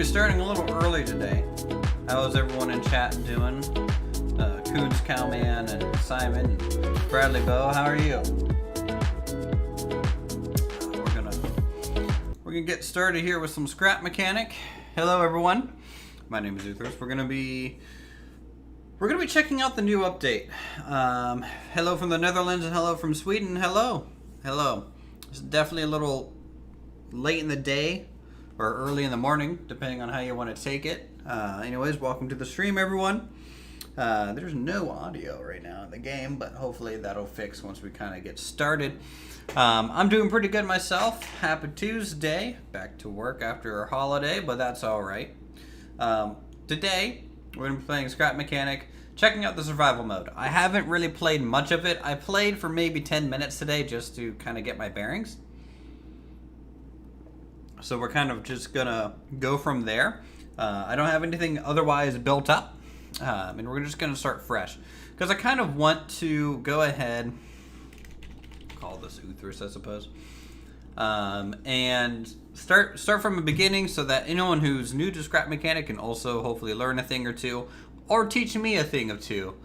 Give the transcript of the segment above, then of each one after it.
be starting a little early today. How's everyone in chat doing? Coons Cowman and Simon and Bradley Bow, how are you? We're gonna get started here with some scrap mechanic. Hello everyone. My name is Uthers. We're gonna be checking out the new update. Hello from the Netherlands and hello from Sweden. Hello. It's definitely a little late in the day or early in the morning, depending on how you want to take it. Anyways, welcome to the stream, everyone. There's no audio right now in the game, but hopefully that'll fix once we kind of get started. I'm doing pretty good myself. Happy Tuesday. Back to work after a holiday, but that's all right. Today, we're going to be playing Scrap Mechanic, checking out the survival mode. I haven't really played much of it. I played for maybe 10 minutes today just to kind of get my bearings. So we're kind of just going to go from there. I don't have anything otherwise built up. And we're just going to start fresh. Because I kind of want to go ahead, call this Uthers, I suppose. And start from the beginning so that anyone who's new to Scrap Mechanic can also hopefully learn a thing or two. Or teach me a thing or two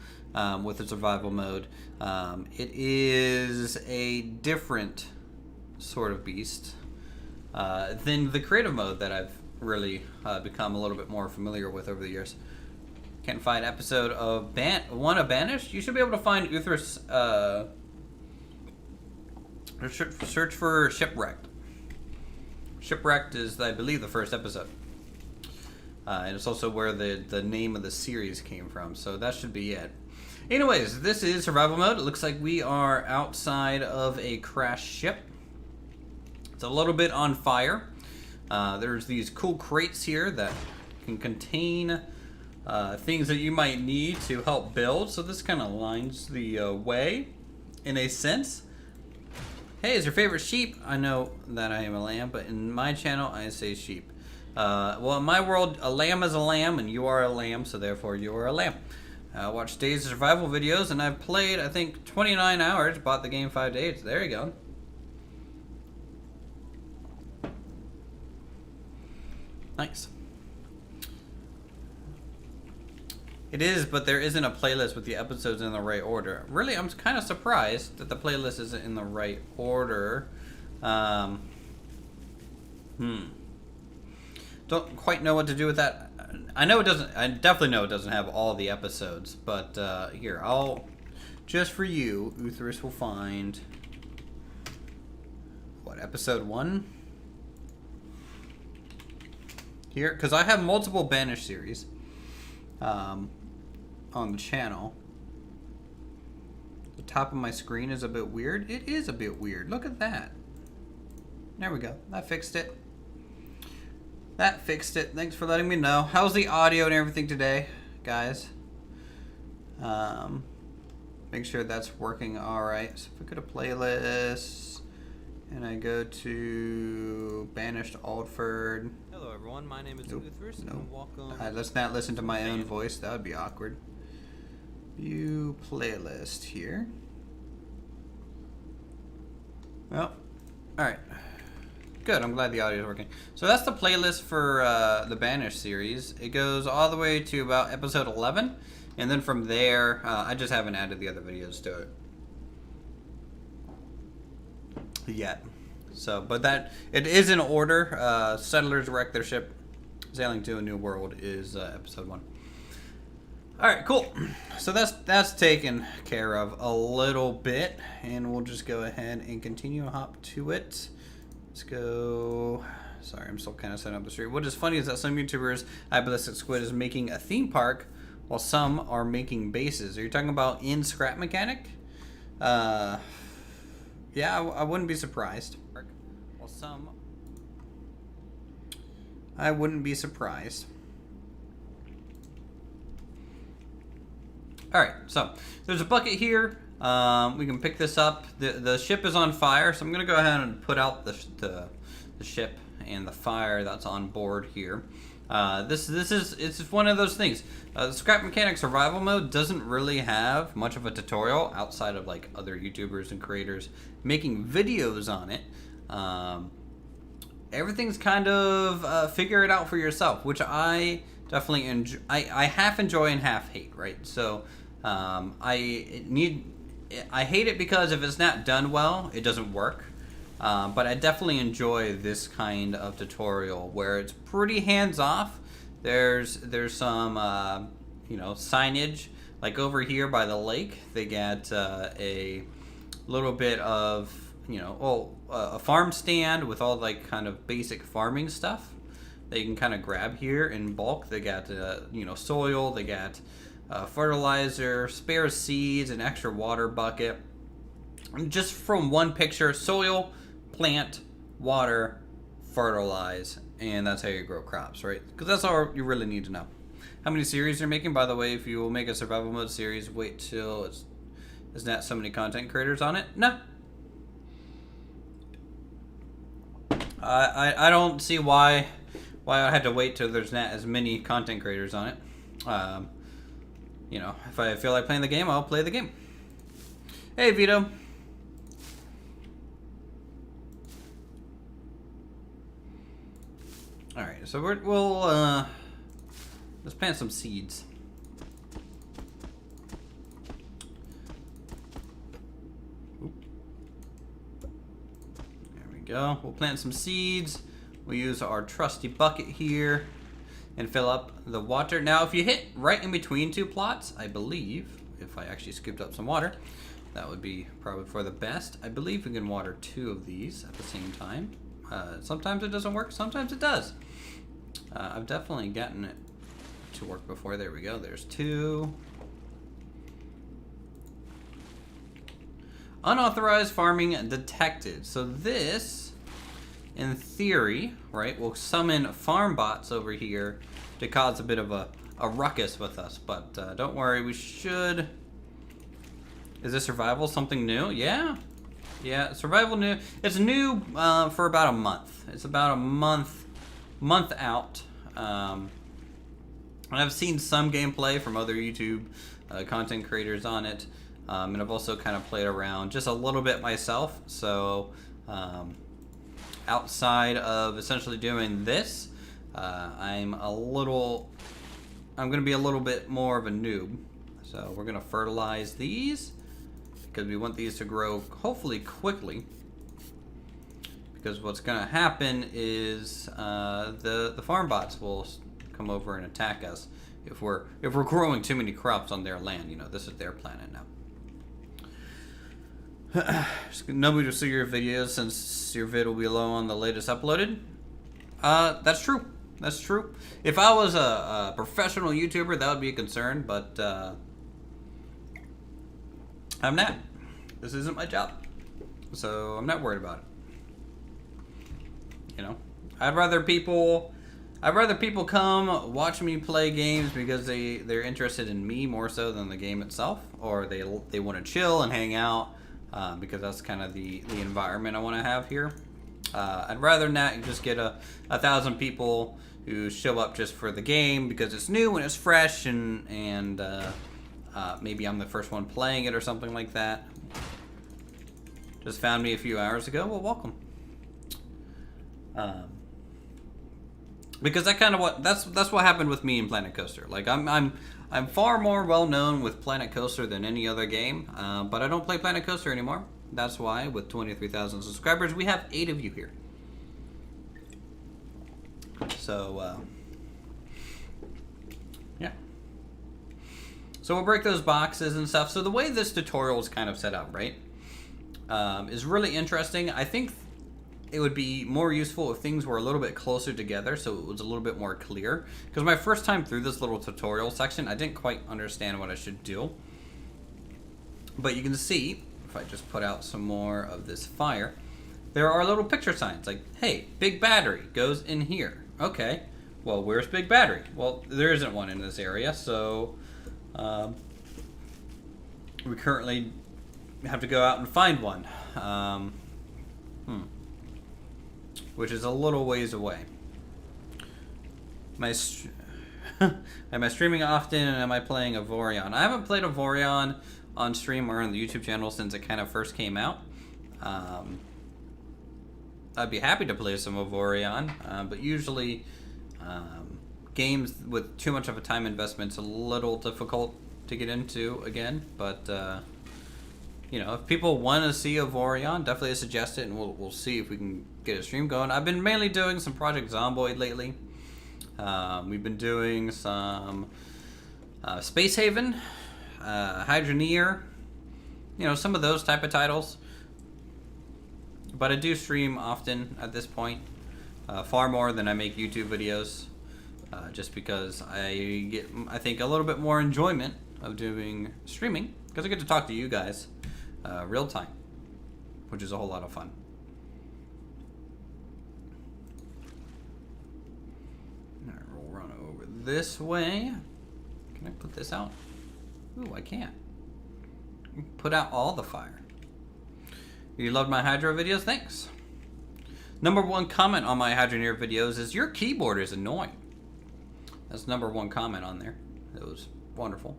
with the survival mode. It is a different sort of beast than the creative mode that I've really become a little bit more familiar with over the years. Can't find episode of one of Banished. You should be able to find Uthers. Search for Shipwrecked. Shipwrecked is, I believe, the first episode. And it's also where the name of the series came from, so that should be it. Anyways, this is survival mode. It looks like we are outside of a crashed ship. It's a little bit on fire. There's these cool crates here that can contain things that you might need to help build, so this kind of lines the way, in a sense. Hey, is your favorite sheep? I know that I am a lamb, but in my channel, I say sheep. Well, in my world, a lamb is a lamb, and you are a lamb, so therefore you are a lamb. I watch days of survival videos, and I've played, I think, 29 hours, bought the game 5 days. There you go. Nice. It is, but there isn't a playlist with the episodes in the right order. Really, I'm kind of surprised that the playlist isn't in the right order. Don't quite know what to do with that. I definitely know it doesn't have all the episodes, but here, just for you, Uthers will find, what, episode 1? Here, because I have multiple Banished series on the channel. The top of my screen is a bit weird. It is a bit weird. Look at that. There we go. That fixed it. Thanks for letting me know. How's the audio and everything today, guys? Make sure that's working all right. So if we go to playlists and I go to Banished Aldford. Hello everyone, my name is Uthers and welcome. Let's not listen to my own voice. That would be awkward. View playlist here. Well, all right. Good, I'm glad the audio is working. So that's the playlist for the Banished series. It goes all the way to about episode 11. And then from there, I just haven't added the other videos to it yet. So, but it is in order. Settlers wreck their ship. Sailing to a New World is episode 1. All right, cool. So that's taken care of a little bit. And we'll just go ahead and continue to hop to it. Let's go. Sorry, I'm still kind of setting up the stream. What is funny is that some YouTubers, Ballistic Squid, is making a theme park while some are making bases. Are you talking about in Scrap Mechanic? Yeah, I wouldn't be surprised. While some, I wouldn't be surprised. All right, so there's a bucket here. We can pick this up. The ship is on fire, so I'm gonna go ahead and put out the ship and the fire that's on board here. It's one of those things. The Scrap Mechanic survival mode doesn't really have much of a tutorial outside of like other YouTubers and creators making videos on it. everything's kind of figure it out for yourself, which I definitely enjoy. I half enjoy and half hate, right? So I hate it because if it's not done well, it doesn't work. But I definitely enjoy this kind of tutorial where it's pretty hands off. There's some signage, like over here by the lake. They got a little bit of a farm stand with all like kind of basic farming stuff that you can kind of grab here in bulk. They got soil, they got fertilizer, spare seeds, an extra water bucket. And just from one picture: soil, plant, water, fertilize, and that's how you grow crops, right? Because that's all you really need to know. How many series you're making? By the way, if you will make a survival mode series, wait till there's not so many content creators on it. No. I don't see why I had to wait till there's not as many content creators on it. If I feel like playing the game, I'll play the game. Hey, Vito. All right, so we'll let's plant some seeds. Go. We'll plant some seeds. We'll use our trusty bucket here and fill up the water. Now, if you hit right in between two plots, I believe, if I actually scooped up some water, that would be probably for the best. I believe we can water two of these at the same time. Sometimes it doesn't work, sometimes it does. I've definitely gotten it to work before. There we go. There's two. Unauthorized farming detected. So this, in theory, right, will summon Farmbots over here to cause a bit of a ruckus with us. But don't worry, we should... Is this survival something new? Yeah. Yeah, survival new. It's new for about a month. It's about a month out. And I've seen some gameplay from other YouTube content creators on it. And I've also kind of played around just a little bit myself. So outside of essentially doing this, I'm going to be a little bit more of a noob. So we're going to fertilize these because we want these to grow hopefully quickly. Because what's going to happen is the farm bots will come over and attack us if we're growing too many crops on their land. This is their planet now. Nobody will see your videos since your vid will be low on the latest uploaded. That's true. That's true. If I was a professional YouTuber, that would be a concern, but I'm not. This isn't my job, so I'm not worried about it. I'd rather people come watch me play games because they're interested in me more so than the game itself, or they want to chill and hang out. Because that's kind of the environment I want to have here. I'd rather not just get a 1,000 people who show up just for the game because it's new and it's fresh and maybe I'm the first one playing it or something like that. Just found me a few hours ago. Well, welcome. Because that's what happened with me in Planet Coaster. Like I'm far more well known with Planet Coaster than any other game, but I don't play Planet Coaster anymore. That's why, with 23,000 subscribers, we have 8 of you here. So, yeah. So we'll break those boxes and stuff. So the way this tutorial is kind of set up, right, is really interesting. I think it would be more useful if things were a little bit closer together so it was a little bit more clear. Because my first time through this little tutorial section, I didn't quite understand what I should do. But you can see, if I just put out some more of this fire, there are little picture signs like, hey, big battery goes in here. Okay, well, where's big battery? Well, there isn't one in this area, so we currently have to go out and find one. Which is a little ways away. Am I streaming often, and am I playing a Vorion? I haven't played a Vorion on stream or on the YouTube channel since it kind of first came out. I'd be happy to play some of Orion, but usually games with too much of a time investment's a little difficult to get into again. But you know, if people want to see of Orion, definitely suggest it, and we'll see if we can get a stream going. I've been mainly doing some Project Zomboid lately. We've been doing some Space Haven, Hydra Near, you know, some of those type of titles. But I do stream often at this point, far more than I make YouTube videos, just because I get, I think, a little bit more enjoyment of doing streaming, because I get to talk to you guys real time, which is a whole lot of fun. Alright, we'll run over this way. Can I put this out? Ooh, I can't. Put out all the fire. You loved my Hydra videos? Thanks. Number one comment on my Hydra Near videos is, your keyboard is annoying. That's number one comment on there. It was wonderful.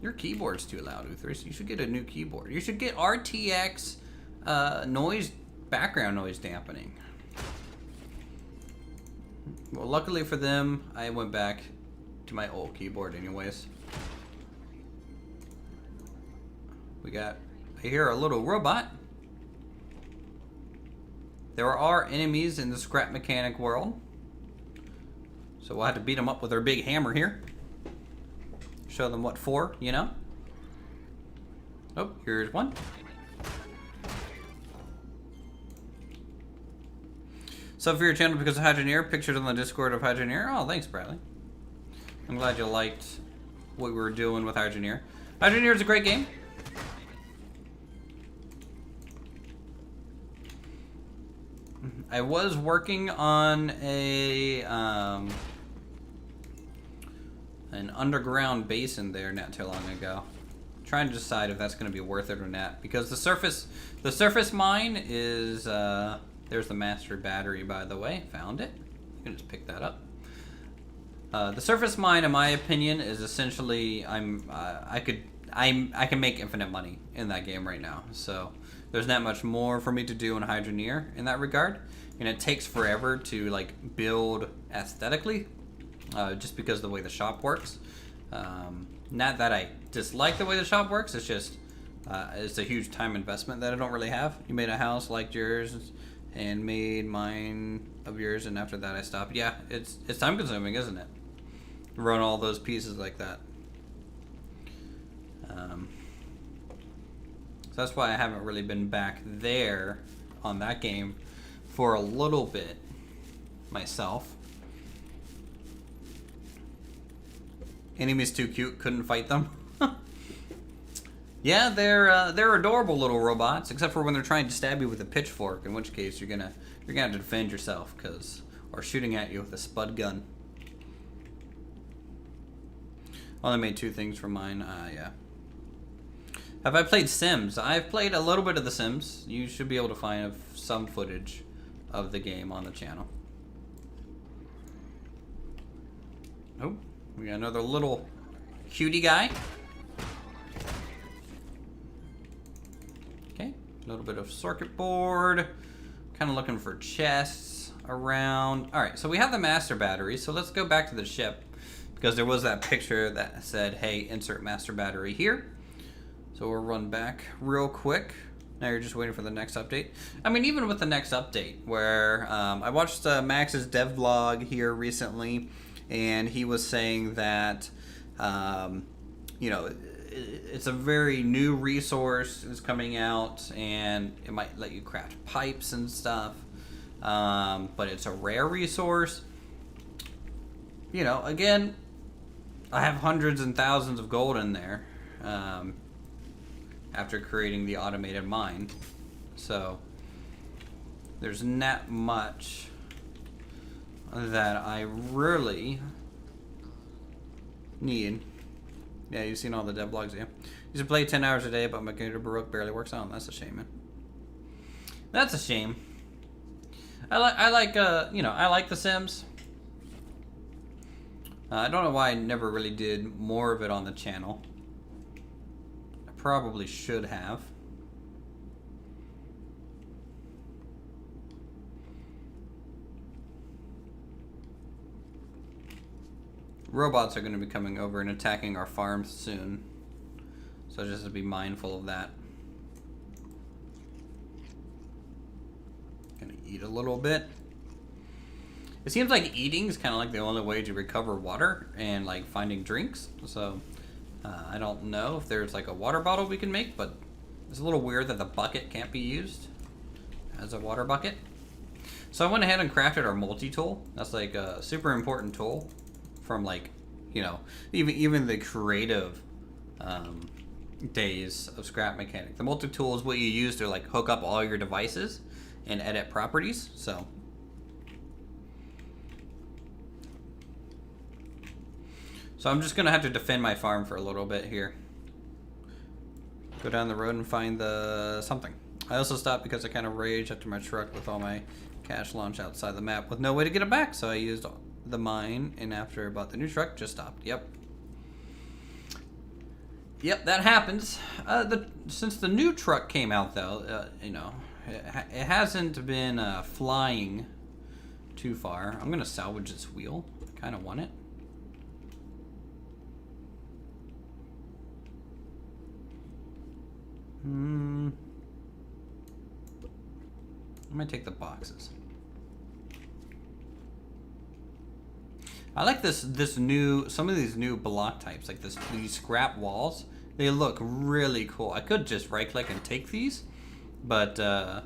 Your keyboard's too loud, Uthris. You should get a new keyboard. You should get RTX background noise dampening. Well, luckily for them, I went back to my old keyboard anyways. I hear a little robot. There are enemies in the scrap mechanic world, so we'll have to beat them up with our big hammer here. Show them what for, you know? Oh, here's one. Sub for your channel because of Hydra Near. Pictures on the Discord of Hydra Near. Oh, thanks, Bradley. I'm glad you liked what we were doing with Hydra Near. Hydra Near is a great game. I was working on an underground basin there not too long ago. Trying to decide if that's going to be worth it or not, because the surface mine is there's the master battery, by the way. Found it. You can just pick that up. The surface mine, in my opinion, is essentially I can make infinite money in that game right now. So there's not much more for me to do in Hydra Near in that regard, and it takes forever to like build aesthetically, just because of the way the shop works. Not that I dislike the way the shop works, it's just it's a huge time investment that I don't really have. You made a house like yours and made mine of yours, and after that I stopped. Yeah, it's time consuming, isn't it? Run all those pieces like that. So that's why I haven't really been back there on that game for a little bit myself. Enemies too cute, couldn't fight them. Yeah, they're adorable little robots, except for when they're trying to stab you with a pitchfork, in which case you're gonna have to defend yourself, or shooting at you with a spud gun. Only made 2 things for mine. Yeah. Have I played Sims? I've played a little bit of The Sims. You should be able to find some footage of the game on the channel. Oh, we got another little cutie guy. Okay, a little bit of circuit board. Kind of looking for chests around. All right, so we have the master battery. So let's go back to the ship, because there was that picture that said, hey, insert master battery here. So we'll run back real quick. Now you're just waiting for the next update. I mean, even with the next update, where I watched Max's dev vlog here recently, and he was saying that, you know, it's a very new resource is coming out, and it might let you craft pipes and stuff, but it's a rare resource. You know, again, I have hundreds and thousands of gold in there. After creating the automated mine, so there's not much that I really need. Yeah, you've seen all the dev blogs, yeah. Used to play 10 hours a day, but my computer Baroque barely works on. That's a shame, man. That's a shame. I like The Sims. I don't know why I never really did more of it on the channel. Probably should have. robots are going to be coming over and attacking our farms soon. So just to be mindful of that. Gonna eat a little bit. It seems like eating is kind of like the only way to recover water and like finding drinks. So I don't know if there's like a water bottle we can make, but it's a little weird that the bucket can't be used as a water bucket. So I went ahead and crafted our multi-tool. That's like a super important tool from like, you know, even the creative days of scrap mechanic. The multi-tool is what you use to like hook up all your devices and edit properties. So I'm just gonna have to defend my farm for a little bit here. Go down the road and find the something. I also stopped because I kind of raged after my truck with all my cash launch outside the map with no way to get it back. So I used the mine, and after I bought the new truck, just stopped. Yep, that happens. Since the new truck came out, though, you know, it hasn't been flying too far. I'm gonna salvage this wheel. I kind of want it. I might take the boxes. I like some of these new block types, like these scrap walls. They look really cool. I could just right click and take these, but I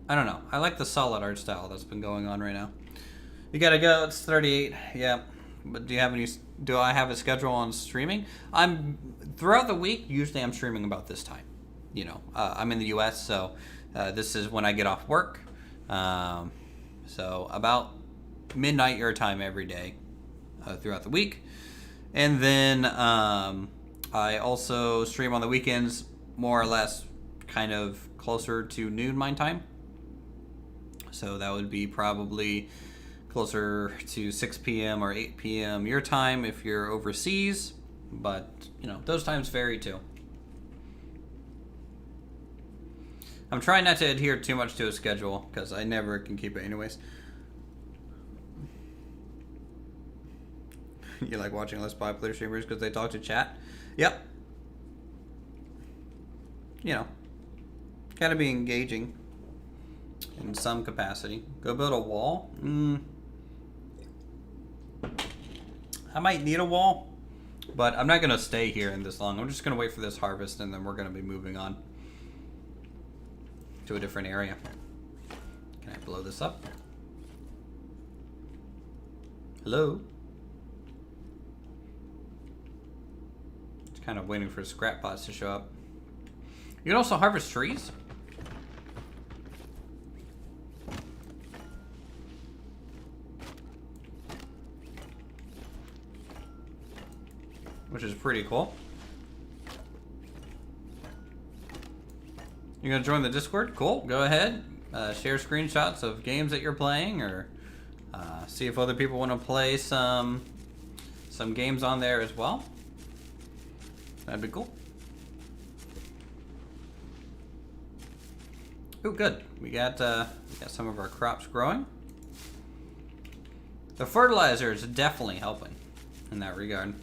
don't know. I like the solid art style that's been going on right now. You gotta go. It's 38. Yeah. But do I have a schedule on streaming? Throughout the week, usually I'm streaming about this time. You know, I'm in the US, so this is when I get off work. So about midnight your time every day throughout the week. And then I also stream on the weekends, more or less kind of closer to noon my time. So that would be probably closer to 6 p.m. or 8 p.m. your time if you're overseas, but you know, those times vary too. I'm trying not to adhere too much to a schedule because I never can keep it anyways. You like watching less popular streamers because they talk to chat? Yep. You know, gotta be engaging in some capacity. Go build a wall? I might need a wall, but I'm not gonna stay here in this long. I'm just gonna wait for this harvest, and then we're gonna be moving on to a different area. Can I blow this up? Hello? Just kind of waiting for scrap pots to show up. You can also harvest trees. Which is pretty cool. You're gonna join the Discord? Cool, go ahead. Share screenshots of games that you're playing, or see if other people want to play some games on there as well. That'd be cool. Oh, good. We got some of our crops growing. The fertilizer is definitely helping in that regard.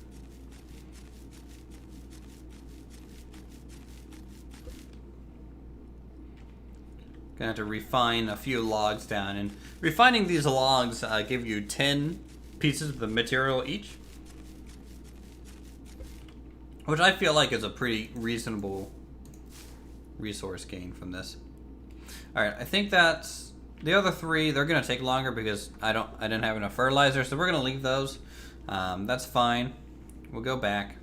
Gonna have to refine a few logs down, and refining these logs give you 10 pieces of the material each, which I feel like is a pretty reasonable resource gain from this. All right, I think that's the other three. They're gonna take longer because I didn't have enough fertilizer, so we're gonna leave those. That's fine. We'll go back.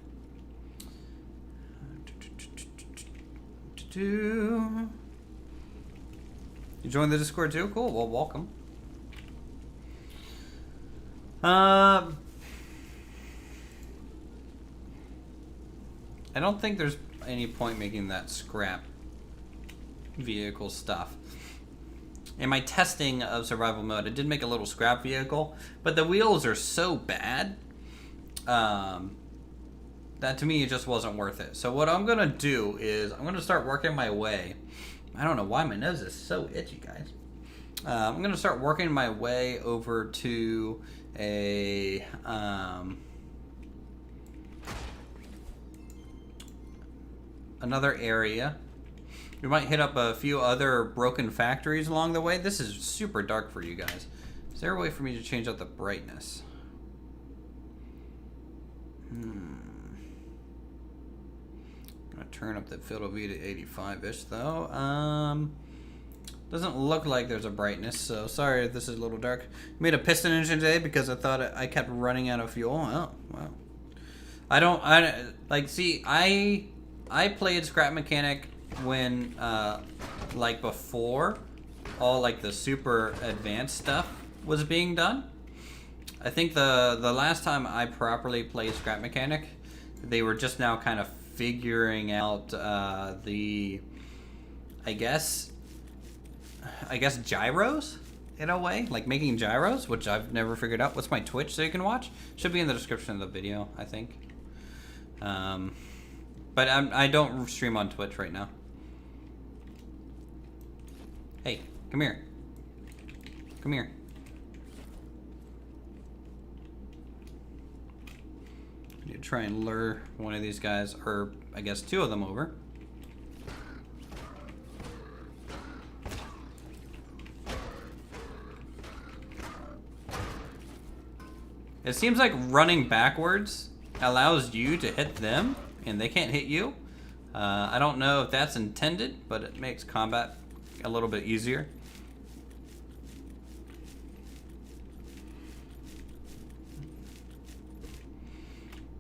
You joined the Discord too? Cool. Well, welcome. I don't think there's any point making that scrap vehicle stuff. In my testing of survival mode, I did make a little scrap vehicle, but the wheels are so bad that to me it just wasn't worth it. So what I'm gonna do is I'm gonna start working my way. I don't know why my nose is so itchy, guys. I'm gonna start working my way over to a another area. We might hit up a few other broken factories along the way. This is super dark for you guys. Is there a way for me to change out the brightness? I'm gonna turn up the field of view to 85-ish though. Doesn't look like there's a brightness, so sorry if this is a little dark. Made a piston engine today because I thought I kept running out of fuel. Oh, wow. I played Scrap Mechanic when, like before all like the super advanced stuff was being done. I think the last time I properly played Scrap Mechanic, they were just now kind of figuring out I guess gyros in a way, like making gyros, which I've never figured out. What's my Twitch so you can watch? Should be in the description of the video, I think. But I don't stream on Twitch right now. Hey, come here. Come here. I need to try and lure one of these guys, or I guess two of them over. It seems like running backwards allows you to hit them, and they can't hit you. I don't know if that's intended, but it makes combat a little bit easier.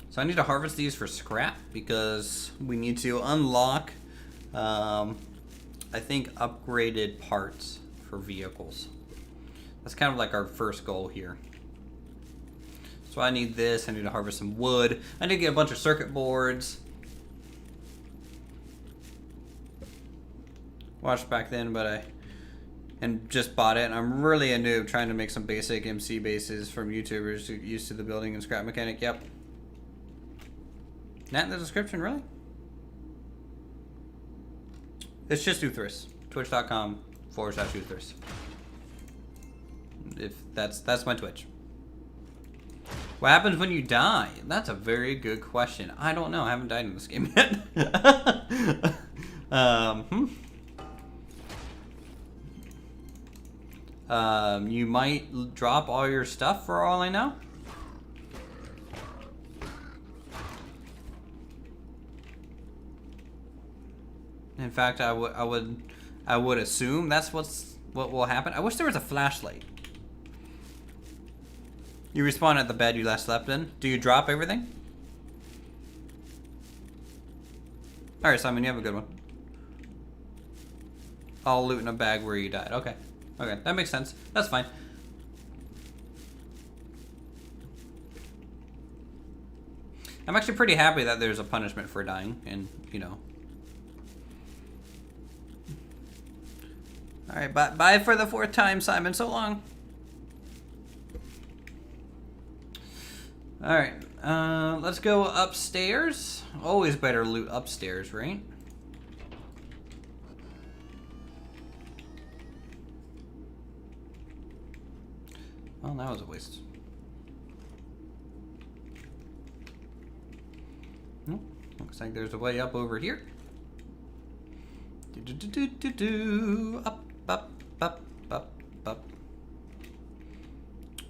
So I need to harvest these for scrap because we need to unlock, I think, upgraded parts for vehicles. That's kind of like our first goal here. So I need this, I need to harvest some wood. I need to get a bunch of circuit boards. Watched back then, but and just bought it. And I'm really a noob trying to make some basic MC bases from YouTubers used to the building and Scrap Mechanic. Yep. Not in the description, really? It's just Uthris. Twitch.com/Uthris. If that's my Twitch. What happens when you die? That's a very good question. I don't know. I haven't died in this game yet. You might drop all your stuff for all I know. In fact, I would assume that's what will happen. I wish there was a flashlight. You respawn at the bed you last slept in. Do you drop everything? Alright, Simon, you have a good one. All loot in a bag where you died. Okay. Okay, that makes sense. That's fine. I'm actually pretty happy that there's a punishment for dying, and, you know. Alright, bye for the 4th time, Simon. So long. Alright, let's go upstairs. Always better loot upstairs, right? Well, that was a waste. Nope. Looks like there's a way up over here. Up, up, up, up, up.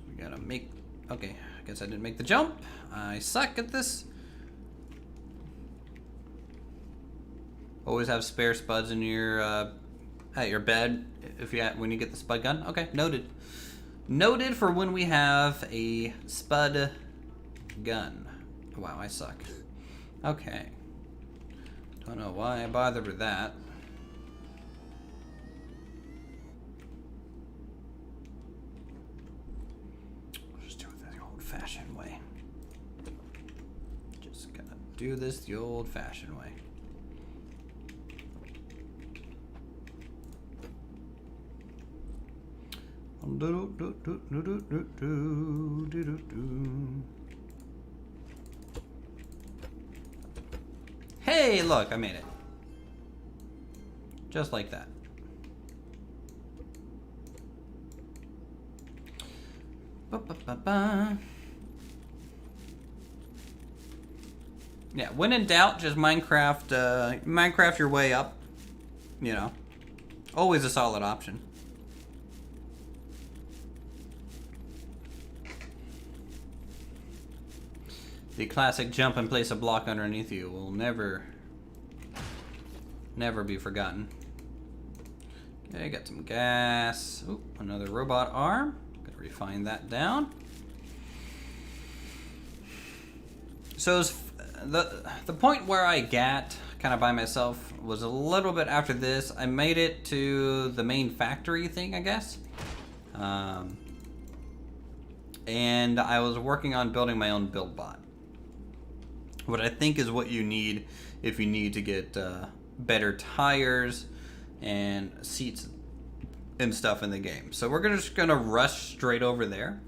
We gotta make... Okay, I guess I didn't make the jump. I suck at this. Always have spare spuds in your at your bed when you get the spud gun. Okay, noted. Noted for when we have a spud gun. Wow, I suck. Okay. Don't know why I bothered with that. Old-fashioned way. Just gotta do this the old-fashioned way. Hey, look, I made it. Just like that. Ba-ba-ba-ba. Yeah, when in doubt, just Minecraft your way up. You know, always a solid option. The classic jump and place a block underneath you will never be forgotten. Okay, got some gas. Ooh, another robot arm. Gonna refine that down. So the point where I got kind of by myself was a little bit after this. I made it to the main factory thing, I guess. And I was working on building my own build bot. What I think is what you need if you need to get better tires and seats and stuff in the game. So we're just gonna rush straight over there.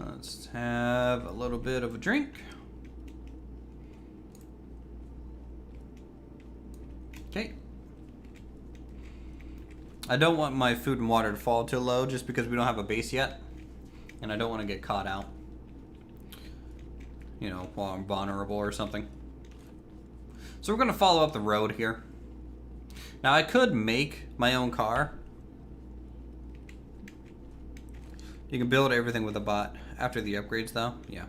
Let's have a little bit of a drink. Okay. I don't want my food and water to fall too low just because we don't have a base yet. And I don't want to get caught out, you know, while I'm vulnerable or something. So we're going to follow up the road here. Now I could make my own car. You can build everything with a bot after the upgrades though, yeah.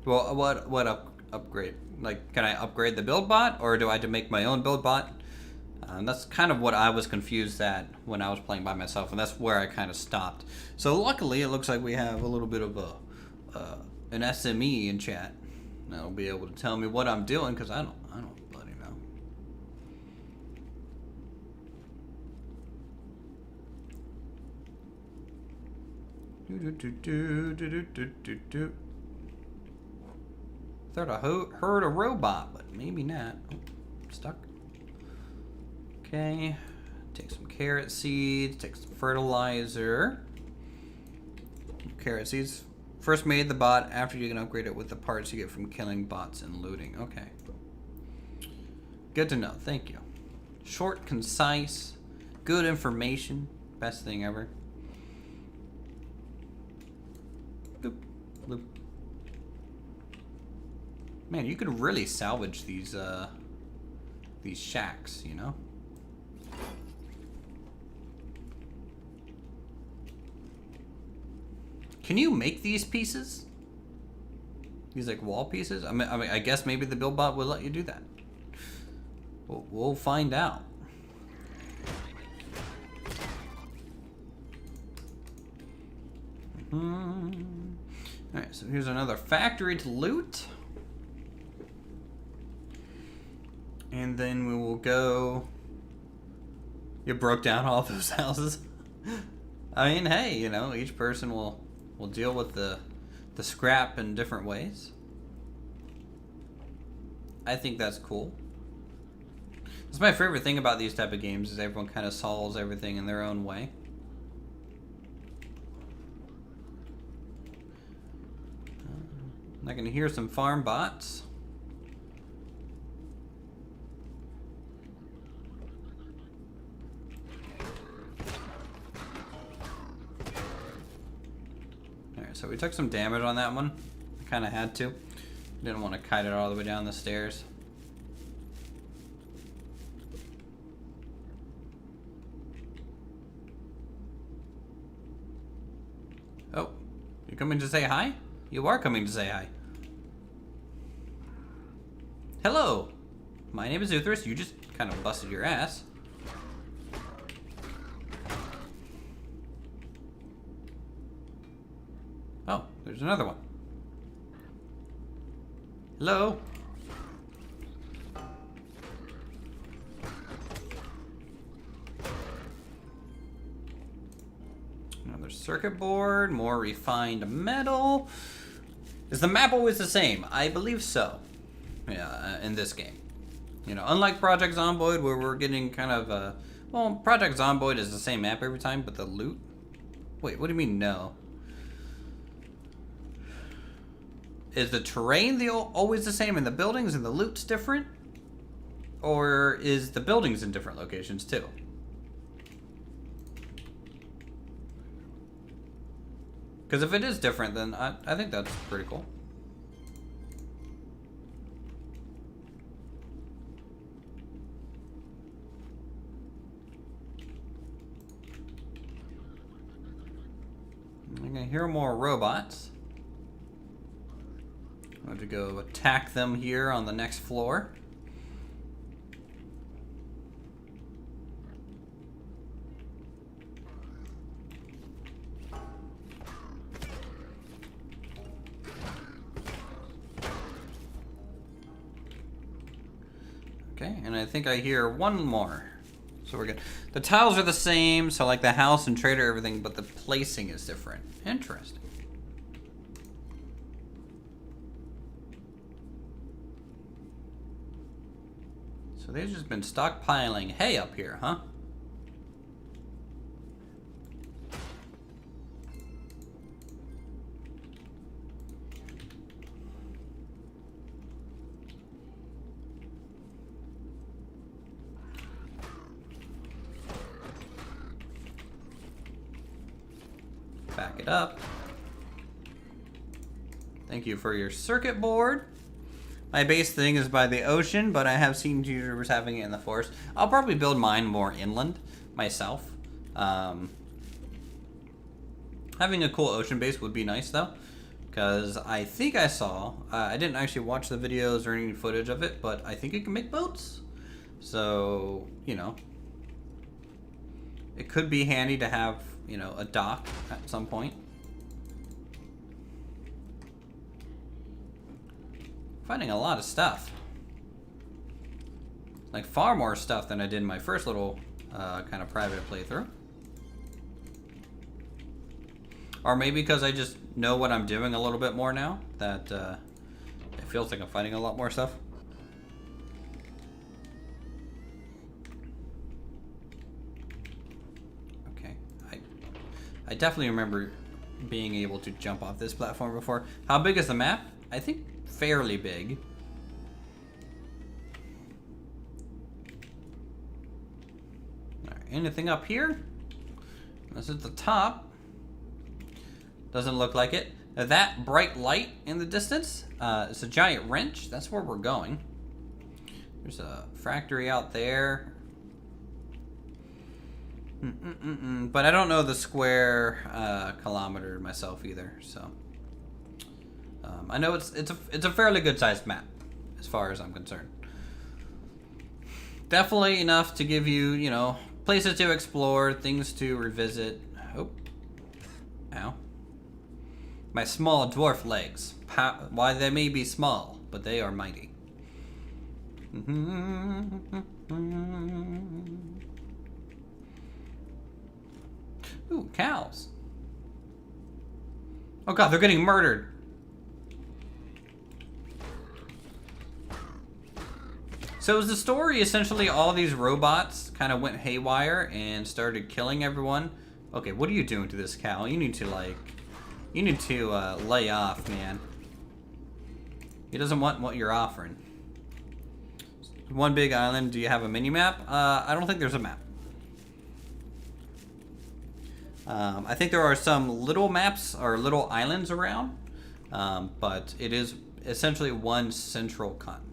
Well, what upgrade? Like, can I upgrade the build bot or do I have to make my own build bot? That's kind of what I was confused at when I was playing by myself, and that's where I kind of stopped. So luckily, it looks like we have a little bit of an SME in chat. That'll be able to tell me what I'm doing because I don't bloody know. Thought I heard a robot, but maybe not. Oh, stuck. Okay, take some carrot seeds, take some fertilizer. Carrot seeds. First made the bot after you can upgrade it with the parts you get from killing bots and looting. Okay. Good to know, thank you. Short, concise, good information. Best thing ever. Boop, boop. Man, you could really salvage these shacks, you know? Can you make these pieces? These like wall pieces? I mean, I guess maybe the build bot will let you do that. We'll find out. Alright, so here's another factory to loot. And then we will go... You broke down all those houses. I mean, hey, you know, each person will deal with the scrap in different ways. I think that's cool. That's my favorite thing about these type of games is everyone kind of solves everything in their own way. I can hear some farm bots. Alright, so we took some damage on that one. I kind of had to. Didn't want to kite it all the way down the stairs. Oh, you're coming to say hi? You are coming to say hi. Hello, my name is Uthris. You just kind of busted your ass. Oh, there's another one. Hello. Another circuit board, more refined metal. Is the map always the same? I believe so. Yeah, in this game. You know, unlike Project Zomboid, where we're getting kind of well, Project Zomboid is the same map every time, but the loot... Wait, what do you mean no? Is the terrain always the same and the buildings and the loot's different? Or is the buildings in different locations too? Because if it is different, then I think that's pretty cool. I'm gonna hear more robots. I'm going to go attack them here on the next floor. Okay, and I think I hear one more. So we're good. The tiles are the same, so like the house and trader, everything, but the placing is different. Interesting. So they've just been stockpiling hay up here, huh? Back it up. Thank you for your circuit board. My base thing is by the ocean, but I have seen YouTubers having it in the forest. I'll probably build mine more inland myself. Having a cool ocean base would be nice though, because I think I saw, I didn't actually watch the videos or any footage of it, but I think it can make boats. So, you know, it could be handy to have, you know, a dock at some point. Finding a lot of stuff. Like far more stuff than I did in my first little kind of private playthrough. Or maybe because I just know what I'm doing a little bit more now, that it feels like I'm finding a lot more stuff. Okay, I definitely remember being able to jump off this platform before. How big is the map? I think fairly big. Alright, anything up here? This is the top. Doesn't look like it. Now that bright light in the distance, it's a giant wrench. That's where we're going. There's a factory out there. But I don't know the square kilometer myself either, so. I know it's a fairly good sized map, as far as I'm concerned. Definitely enough to give you, you know, places to explore, things to revisit. Oh, ow! My small dwarf legs. Why they may be small, but they are mighty. Ooh, cows. Oh god, they're getting murdered. So is the story essentially all these robots kind of went haywire and started killing everyone? Okay, what are you doing to this cow? You need to lay off, man. He doesn't want what you're offering. One big island. Do you have a mini map? I don't think there's a map. I think there are some little maps or little islands around, but it is essentially one central continent.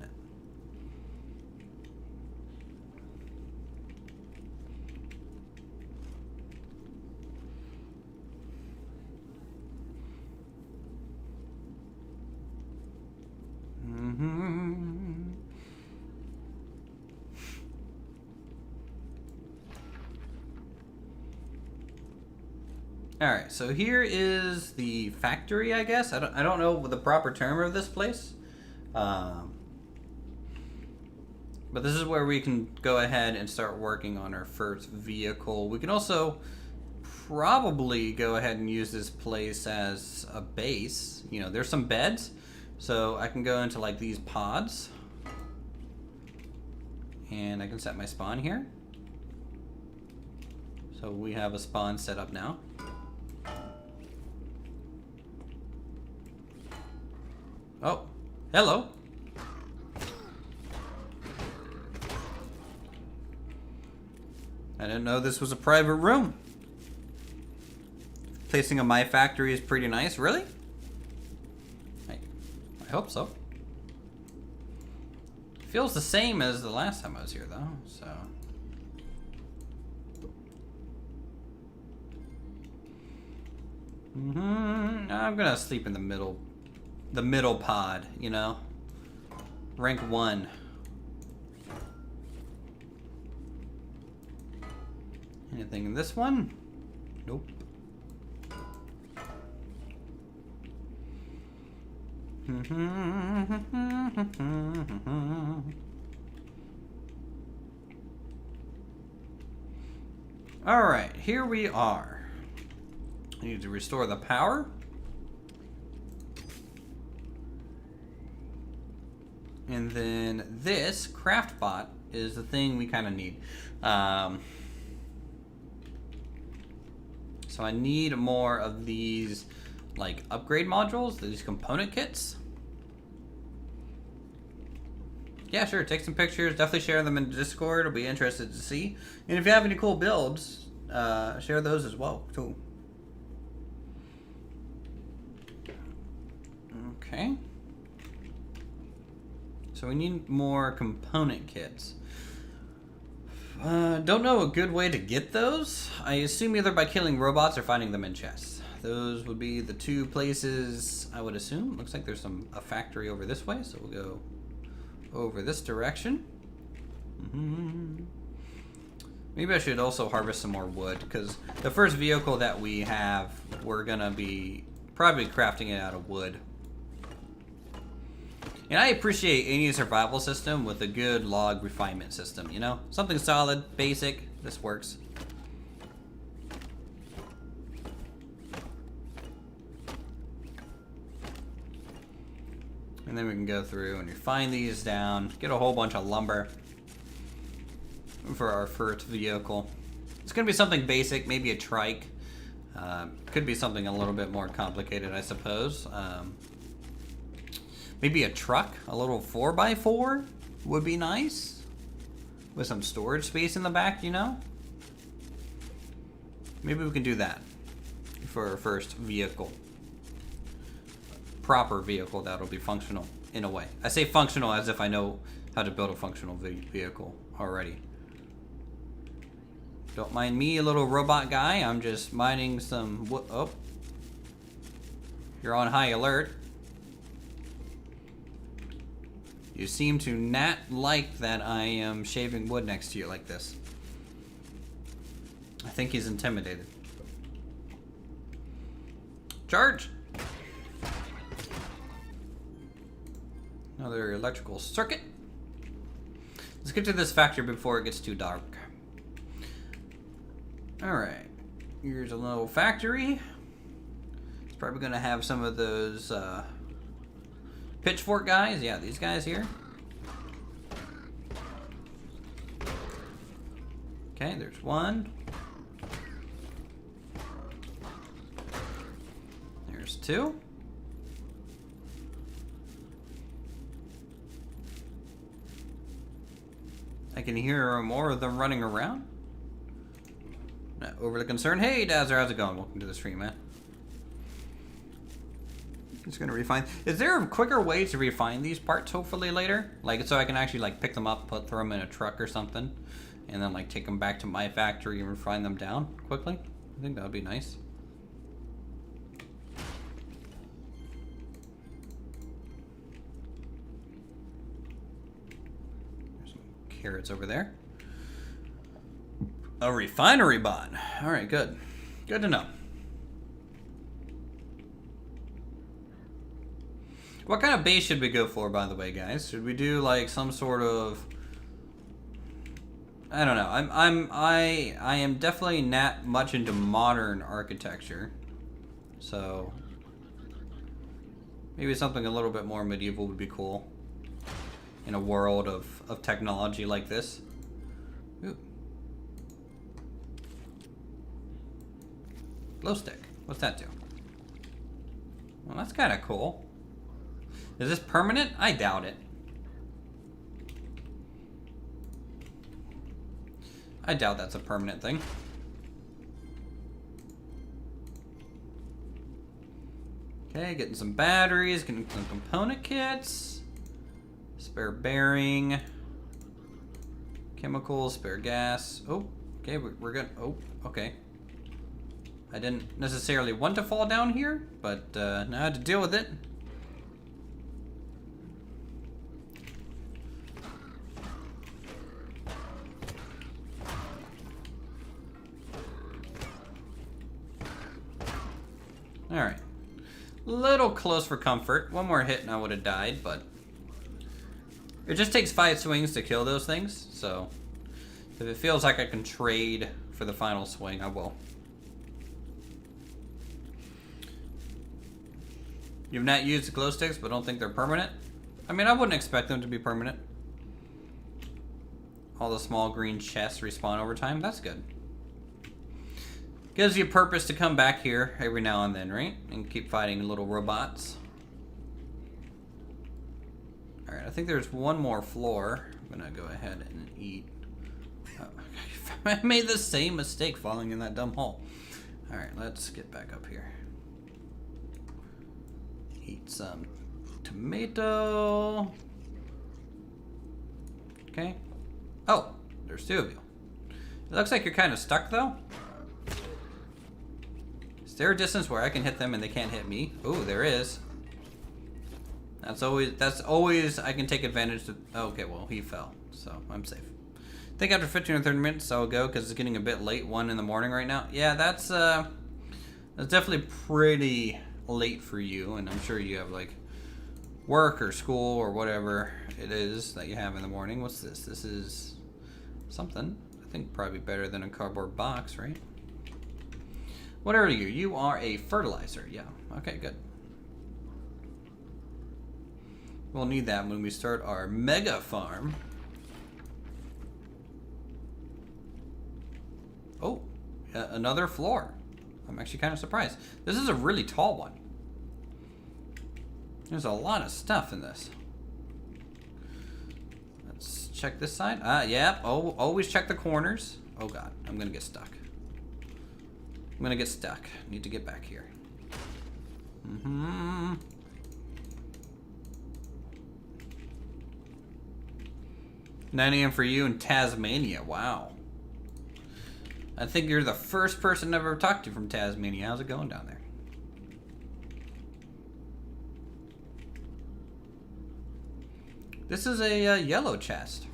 Alright, so here is the factory, I guess. I don't know the proper term of this place. But this is where we can go ahead and start working on our first vehicle. We can also probably go ahead and use this place as a base. You know, there's some beds. So I can go into like these pods. And I can set my spawn here. So we have a spawn set up now. Oh, hello. I didn't know this was a private room. Placing a My Factory is pretty nice. Really? I hope so. Feels the same as the last time I was here, though, so... I'm gonna sleep in the middle pod, you know? Rank 1. Anything in this one? Nope. Alright, here we are. I need to restore the power. And then this craft bot is the thing we kind of need. So I need more of these like upgrade modules, these component kits. Yeah, sure, take some pictures, definitely share them in Discord. I'll be interested to see. And if you have any cool builds, share those as well, too. Okay. So we need more component kits. Don't know a good way to get those. I assume either by killing robots or finding them in chests. Those would be the two places I would assume. Looks like there's a factory over this way, so we'll go over this direction. Maybe I should also harvest some more wood, because the first vehicle that we have, we're gonna be probably crafting it out of wood. And I appreciate any survival system with a good log refinement system, you know? Something solid, basic, this works. And then we can go through and refine these down, get a whole bunch of lumber for our first vehicle. It's gonna be something basic, maybe a trike. Could be something a little bit more complicated, I suppose. Maybe a truck, a little 4x4 would be nice. With some storage space in the back, you know? Maybe we can do that for our first vehicle. Proper vehicle that'll be functional in a way. I say functional as if I know how to build a functional vehicle already. Don't mind me, a little robot guy. I'm just mining some wood. Oh. You're on high alert. You seem to not like that I am shaving wood next to you like this. I think he's intimidated. Charge! Another electrical circuit. Let's get to this factory before it gets too dark. Alright. Here's a little factory. It's probably going to have some of those pitchfork guys. Yeah, these guys here. Okay, there's one. There's two. I can hear more of them running around. Not overly concerned. Hey, Dazzer, how's it going? Welcome to the stream, man. Just gonna refine. Is there a quicker way to refine these parts, hopefully, later? Like, so I can actually, like, pick them up, throw them in a truck or something, and then, like, take them back to my factory and refine them down quickly? I think that would be nice. There's some carrots over there. A refinery bot. Alright, good. Good to know. What kind of base should we go for, by the way, guys? Should we do like some sort of... I don't know. I am definitely not much into modern architecture. So maybe something a little bit more medieval would be cool. In a world of technology like this. Ooh. Glow stick. What's that do? Well, that's kind of cool. Is this permanent? I doubt it. I doubt that's a permanent thing. Okay, getting some batteries, getting some component kits. Spare bearing. Chemicals, spare gas. Oh, okay, we're good. Oh, okay. I didn't necessarily want to fall down here, but now I had to deal with it. Alright. Little close for comfort. One more hit and I would have died, but it just takes 5 swings to kill those things, so if it feels like I can trade for the final swing, I will. You've not used the glow sticks, but don't think they're permanent? I mean, I wouldn't expect them to be permanent. All the small green chests respawn over time. That's good. Gives you purpose to come back here every now and then, right? And keep fighting little robots. Alright, I think there's one more floor. I'm gonna go ahead and eat. Oh, I made the same mistake falling in that dumb hole. Alright, let's get back up here. Eat some tomato. Okay. Oh, there's 2 of you. It looks like you're kind of stuck though. Is there a distance where I can hit them and they can't hit me? Ooh, there is. That's always I can take advantage of. Oh, okay, well, he fell, so I'm safe. I think after 15 or 30 minutes I'll go because it's getting a bit late, 1 in the morning right now. Yeah, that's definitely pretty late for you, and I'm sure you have like work or school or whatever it is that you have in the morning. What's this? This is something. I think probably better than a cardboard box, right? What are you? You are a fertilizer. Yeah. Okay, good. We'll need that when we start our mega farm. Oh, another floor. I'm actually kind of surprised. This is a really tall one. There's a lot of stuff in this. Let's check this side. Yeah. Oh, always check the corners. Oh God, I'm gonna get stuck. I'm gonna get stuck. Need to get back here. 9 a.m. for you in Tasmania. Wow. I think you're the first person I've ever talked to from Tasmania. How's it going down there? This is a yellow chest.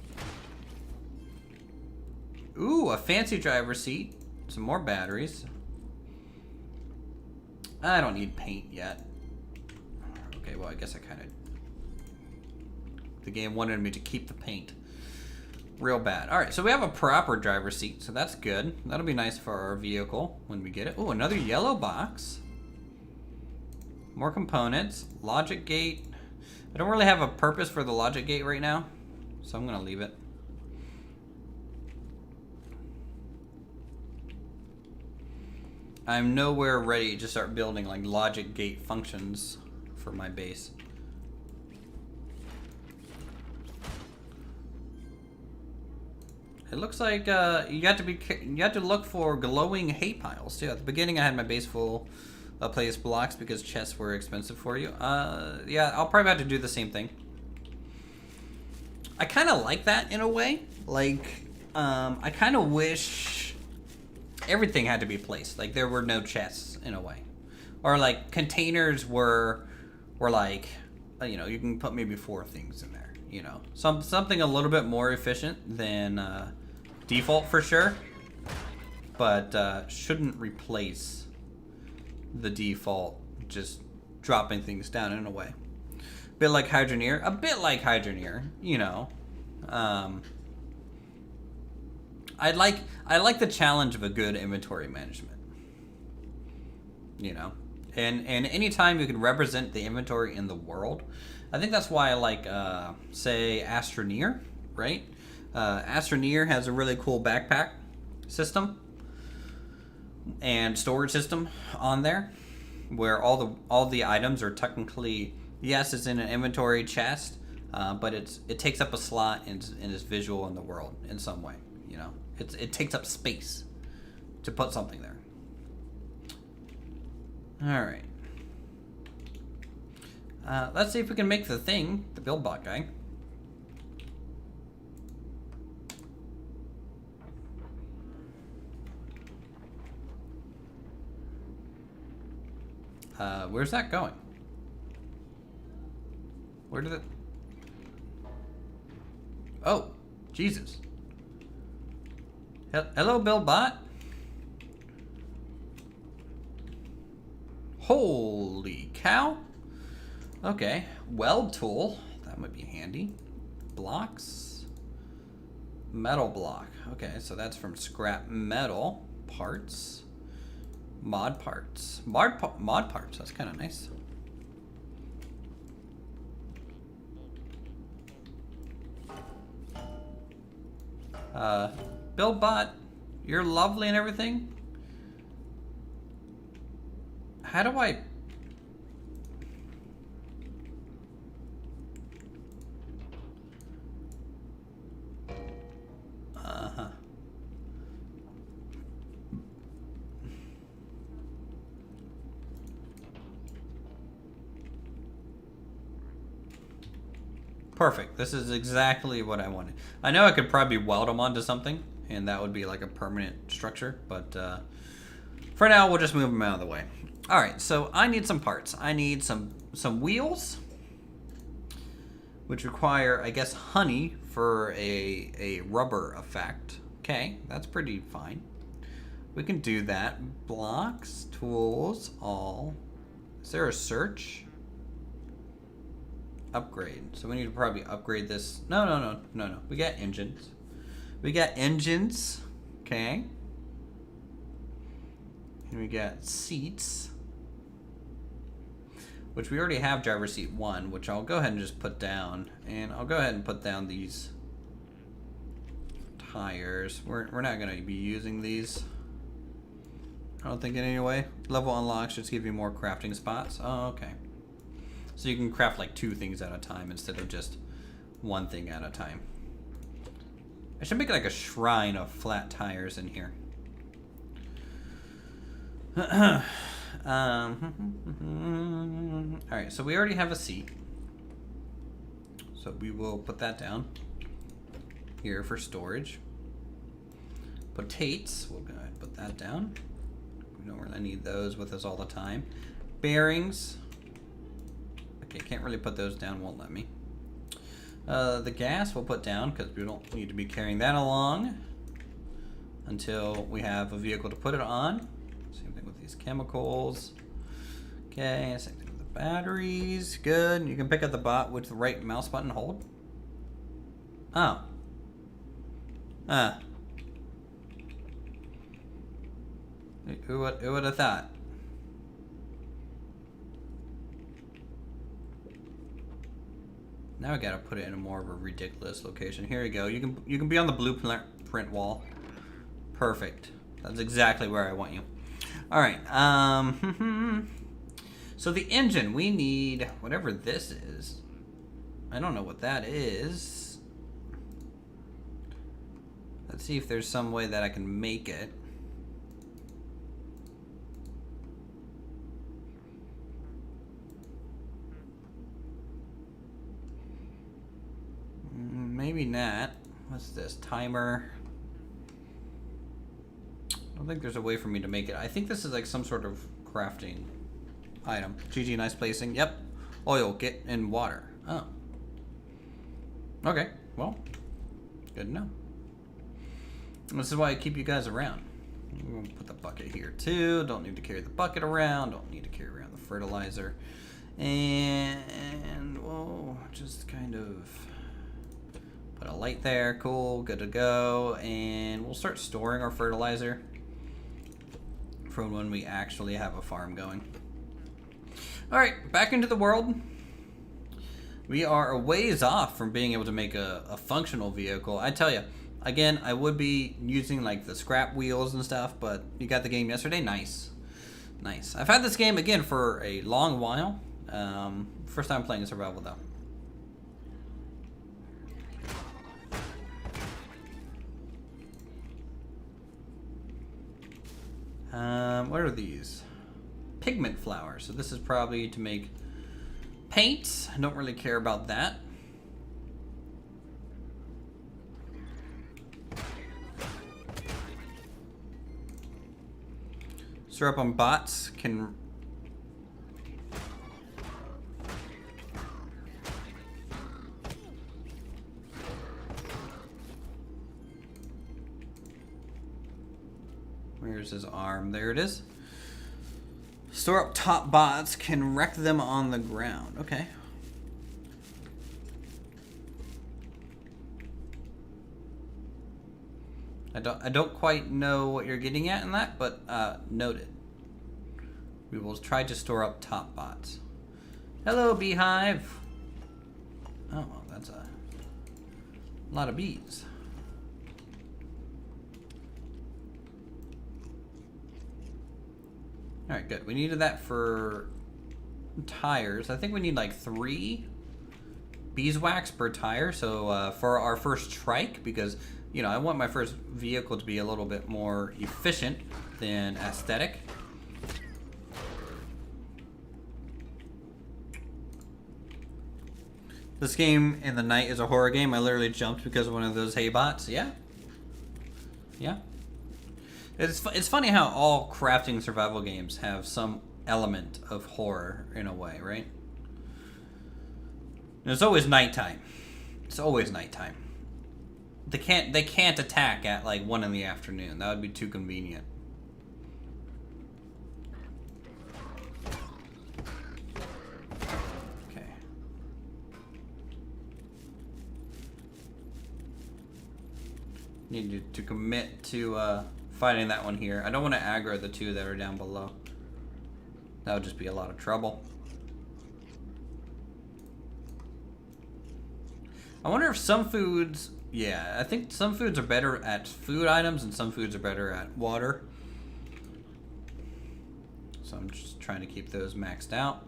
Ooh, a fancy driver's seat. Some more batteries. I don't need paint yet. Okay, well, I guess I kind of... The game wanted me to keep the paint. Real bad. Alright, so we have a proper driver's seat, so that's good. That'll be nice for our vehicle when we get it. Oh, another yellow box. More components. Logic gate. I don't really have a purpose for the logic gate right now, so I'm going to leave it. I'm nowhere ready to start building like logic gate functions for my base. It looks like you got to look for glowing hay piles too. At the beginning, I had my base full of placed blocks because chests were expensive for you. Yeah, I'll probably have to do the same thing. I kind of like that in a way. Like, I kind of wish everything had to be placed. Like there were no chests in a way, or like containers were like, you know, you can put maybe 4 things in there. You know, something a little bit more efficient than default for sure, but shouldn't replace the default just dropping things down in a way. A bit like Hydra Near, you know. I like the challenge of a good inventory management. You know, and anytime you can represent the inventory in the world, I think that's why I like, say, Hydra Near, right? Hydra Near has a really cool backpack system and storage system on there, where all the items are technically, yes, it's in an inventory chest, but it takes up a slot and is visual in the world in some way. You know, it takes up space to put something there. All right. Let's see if we can make the thing, the BuildBot guy. Where's that going? Where did it... Oh, Jesus. Hello, BuildBot. Holy cow. Okay, weld tool. That might be handy. Blocks. Metal block. Okay, so that's from scrap metal. Parts. Mod parts. Mod parts. That's kind of nice. BuildBot, you're lovely and everything. How do I... Uh-huh. Perfect. This is exactly what I wanted. I know I could probably weld them onto something, and that would be like a permanent structure, but for now, we'll just move them out of the way. All right, so I need some parts. I need some wheels, which require, I guess, honey for a rubber effect. Okay, that's pretty fine. We can do that. Blocks, tools, all. Is there a search? Upgrade. So we need to probably upgrade this. No. We got engines. We got engines. Okay. And we got seats, which we already have driver's seat 1, which I'll go ahead and just put down. And I'll go ahead and put down these tires. We're not going to be using these, I don't think, in any way. Level unlocks just give you more crafting spots. Oh, okay. So you can craft like 2 things at a time instead of just 1 thing at a time. I should make like a shrine of flat tires in here. Alright, so we already have a seat. So we will put that down here for storage. Potatoes, we'll go ahead and put that down. We don't really need those with us all the time. Bearings. Okay, can't really put those down, won't let me. The gas we'll put down because we don't need to be carrying that along until we have a vehicle to put it on. Same thing with these chemicals. Okay, same thing with the batteries. Good. You can pick up the bot with the right mouse button hold. Oh. Who would have thought? Now I gotta put it in a more of a ridiculous location. Here you go. You can be on the blueprint wall. Perfect. That's exactly where I want you. All right. So the engine, we need whatever this is. I don't know what that is. Let's see if there's some way that I can make it. Maybe not. What's this? Timer. I don't think there's a way for me to make it. I think this is like some sort of crafting item. GG, nice placing. Yep. Oil, get in water. Oh. Okay. Well, good to know. This is why I keep you guys around. We're going to put the bucket here too. Don't need to carry the bucket around. Don't need to carry around the fertilizer. And, well, just kind of... put a light there, cool, good to go, and we'll start storing our fertilizer for when we actually have a farm going. All right, back into the world. We are a ways off from being able to make a functional vehicle. I tell you, again, I would be using like the scrap wheels and stuff, but you got the game yesterday, nice. Nice. I've had this game again for a long while. First time playing survival though. What are these? Pigment flowers. So this is probably to make paints. I don't really care about that. Syrup on bots can... Where's his arm? There it is. Store up top bots, can wreck them on the ground. Okay. I don't quite know what you're getting at in that, but noted. We will try to store up top bots. Hello, beehive. Oh, well, that's a lot of bees. Alright, good. We needed that for tires. I think we need like 3 beeswax per tire. So for our first trike, because, you know, I want my first vehicle to be a little bit more efficient than aesthetic. This game in the night is a horror game. I literally jumped because of one of those hay bots. Yeah. Yeah. It's funny how all crafting survival games have some element of horror in a way, right? And it's always nighttime. It's always nighttime. They can't attack at like 1 in the afternoon. That would be too convenient. Okay. Need to commit to fighting that one here. I don't want to aggro the 2 that are down below. That would just be a lot of trouble. I wonder if some foods... Yeah, I think some foods are better at food items and some foods are better at water. So I'm just trying to keep those maxed out.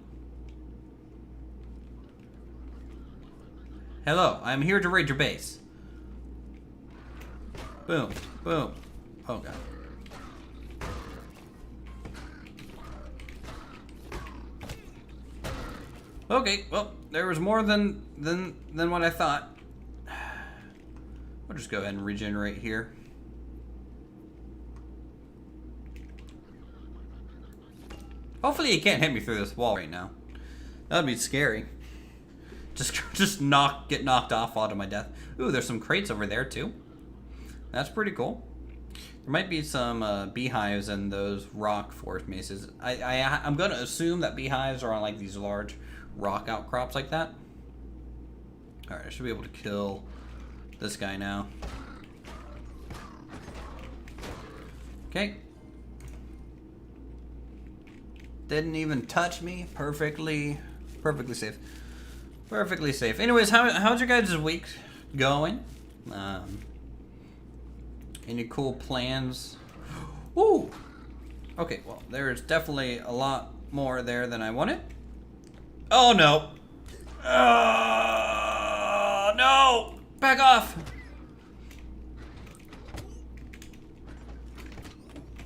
Hello, I'm here to raid your base. Boom, boom. Oh god. Okay, well, there was more than what I thought. We'll just go ahead and regenerate here. Hopefully he can't hit me through this wall right now. That'd be scary. Just get knocked off onto my death. Ooh, there's some crates over there too. That's pretty cool. There might be some beehives in those rock forest mazes. I'm going to assume that beehives are on like these large rock outcrops like that. Alright, I should be able to kill this guy now. Okay. Didn't even touch me. Perfectly safe. Perfectly safe. Anyways, how's your guys' week going? Any cool plans? Woo! Okay, well, there's definitely a lot more there than I wanted. Oh, no. No! Back off!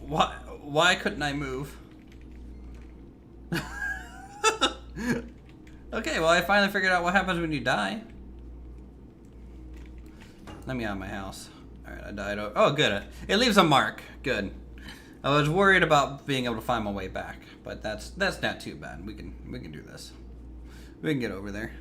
Why couldn't I move? Okay, well, I finally figured out what happens when you die. Let me out of my house. Alright, I died. Oh, good. It leaves a mark. Good. I was worried about being able to find my way back, but that's not too bad. We can do this. We can get over there.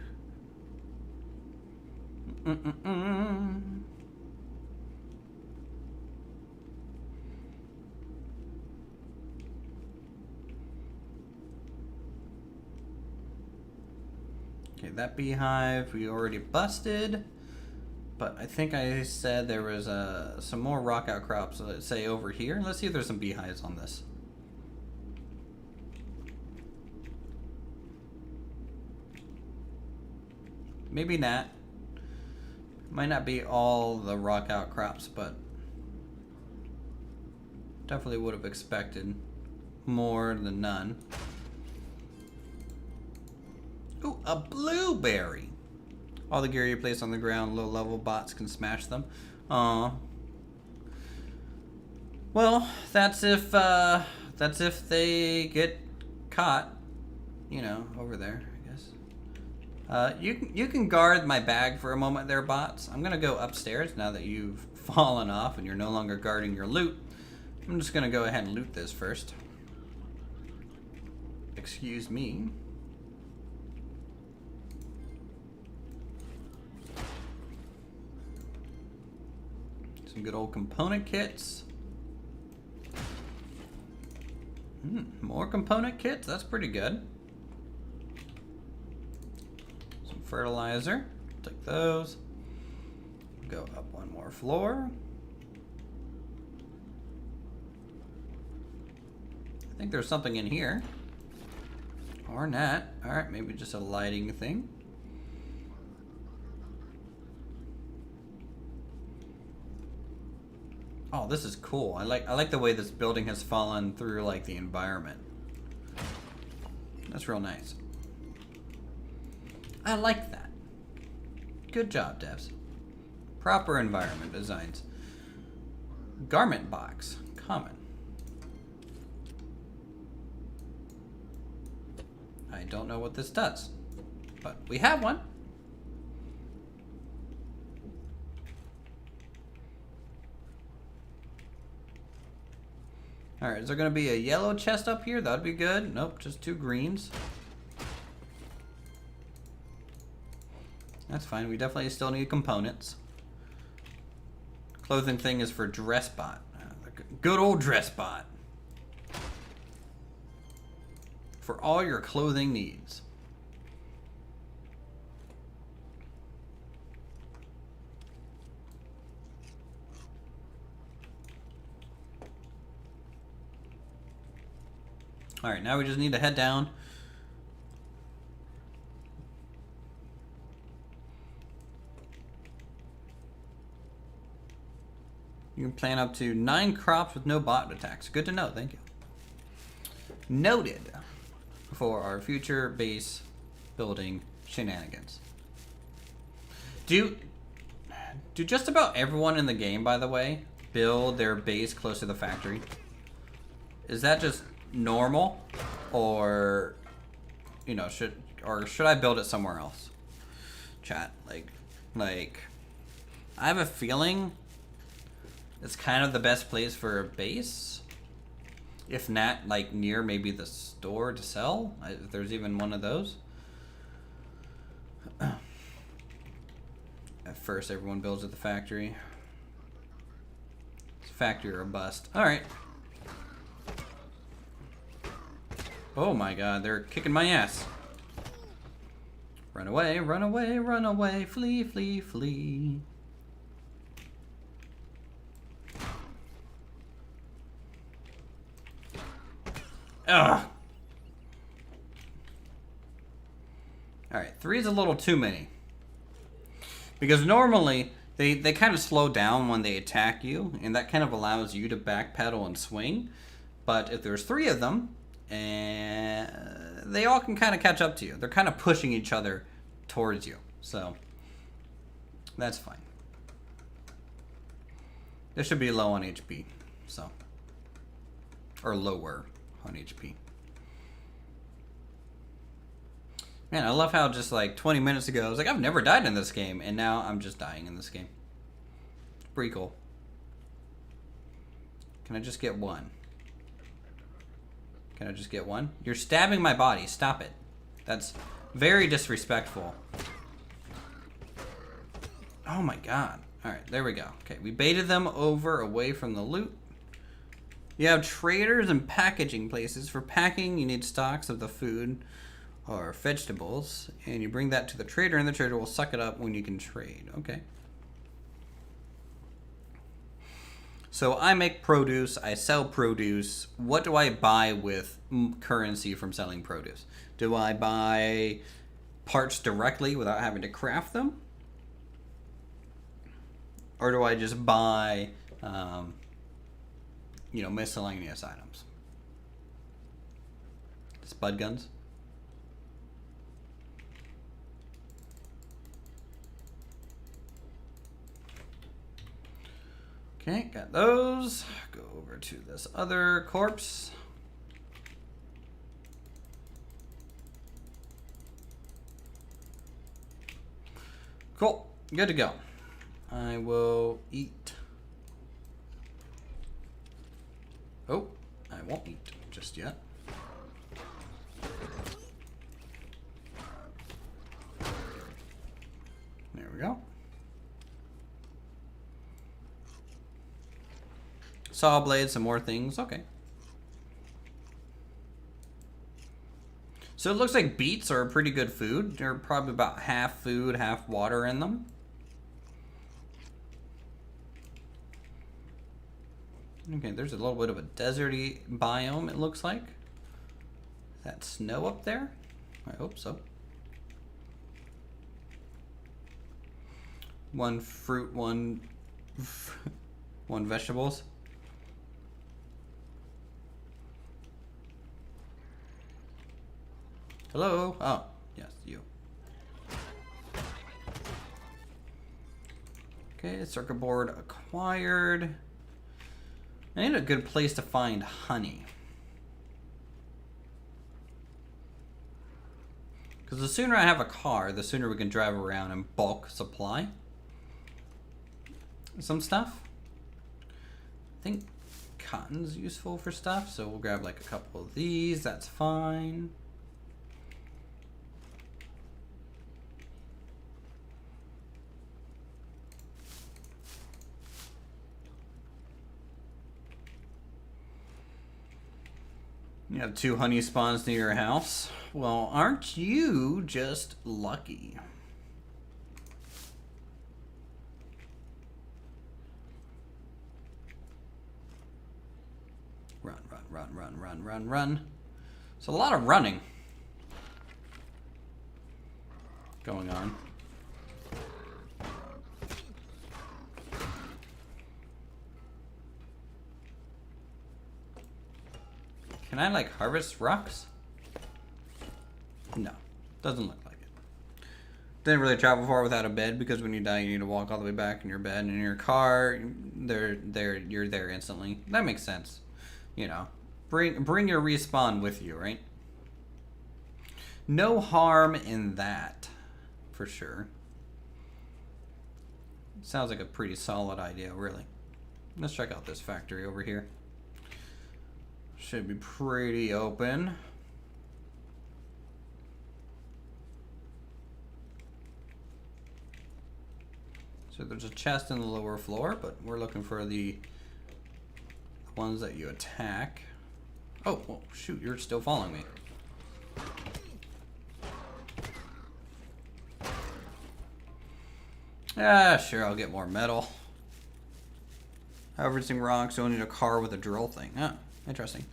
Okay, that beehive we already busted. But I think I said there was some more rock outcrops, let's say over here. Let's see if there's some beehives on this. Maybe not. Might not be all the rock outcrops, but definitely would have expected more than none. Ooh, a blueberry. All the gear you place on the ground, low-level bots can smash them. Aww. Well, that's if they get caught, you know, over there, I guess. You can guard my bag for a moment there, bots. I'm gonna go upstairs now that you've fallen off and you're no longer guarding your loot. I'm just gonna go ahead and loot this first. Excuse me. Some good old component kits. More component kits? That's pretty good. Some fertilizer. Take those. Go up one more floor. I think there's something in here. Or not. Alright, maybe just a lighting thing. Oh, this is cool. I like the way this building has fallen through like the environment. That's real nice. I like that. Good job, devs. Proper environment designs. Garment box. Common. I don't know what this does, but we have one. Alright, is there going to be a yellow chest up here? That'd be good. Nope, just 2 greens. That's fine. We definitely still need components. Clothing thing is for Dressbot. Good old Dressbot. For all your clothing needs. Alright, now we just need to head down. You can plant up to 9 crops with no bot attacks. Good to know, thank you. Noted for our future base building shenanigans. Do just about everyone in the game, by the way, build their base close to the factory? Is that just normal, or you know, should I build it somewhere else? Chat, like I have a feeling it's kind of the best place for a base, if not like near maybe the store to sell, if there's even one of those. At first everyone builds at the factory. It's a factory or a bust. All right. Oh my god, they're kicking my ass. Run away, run away, run away, flee, flee, flee. Ugh. Alright, 3 is a little too many. Because normally, they kind of slow down when they attack you, and that kind of allows you to backpedal and swing. But if there's 3 of them, and they all can kind of catch up to you. They're kind of pushing each other towards you. So, that's fine. This should be low on HP. So, or lower on HP. Man, I love how just like 20 minutes ago, I was like, I've never died in this game. And now I'm just dying in this game. Pretty cool. Can I just get one? Can I just get one? You're stabbing my body. Stop it. That's very disrespectful. Oh my god. Alright, there we go. Okay, we baited them over away from the loot. You have traders and packaging places. For packing, you need stocks of the food or vegetables. And you bring that to the trader, and the trader will suck it up when you can trade. Okay. So I make produce, I sell produce. What do I buy with currency from selling produce? Do I buy parts directly without having to craft them? Or do I just buy, you know, miscellaneous items? Spud guns? Okay, got those. Go over to this other corpse. Cool. Good to go. I will eat. Oh, I won't eat just yet. There we go. Saw blade, some more things. Okay. So it looks like beets are a pretty good food. They're probably about half food, half water in them. Okay, there's a little bit of a deserty biome, it looks like. Is that snow up there? I hope so. One fruit, one vegetables. Hello? Oh, yes, you. Okay, circuit board acquired. I need a good place to find honey. Because the sooner I have a car, the sooner we can drive around and bulk supply some stuff. I think cotton's useful for stuff, so we'll grab like a couple of these. That's fine. You have 2 honey spawns near your house. Well, aren't you just lucky? Run, run, run, run, run, run, run. It's a lot of running going on. Can I, like, harvest rocks? No. Doesn't look like it. Didn't really travel far without a bed, because when you die, you need to walk all the way back in your bed. And in your car, you're there instantly. That makes sense. You know. Bring your respawn with you, right? No harm in that, for sure. Sounds like a pretty solid idea, really. Let's check out this factory over here. Should be pretty open. So there's a chest in the lower floor, but we're looking for the ones that you attack. Oh, well, shoot, you're still following me. Ah, sure, I'll get more metal. Harvesting rocks, you'll need a car with a drill thing. Ah, interesting.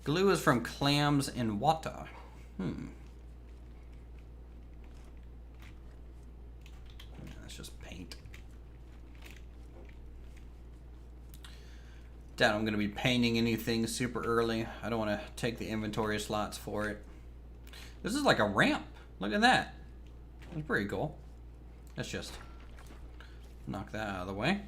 Glue is from clams in water. That's just paint. Doubt I'm going to be painting anything super early. I don't want to take the inventory slots for it. This is like a ramp. Look at that. That's pretty cool. Let's just knock that out of the way.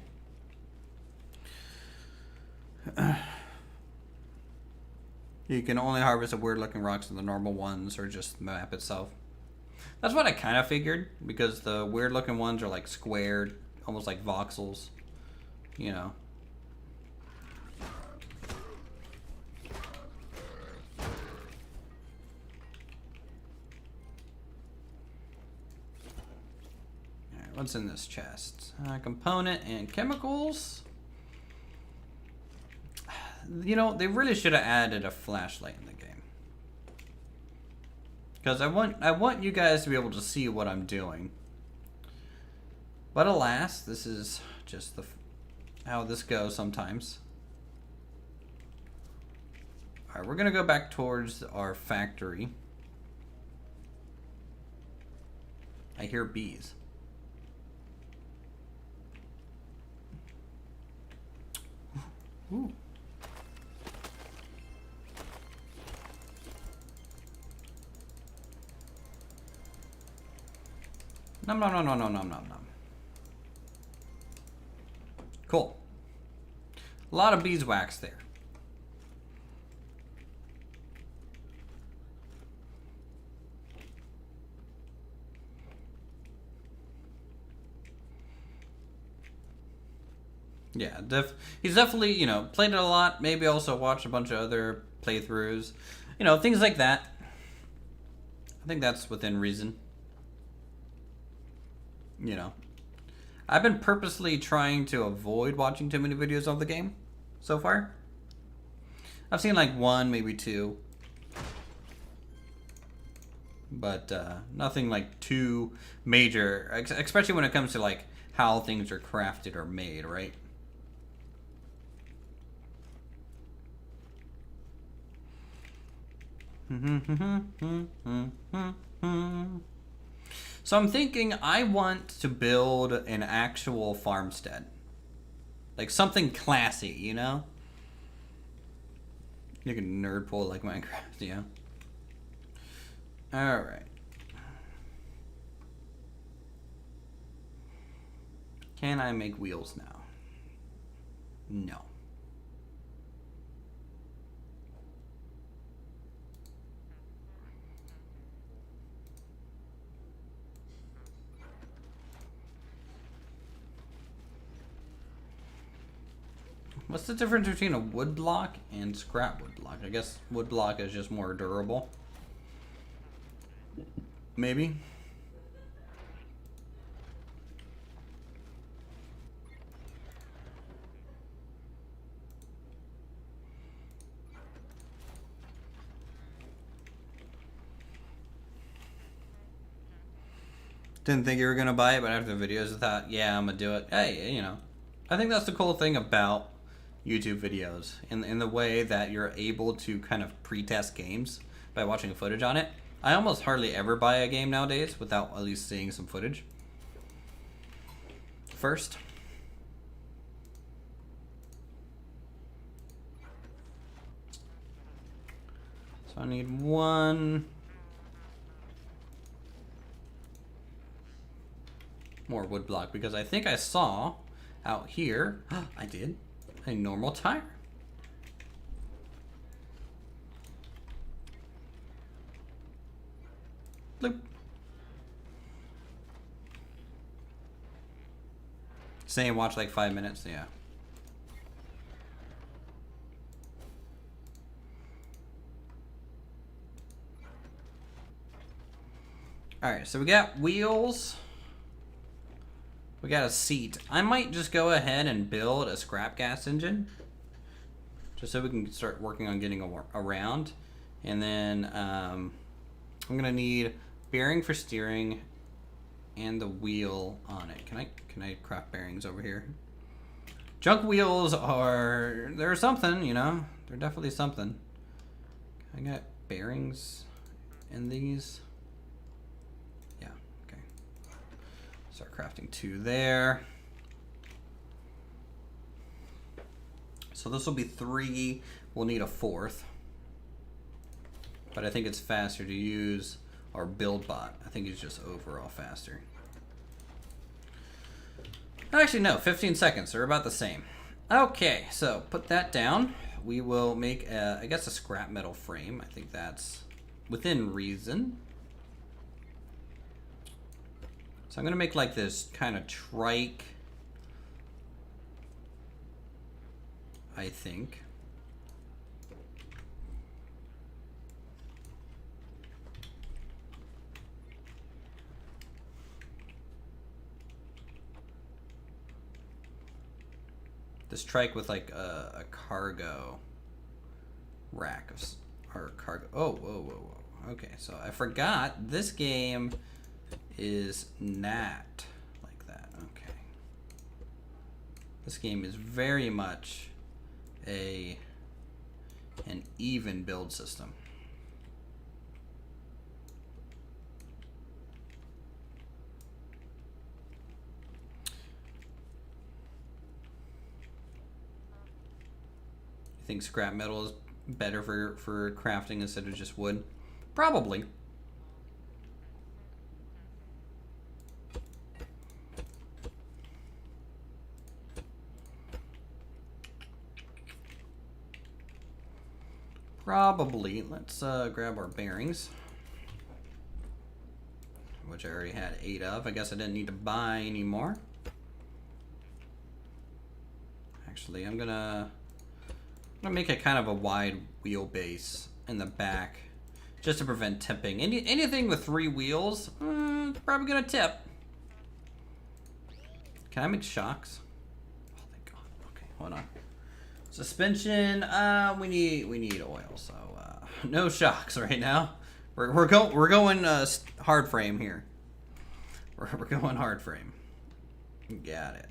You can only harvest the weird looking rocks in the normal ones or just the map itself. That's what I kind of figured, because the weird looking ones are like squared, almost like voxels, you know. Alright, what's in this chest? Component and chemicals. You know, they really should have added a flashlight in the game. Because I want you guys to be able to see what I'm doing. But alas, this is just how this goes sometimes. Alright, we're going to go back towards our factory. I hear bees. Ooh. Nom nom nom nom nom nom nom nom. Cool. A lot of beeswax there. Yeah, he's definitely, you know, played it a lot. Maybe also watched a bunch of other playthroughs. You know, things like that. I think that's within reason. You know. I've been purposely trying to avoid watching too many videos of the game so far. I've seen like one, maybe two. But nothing like too major, especially when it comes to like how things are crafted or made, right? So I'm thinking I want to build an actual farmstead. Like something classy, you know? You can nerd pull like Minecraft, yeah. Alright. Can I make wheels now? No. What's the difference between a wood block and scrap wood block? I guess wood block is just more durable. Maybe. Didn't think you were gonna buy it, but after the videos I thought, yeah, I'm gonna do it. Hey, you know, I think that's the cool thing about YouTube videos, in the way that you're able to kind of pre-test games by watching footage on it. I almost hardly ever buy a game nowadays without at least seeing some footage first. So I need one more wood block because I think I saw out here, I did, a normal tire. Bloop. Saying watch like 5 minutes, yeah. Alright, so we got wheels. We got a seat. I might just go ahead and build a scrap gas engine. Just so we can start working on getting around. And then I'm going to need bearing for steering and the wheel on it. Can I craft bearings over here? Junk wheels they're something, you know. They're definitely something. I got bearings in these. Yeah, okay. Start crafting 2 there. So this will be 3. We'll need a 4th. But I think it's faster to use our build bot. I think it's just overall faster. Actually, no, 15 seconds. They're about the same. Okay, so put that down. We will make, I guess, a scrap metal frame. I think that's within reason. So I'm going to make like this kind of trike, I think. This trike with like a cargo rack of, or cargo. Oh, whoa, whoa, whoa. Okay, so I forgot this game is not like that. Okay. This game is very much an even build system. You think scrap metal is better for crafting instead of just wood? Probably. probably, let's grab our bearings, which I already had 8 of. I guess I didn't need to buy any more. Actually, I'm gonna make it kind of a wide wheelbase in the back, just to prevent tipping. Anything with 3 wheels, it's probably gonna tip. Can I make shocks? Oh, thank God. Okay, hold on. Suspension. We need oil, so no shocks right now. We're going hard frame here. We're going hard frame. Got it.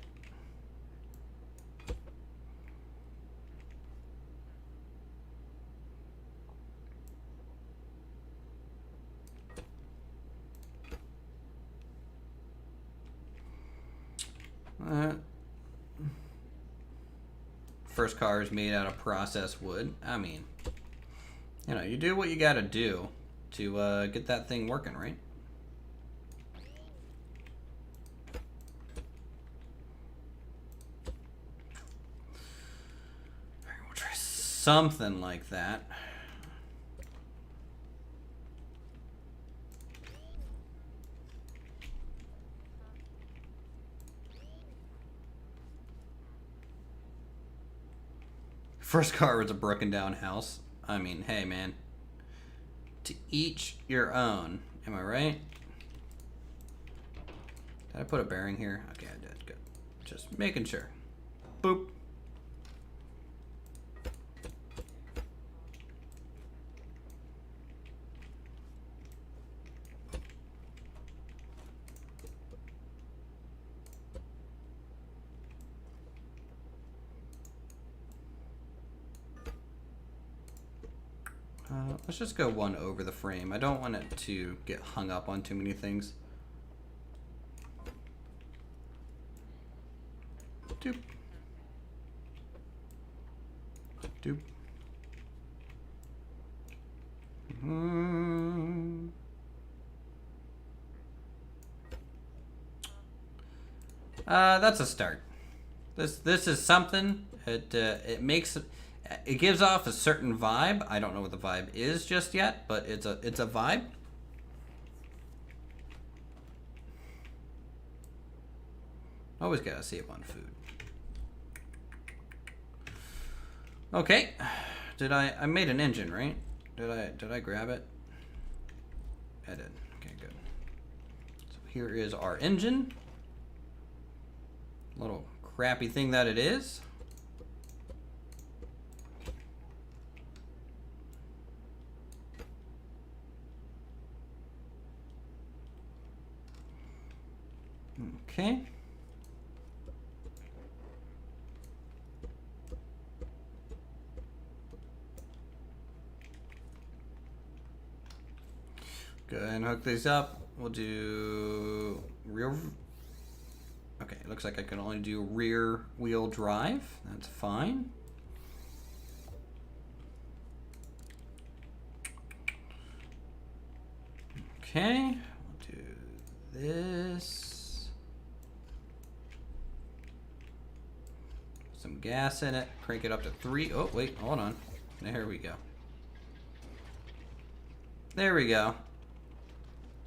First car is made out of processed wood. I mean, you know, you do what you gotta do to get that thing working, right? Alright, we'll try something like that. First car was a broken down house. I mean, hey man. To each your own. Am I right? Did I put a bearing here? Okay, I did. Good. Just making sure. Boop. Let's just go one over the frame. I don't want it to get hung up on too many things. Doop. Doop. That's a start. This is something. It makes it gives off a certain vibe. I don't know what the vibe is just yet, but it's a vibe. Always gotta save on food. Okay, I made an engine, right? Did I grab it? I did. Okay, good. So here is our engine. Little crappy thing that it is. Okay. Go ahead and hook these up. We'll do rear. Okay, it looks like I can only do rear wheel drive. That's fine. Okay, we'll do this. Some gas in it. Crank it up to 3. Oh, wait, hold on. There we go. There we go.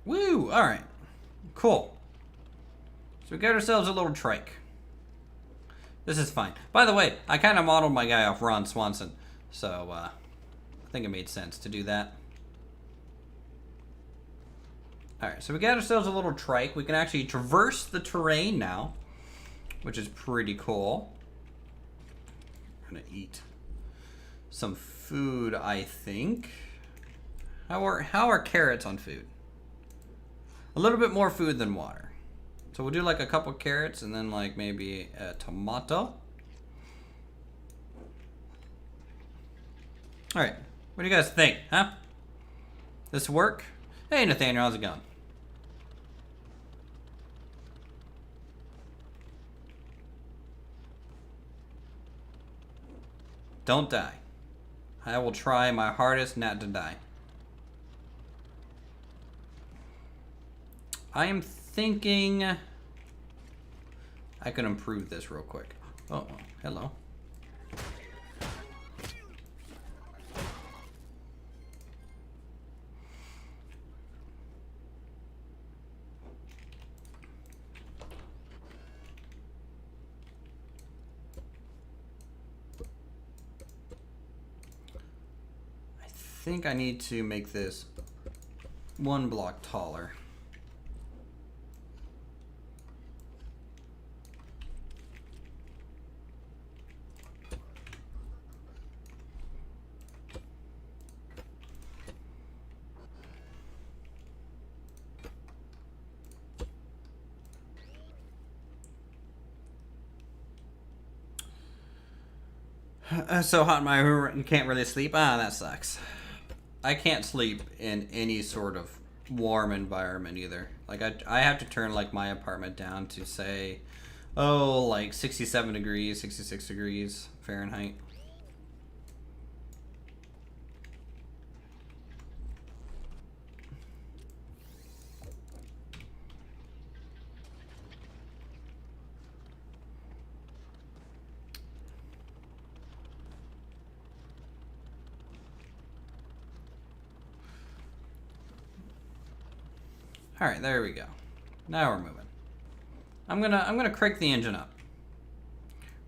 Woo! All right. Cool. So we got ourselves a little trike. This is fine. By the way, I kind of modeled my guy off Ron Swanson. So, I think it made sense to do that. Alright, so we got ourselves a little trike. We can actually traverse the terrain now, which is pretty cool. I'm gonna eat some food, I think. How are carrots on food? A little bit more food than water. So we'll do like a couple carrots and then like maybe a tomato. Alright, what do you guys think, huh? This work? Hey Nathaniel, how's it going? Don't die. I will try my hardest not to die. I am thinking I can improve this real quick. Oh, hello. think I need to make this 1 block taller. So hot in my room, you can't really sleep. Ah, that sucks. I can't sleep in any sort of warm environment either. Like I have to turn like my apartment down to say, oh, like 67 degrees, 66 degrees Fahrenheit. All right, there we go. Now we're moving. I'm gonna crank the engine up.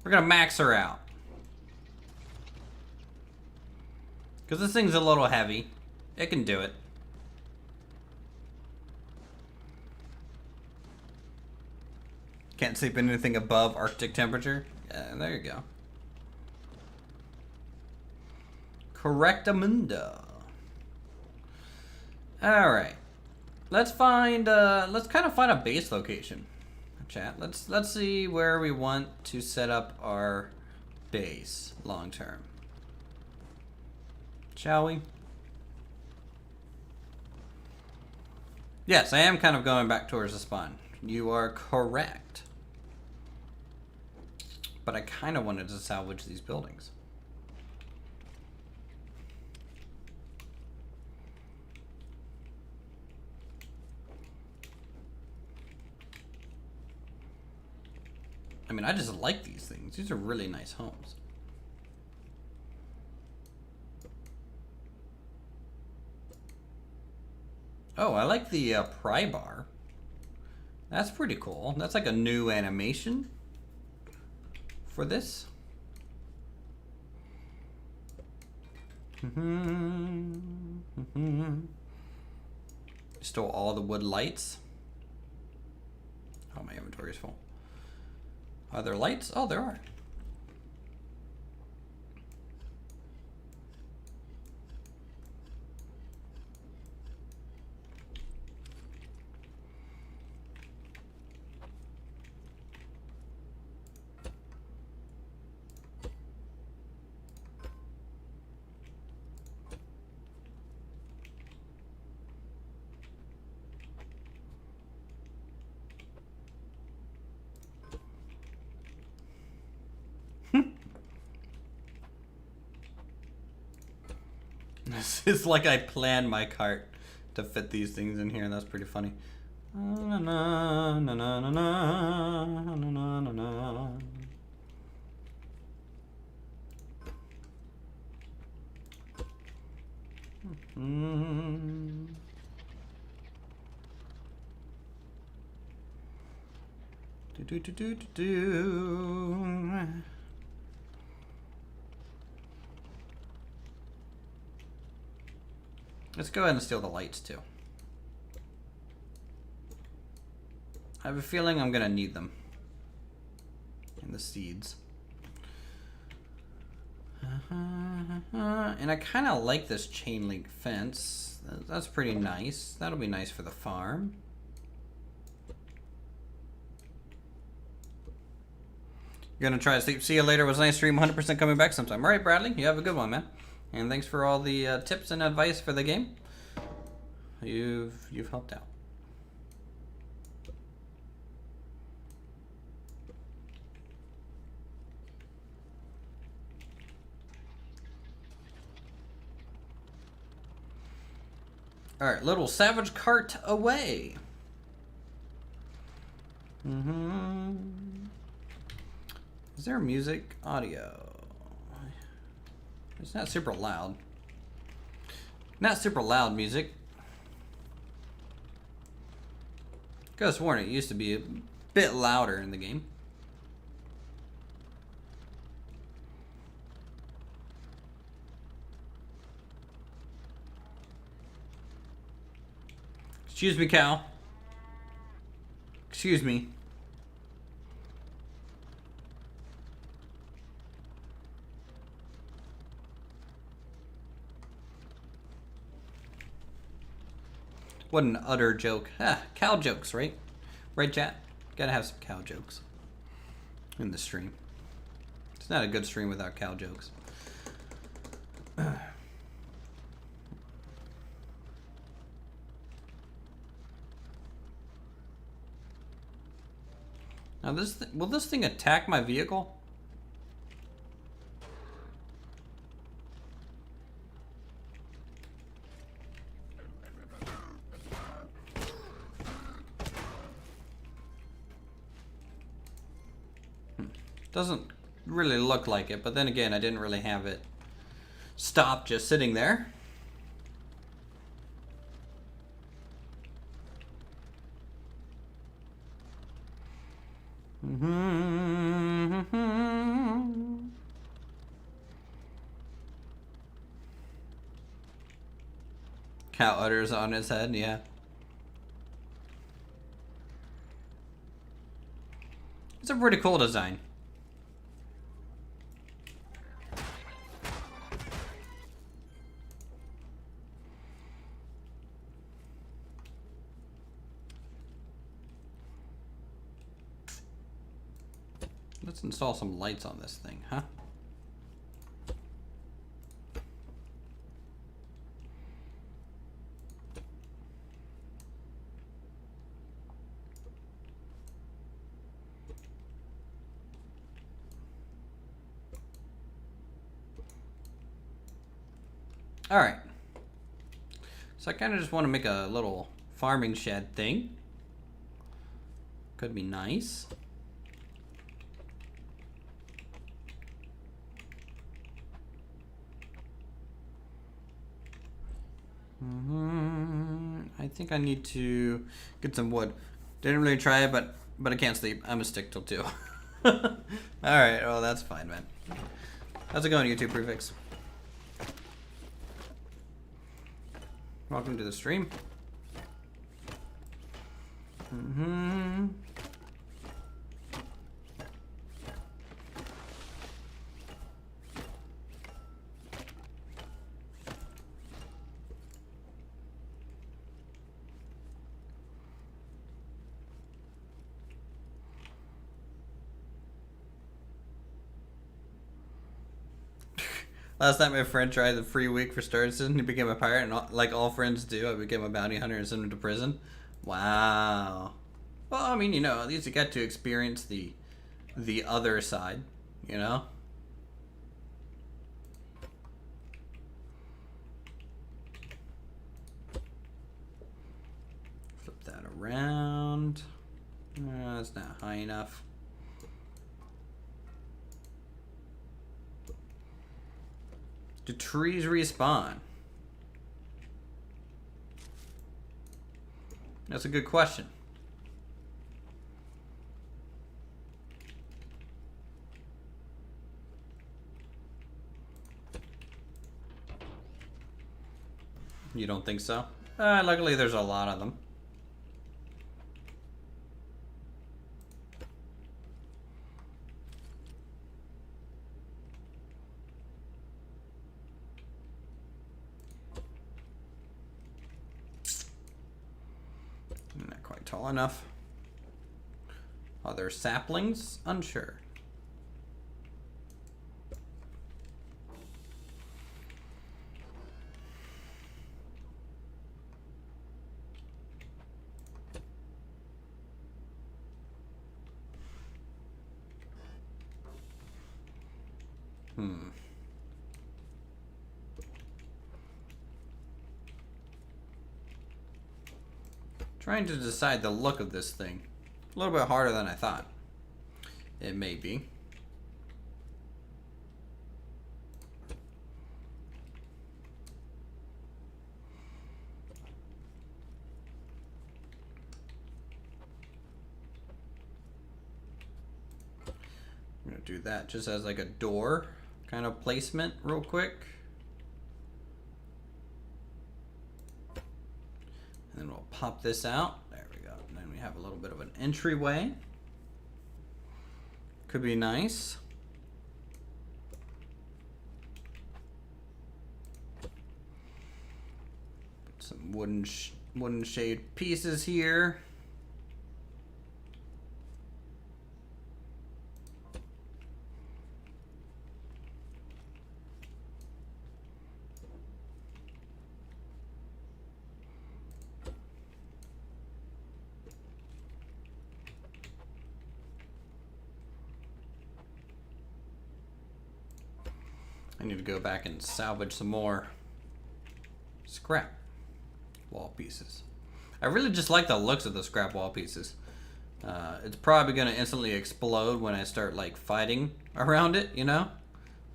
We're gonna max her out. Cause this thing's a little heavy. It can do it. Can't sleep in anything above Arctic temperature. Yeah, there you go. Correctamundo. All right. Let's kind of find a base location. Chat. Let's see where we want to set up our base long term. Shall we? Yes, I am kind of going back towards the spawn. You are correct. But I kind of wanted to salvage these buildings. I mean, I just like these things. These are really nice homes. Oh, I like the pry bar. That's pretty cool. That's like a new animation for this. Stole all the wood lights. Oh, my inventory is full. Are there lights? Oh, there are. This is like I planned my cart to fit these things in here, and that's pretty funny. Na, na, na, na, na, na, na, na, na. Do, do, do, do, do, do. Let's go ahead and steal the lights too. I have a feeling I'm gonna need them. And the seeds. And I kind of like this chain link fence. That's pretty nice. That'll be nice for the farm. You're gonna try to sleep. See you later. It was a nice stream. 100% coming back sometime. All right, Bradley. You have a good one, man. And thanks for all the tips and advice for the game. You've helped out. All right, little savage cart away. Is there music? Audio. It's not super loud. Not super loud music. Could have sworn it used to be a bit louder in the game. Excuse me, cow. Excuse me. What an utter joke. Ah, cow jokes, right? Right, chat? Gotta have some cow jokes in the stream. It's not a good stream without cow jokes. Now will this thing attack my vehicle? Doesn't really look like it, but then again, I didn't really have it stop just sitting there. Cow udders on his head, yeah. It's a pretty cool design. Let's install some lights on this thing, huh? All right. So I kind of just want to make a little farming shed thing. Could be nice. I think I need to get some wood. Didn't really try it, but I can't sleep. I'm gonna stick till 2. All right. Oh, that's fine, man. How's it going, YouTube Prefix? Welcome to the stream. Last night my friend tried the free week for Star Citizen. He became a pirate, and like all friends do, I became a bounty hunter and sent him to prison. Wow. Well, I mean, you know, at least you got to experience the other side, you know? Flip that around. That's not high enough. Do trees respawn? That's a good question. You don't think so? Luckily there's a lot of them. Not quite tall enough. Are there saplings? Unsure. Trying to decide the look of this thing. A little bit harder than I thought. It may be. I'm gonna do that just as like a door kind of placement real quick. And then we'll pop this out. There we go. And then we have a little bit of an entryway. Could be nice. Put some wooden shade pieces here. I need to go back and salvage some more scrap wall pieces. I really just like the looks of the scrap wall pieces. It's probably going to instantly explode when I start like fighting around it, you know?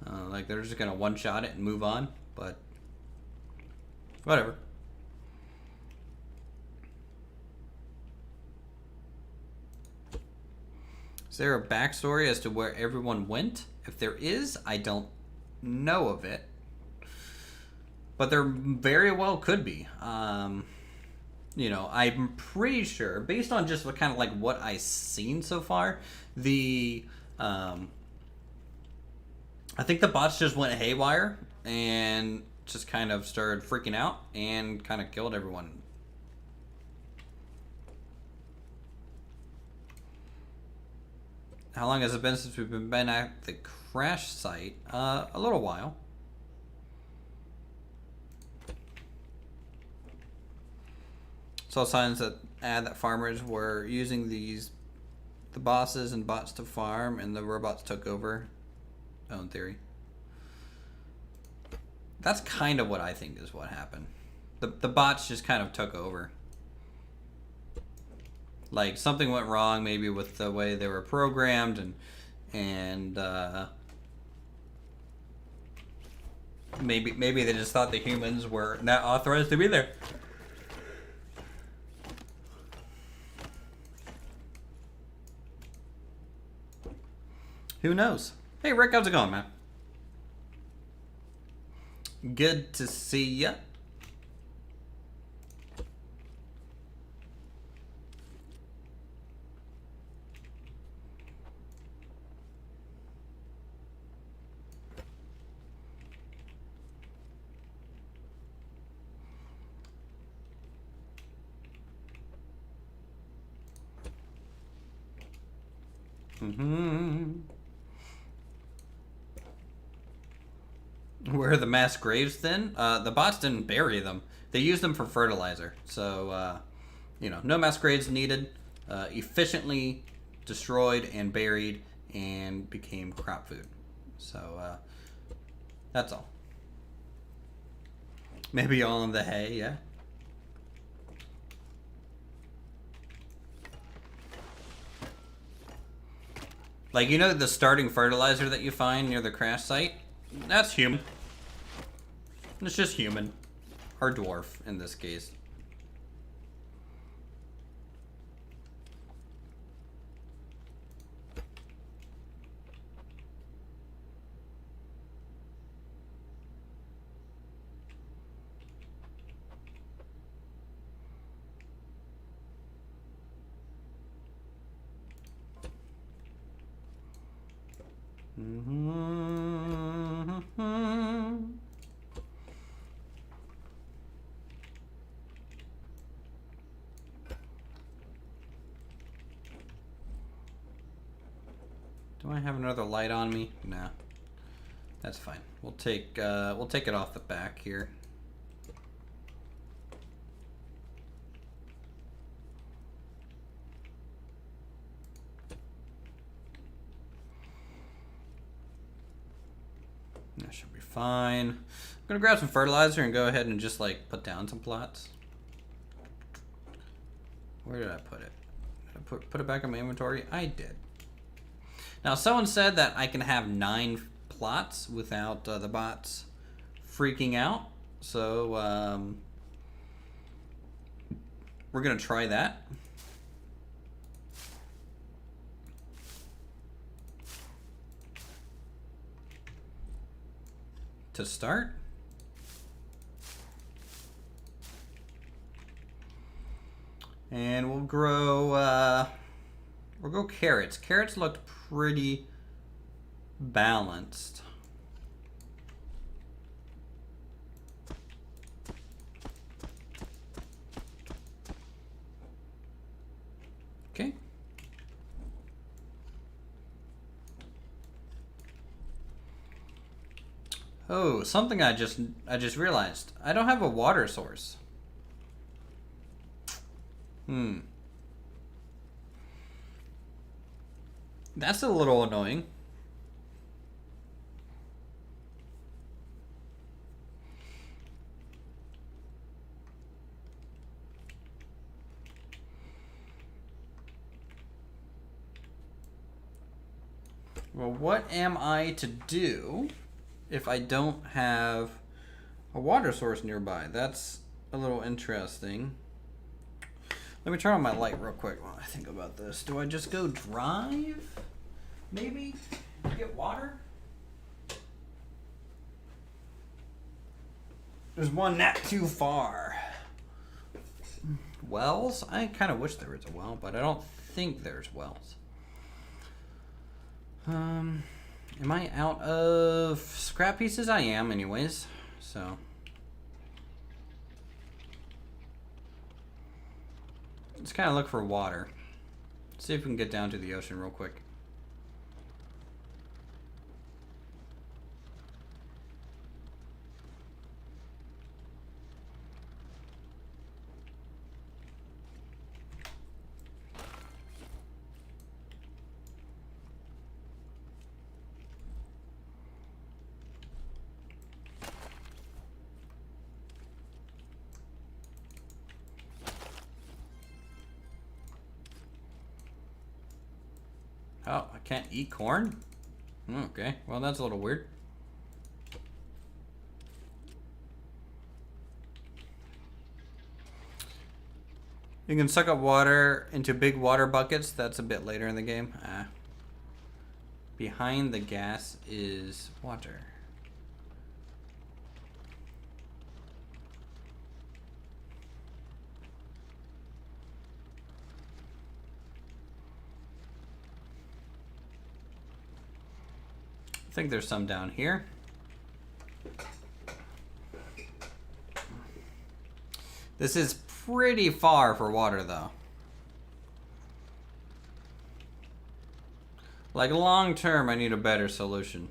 Like they're just going to one-shot it and move on, but whatever. Is there a backstory as to where everyone went? If there is, I don't know of it, but there very well could be. You know, I'm pretty sure, based on just kind of like what I've seen so far, I think the bots just went haywire and just kind of started freaking out and kind of killed everyone. How long has it been since we've been at the crash site? A little while. Saw signs that add that farmers were using the bosses and bots to farm, and the robots took over. Oh, in theory. That's kind of what I think is what happened. The bots just kind of took over. Like something went wrong, maybe with the way they were programmed, and maybe they just thought the humans were not authorized to be there. Who knows? Hey Rick, how's it going, man? Good to see ya. Where are the mass graves then? The bots didn't bury them. They used them for fertilizer. So, you know, no mass graves needed. Efficiently destroyed and buried and became crop food. So, that's all. Maybe all in the hay, yeah. Like, you know the starting fertilizer that you find near the crash site? That's human. It's just human. Or dwarf, in this case. Do I have another light on me? No. That's fine. We'll take it off the back here. That should be fine. I'm gonna grab some fertilizer and go ahead and just like put down some plots. Where did I put it? Did I put it back in my inventory? I did. Now someone said that I can have 9 plots without the bots freaking out. So we're gonna try that. To start. And we'll grow carrots. Carrots looked pretty balanced. Okay. Oh, something I just realized. I don't have a water source. That's a little annoying. Well, what am I to do if I don't have a water source nearby? That's a little interesting. Let me turn on my light real quick while I think about this. Do I just go drive? Maybe? Get water? There's one not too far. Wells? I kind of wish there was a well, but I don't think there's wells. Am I out of scrap pieces? I am anyways, so. Let's kind of look for water. See if we can get down to the ocean real quick. Oh, I can't eat corn? Okay, well that's a little weird. You can suck up water into big water buckets. That's a bit later in the game. Behind the gas is water. I think there's some down here. This is pretty far for water though. Like long term, I need a better solution.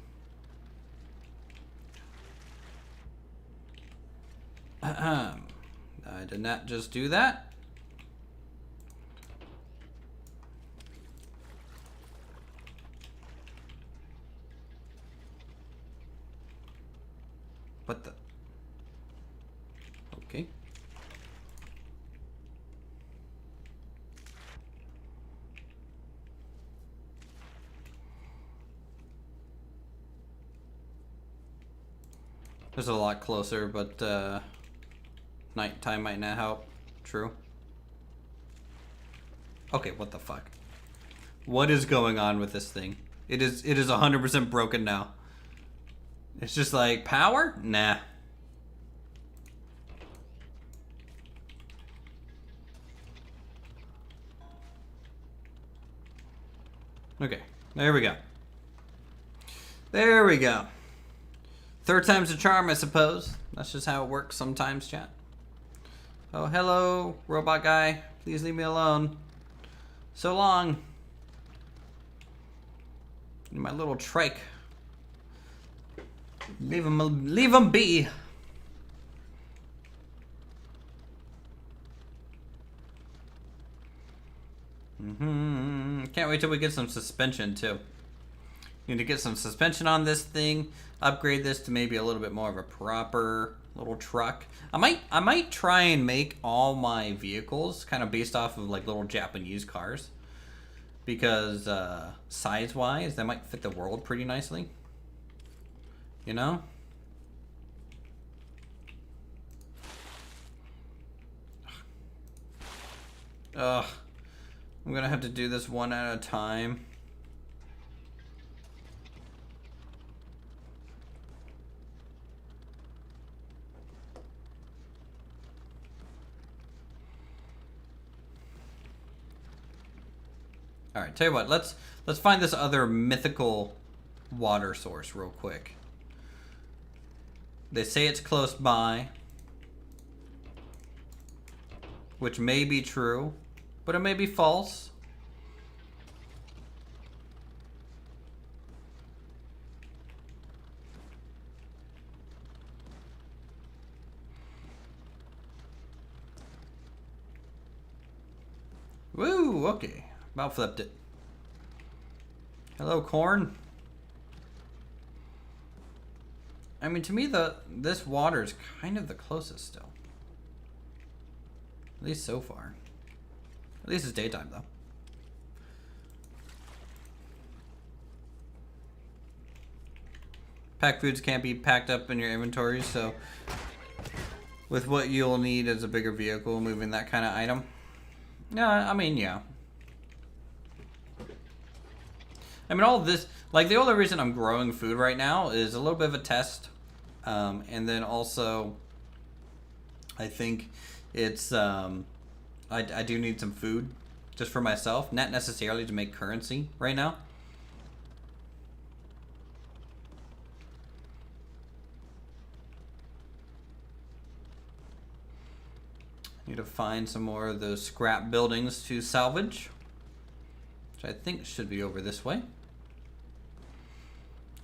I did not just do that. What the? Okay. This is a lot closer, but nighttime might not help. True. Okay, what the fuck? What is going on with this thing? It is 100% broken now. It's just like, power? Nah. Okay, there we go. There we go. Third time's a charm, I suppose. That's just how it works sometimes, chat. Oh, hello, robot guy. Please leave me alone. So long. My little trike. Leave him be. Can't wait till we get some suspension too. Need to get some suspension on this thing. Upgrade this to maybe a little bit more of a proper little truck. I might try and make all my vehicles kind of based off of like little Japanese cars, because size-wise, they might fit the world pretty nicely. You know? Ugh. I'm gonna have to do this one at a time. All right, tell you what. Let's find this other mythical water source real quick. They say it's close by, which may be true, but it may be false. Woo, okay. About flipped it. Hello, corn. I mean, to me, this water is kind of the closest still. At least so far. At least it's daytime, though. Packed foods can't be packed up in your inventory, so with what you'll need is a bigger vehicle moving that kind of item. Yeah, I mean, yeah. I mean, all of this, like, the only reason I'm growing food right now is a little bit of a test. And then also, I think it's, I do need some food just for myself, not necessarily to make currency right now. Need to find some more of those scrap buildings to salvage, which I think should be over this way.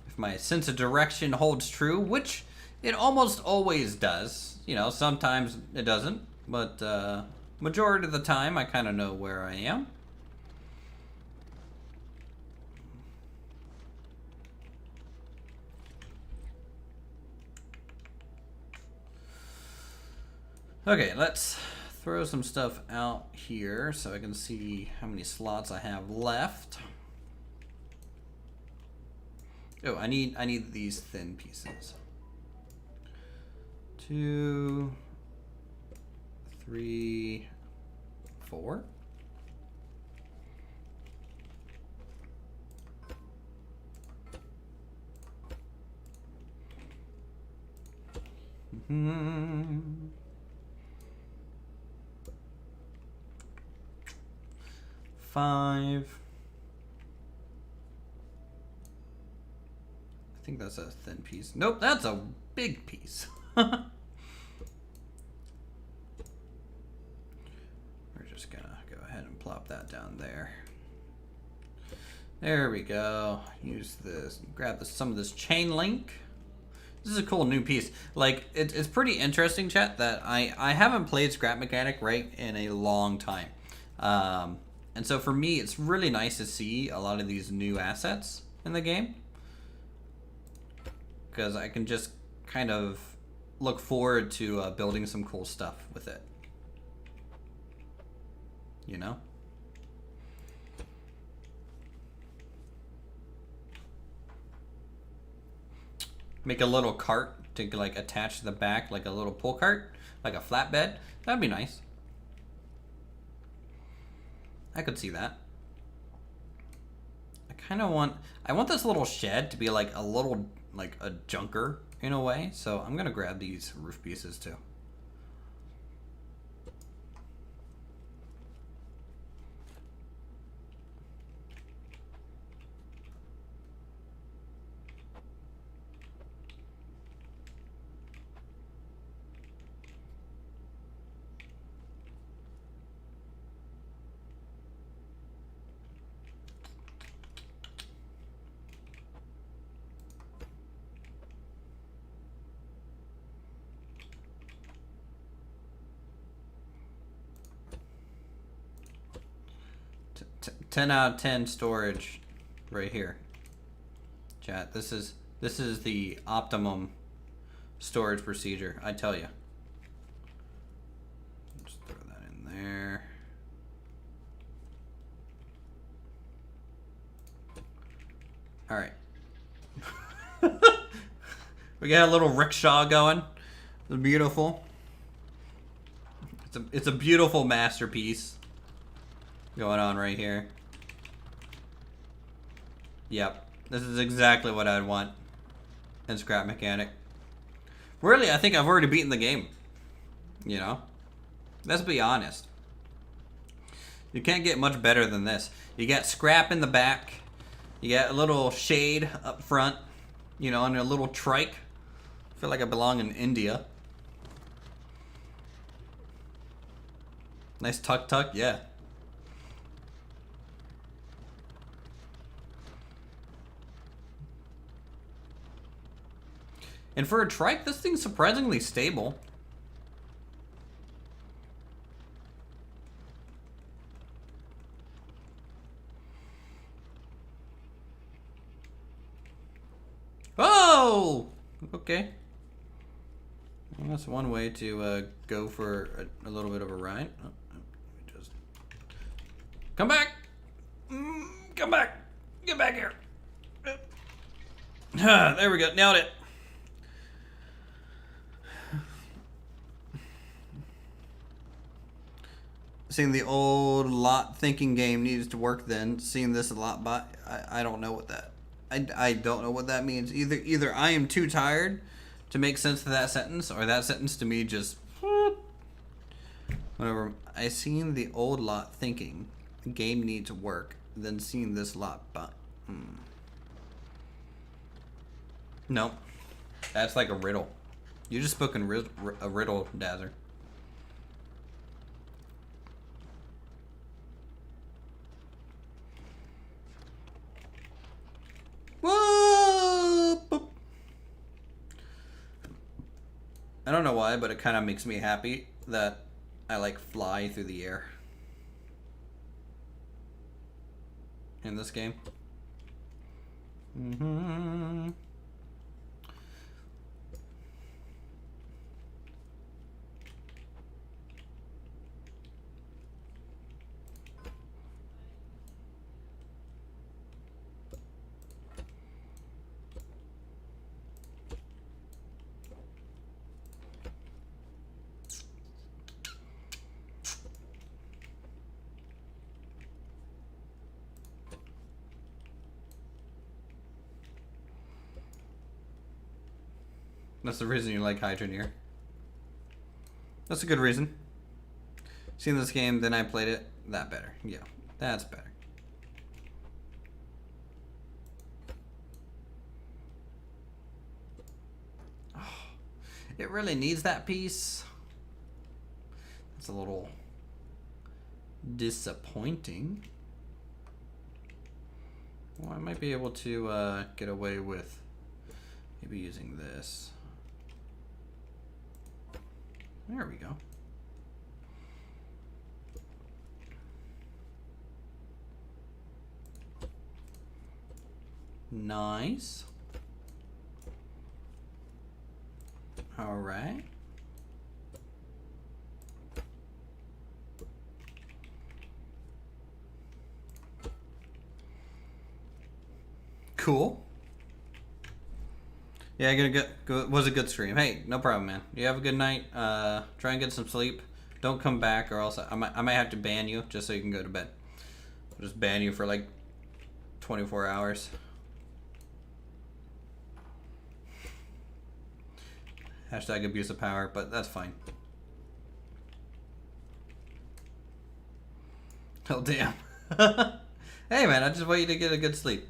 If my sense of direction holds true, which it almost always does. You know, sometimes it doesn't, but majority of the time I kind of know where I am. Okay, let's throw some stuff out here so I can see how many slots I have left. Oh, I need these thin pieces. 2, 3, 4. Mm-hmm. 5. I think that's a thin piece. Nope, that's a big piece. We're just gonna go ahead and plop that down there. There we go. Use this. Grab some of this chain link. This is a cool new piece. Like, it's pretty interesting, chat, that I haven't played Scrap Mechanic, right, in a long time. And so for me, it's really nice to see a lot of these new assets in the game, because I can just kind of look forward to building some cool stuff with it. You know? Make a little cart to like attach to the back, like a little pull cart, like a flatbed. That'd be nice. I could see that. I want this little shed to be like a little, like a junker in a way. So I'm gonna grab these roof pieces too. T 10 out of 10 storage right here. Chat, this is the optimum storage procedure, I tell you. Just throw that in there. All right. We got a little rickshaw going. It's beautiful. It's a beautiful masterpiece going on right here. Yep, this is exactly what I'd want in Scrap Mechanic. Really, I think I've already beaten the game. You know, let's be honest. You can't get much better than this. You got scrap in the back. You got a little shade up front. You know, and a little trike. I feel like I belong in India. Nice tuck, yeah. And for a trike, this thing's surprisingly stable. Oh! Okay. Well, that's one way to go for a little bit of a ride. Oh, just come back! Come back! Get back here! There we go. Nailed it. Seeing the old lot thinking game needs to work then. Seeing this a lot by I don't know what that I don't know what that means. Either I am too tired to make sense of that sentence, or that sentence to me just whatever. I seen the old lot thinking game needs to work, then seeing this lot by No. That's like a riddle. You just spoke in a riddle, Dazzer. Whoa! Boop. I don't know why, but it kind of makes me happy that I like fly through the air in this game. That's the reason you like Hydra Near. That's a good reason. Seen this game, then I played it. That better. Yeah, that's better. Oh, it really needs that piece. It's a little disappointing. Well, I might be able to get away with maybe using this. There we go. Nice. All right. Cool. Yeah, was a good stream. Hey, no problem, man. You have a good night. Try and get some sleep. Don't come back, or else I might have to ban you just so you can go to bed. I'll just ban you for like 24 hours. Hashtag abuse of power, but that's fine. Oh damn. Hey man, I just want you to get a good sleep.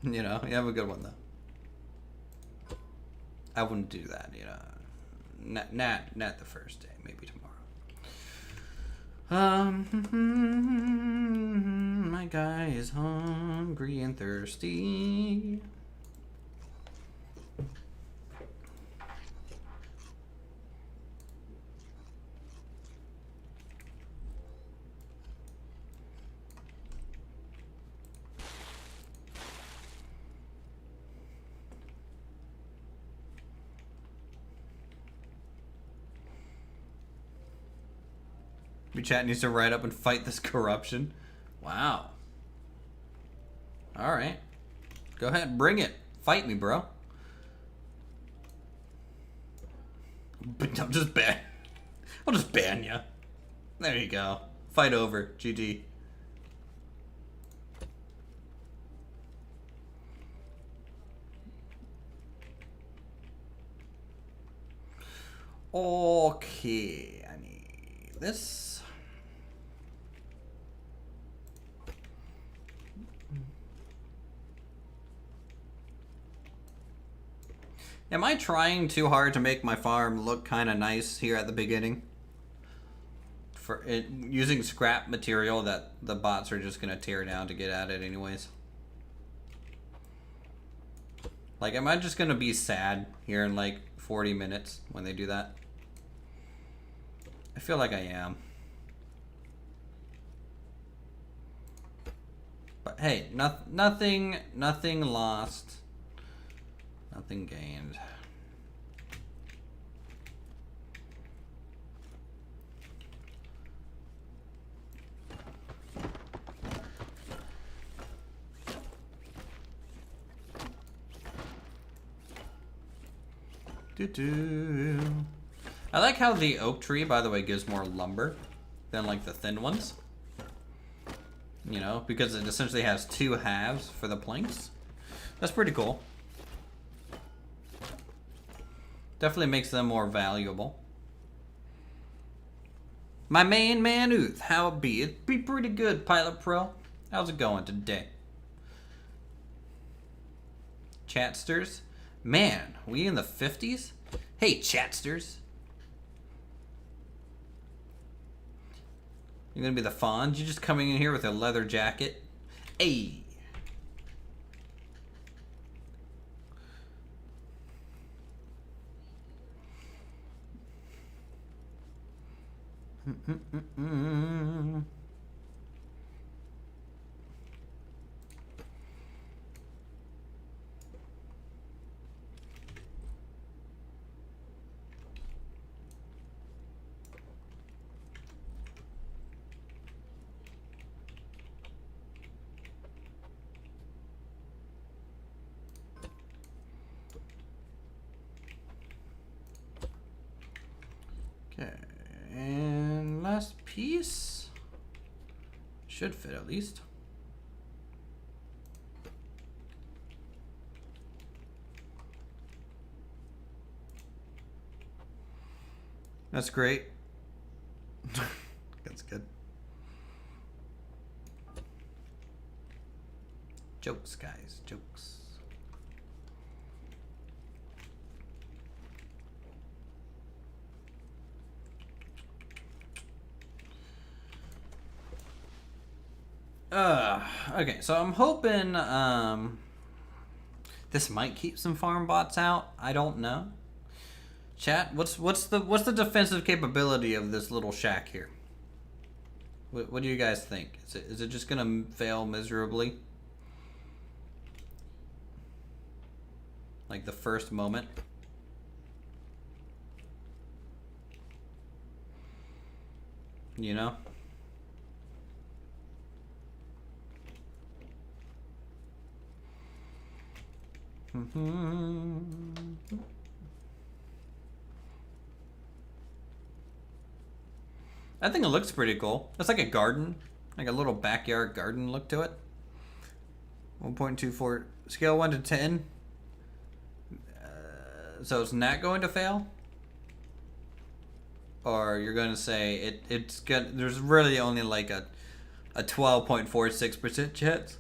You know, you have a good one though. I wouldn't do that, you know. Not the first day, maybe tomorrow. My guy is hungry and thirsty. Your chat needs to write up and fight this corruption. Wow. Alright. Go ahead, bring it. Fight me, bro. But I'll just ban you. There you go. Fight over. GG. Okay. I need this. Am I trying too hard to make my farm look kind of nice here at the beginning? For it, using scrap material that the bots are just gonna tear down to get at it anyways. Like, am I just gonna be sad here in like 40 minutes when they do that? I feel like I am. But hey, nothing lost. Nothing gained. I like how the oak tree, by the way, gives more lumber than like the thin ones. You know, because it essentially has two halves for the planks. That's pretty cool. Definitely makes them more valuable. My main man Uth, how it be? It be pretty good, Pilot Pro. How's it going today? Chatsters? Man, we in the 50s? Hey, chatsters. You're gonna be the Fonz? You just coming in here with a leather jacket? Hey. Okay, and last piece should fit at least. That's great. That's good. Jokes, guys, jokes. Okay, so I'm hoping this might keep some farm bots out. I don't know. Chat, what's the defensive capability of this little shack here? What do you guys think? Is it just gonna fail miserably? Like the first moment? You know? I think it looks pretty cool. It's like a garden, like a little backyard garden look to it. 1.24 scale 1 to 10. So it's not going to fail, or you're going to say it's good. There's really only like a 12.46% chance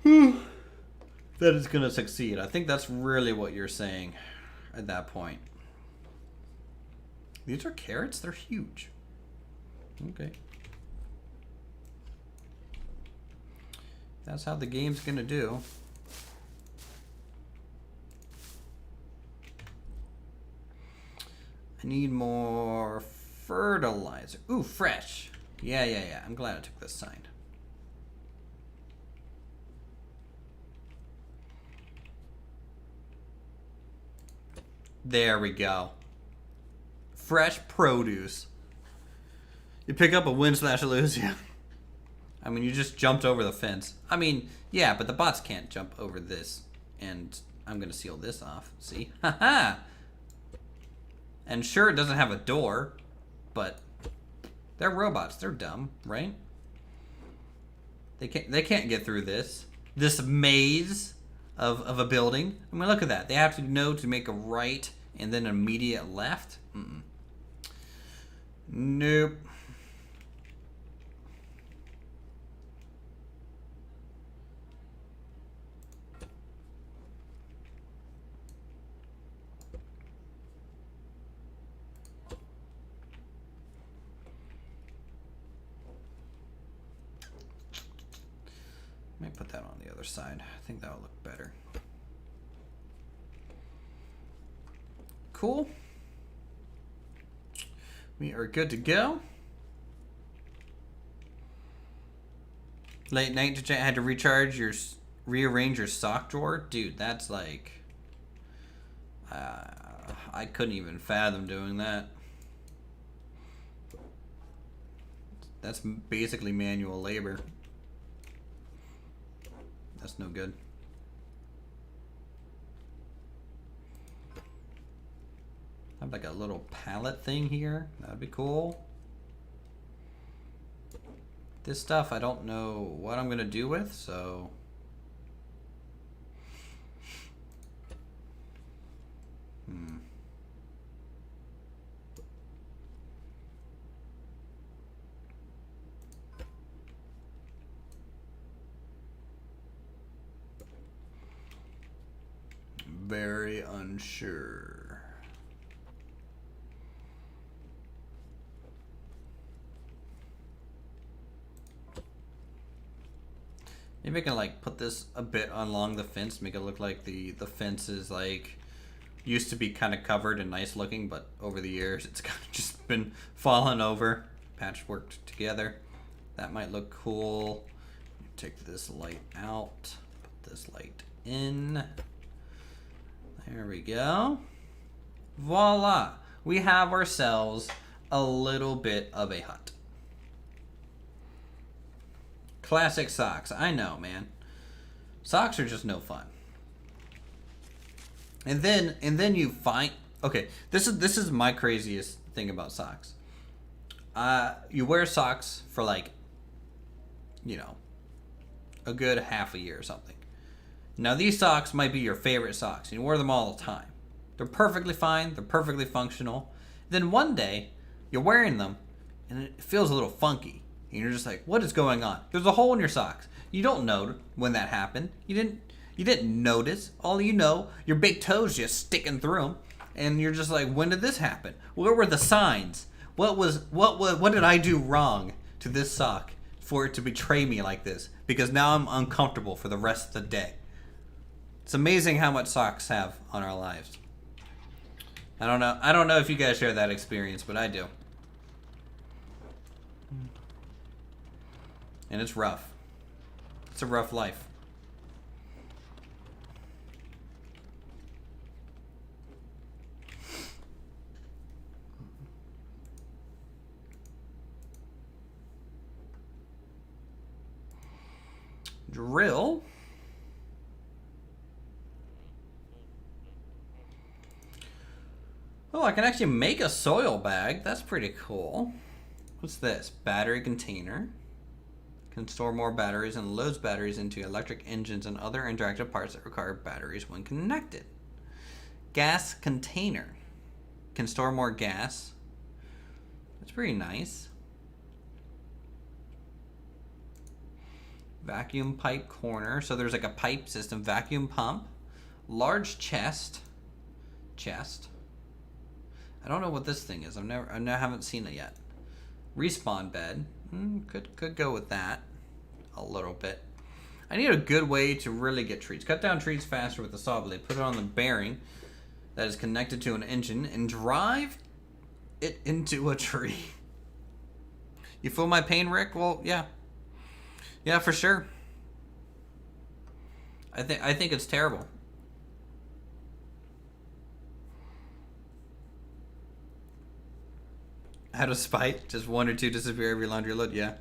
that it's going to succeed. I think that's really what you're saying at that point. These are carrots? They're huge. Okay. That's how the game's going to do. I need more fertilizer. Ooh, fresh. Yeah. I'm glad I took this sign. There we go. Fresh produce. You pick up a win/lose, yeah. I mean, you just jumped over the fence. I mean, yeah, but the bots can't jump over this. And I'm going to seal this off. See? Haha! And sure, it doesn't have a door, but they're robots. They're dumb, right? They can't get through this maze of a building. I mean, look at that. They have to know to make a right and then an immediate left. Nope. Let me put that on the other side. I think that'll look better. Cool. We are good to go. Late night to had to rearrange your sock drawer. Dude, that's like... I couldn't even fathom doing that. That's basically manual labor. That's no good. I have like a little palette thing here. That'd be cool. This stuff I don't know what I'm gonna do with, so... Very unsure. Maybe I can like put this a bit along the fence, make it look like the fence is like used to be kind of covered and nice looking, but over the years it's kind of just been fallen over, patchworked together. That might look cool. Take this light out, put this light in. There we go. Voila! We have ourselves a little bit of a hut. Classic socks. I know, man. Socks are just no fun. And then you find... Okay, this is my craziest thing about socks. You wear socks for like, you know, a good half a year or something. Now these socks might be your favorite socks, and you wear them all the time. They're perfectly fine, they're perfectly functional. Then one day, you're wearing them, and it feels a little funky. And you're just like, what is going on? There's a hole in your socks. You don't know when that happened. You didn't notice. All you know, your big toes just sticking through them, and you're just like, when did this happen? Where were the signs? What did I do wrong to this sock for it to betray me like this? Because now I'm uncomfortable for the rest of the day. It's amazing how much socks have on our lives. I don't know if you guys share that experience, but I do. And it's rough. It's a rough life. Drill. Oh, I can actually make a soil bag. That's pretty cool. What's this? Battery container. Can store more batteries and loads batteries into electric engines and other interactive parts that require batteries when connected. Gas container. Can store more gas. That's pretty nice. Vacuum pipe corner. So there's like a pipe system. Vacuum pump. Large chest. I don't know what this thing is. I haven't seen it yet. Respawn bed. Could go with that a little bit. I need a good way to really get trees. Cut down trees faster with the saw blade. Put it on the bearing that is connected to an engine and drive it into a tree. You feel my pain, Rick? Well, yeah. Yeah, for sure. I think it's terrible. Out of spite, just one or two disappear every laundry load. Yeah.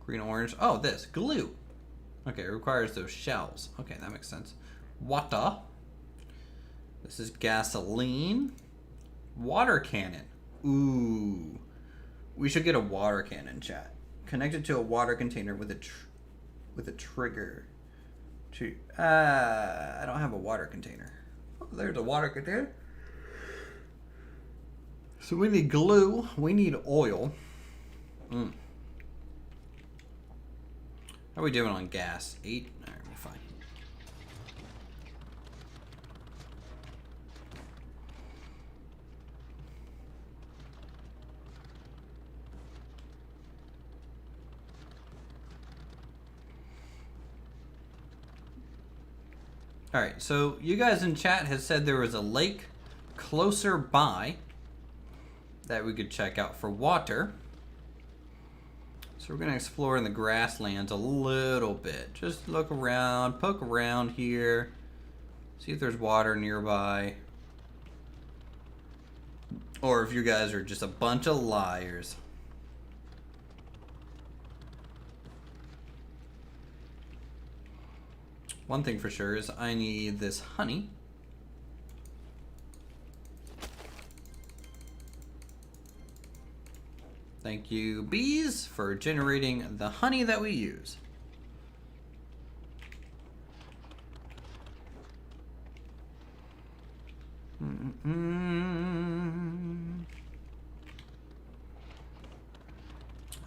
Green, orange. Oh, this glue. Okay, it requires those shells. Okay, that makes sense. Water. This is gasoline. Water cannon. Ooh, we should get a water cannon, chat. Connected to a water container with a trigger. I don't have a water container. Oh, there's a water container. So we need glue, we need oil. How are we doing on gas? 8? Alright, we're fine. Alright, so you guys in chat has said there was a lake closer by that we could check out for water. So we're going to explore in the grasslands a little bit. Just look around, poke around here, see if there's water nearby. Or if you guys are just a bunch of liars. One thing for sure is I need this honey. Thank you, bees, for generating the honey that we use. I'm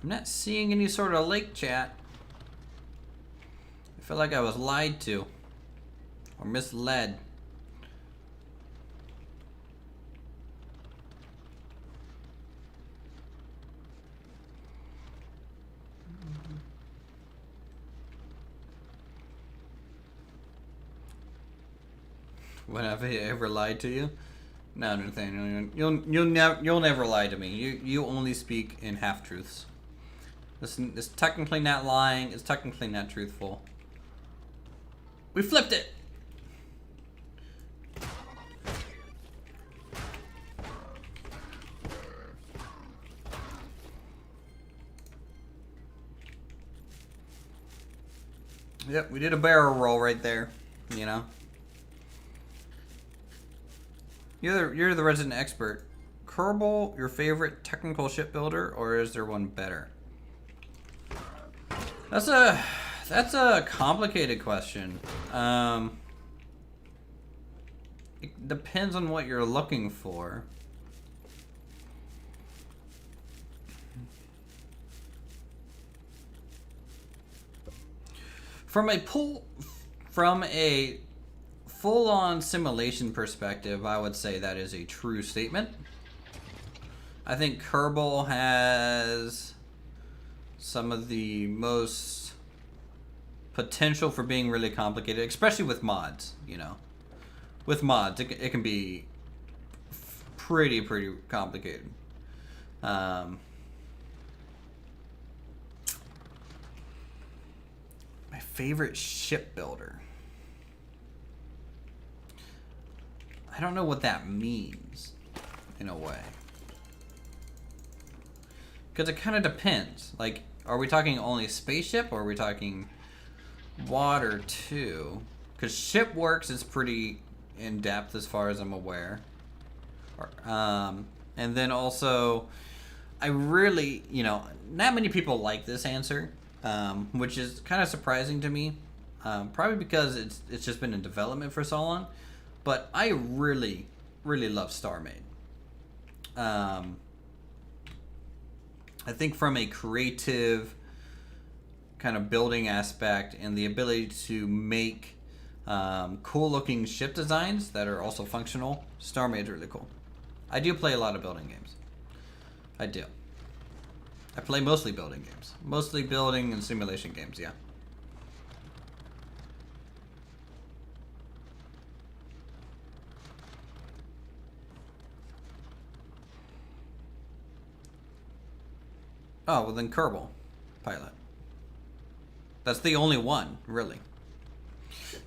not seeing any sort of lake chat. I feel like I was lied to or misled. When have I ever lied to you? No, Nathaniel, you'll never lie to me. You only speak in half truths. Listen, it's technically not lying. It's technically not truthful. We flipped it. Yep, we did a barrel roll right there. You know. You're the resident expert. Kerbal, your favorite technical shipbuilder, or is there one better? That's a complicated question. It depends on what you're looking for. From a full-on simulation perspective, I would say that is a true statement. I think Kerbal has some of the most potential for being really complicated, especially with mods, you know. With mods, it can be pretty complicated. My favorite shipbuilder. I don't know what that means, in a way. Because it kind of depends. Like, are we talking only spaceship, or are we talking water, too? Because ship works is pretty in-depth, as far as I'm aware. And then also, I really, you know, not many people like this answer, which is kind of surprising to me. Probably because it's just been in development for so long. But I really love StarMade. I think from a creative kind of building aspect and the ability to make cool looking ship designs that are also functional, StarMade's really cool. I do play a lot of building games. I do. I play mostly building games. Mostly building and simulation games, yeah. Oh, well then Kerbal Pilot. That's the only one, really.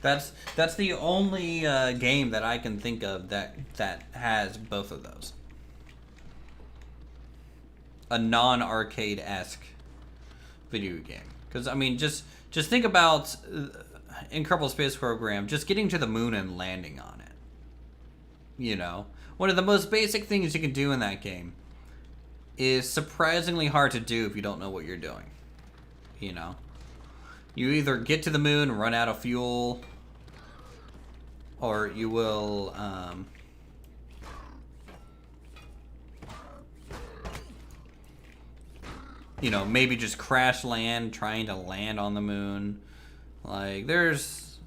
That's the only game that I can think of that has both of those. A non-arcade-esque video game. Because, I mean, just think about, in Kerbal Space Program, just getting to the moon and landing on it. You know? One of the most basic things you can do in that game is surprisingly hard to do if you don't know what you're doing. You know? You either get to the moon and run out of fuel, or you will, you know, maybe just crash land trying to land on the moon. Like, there's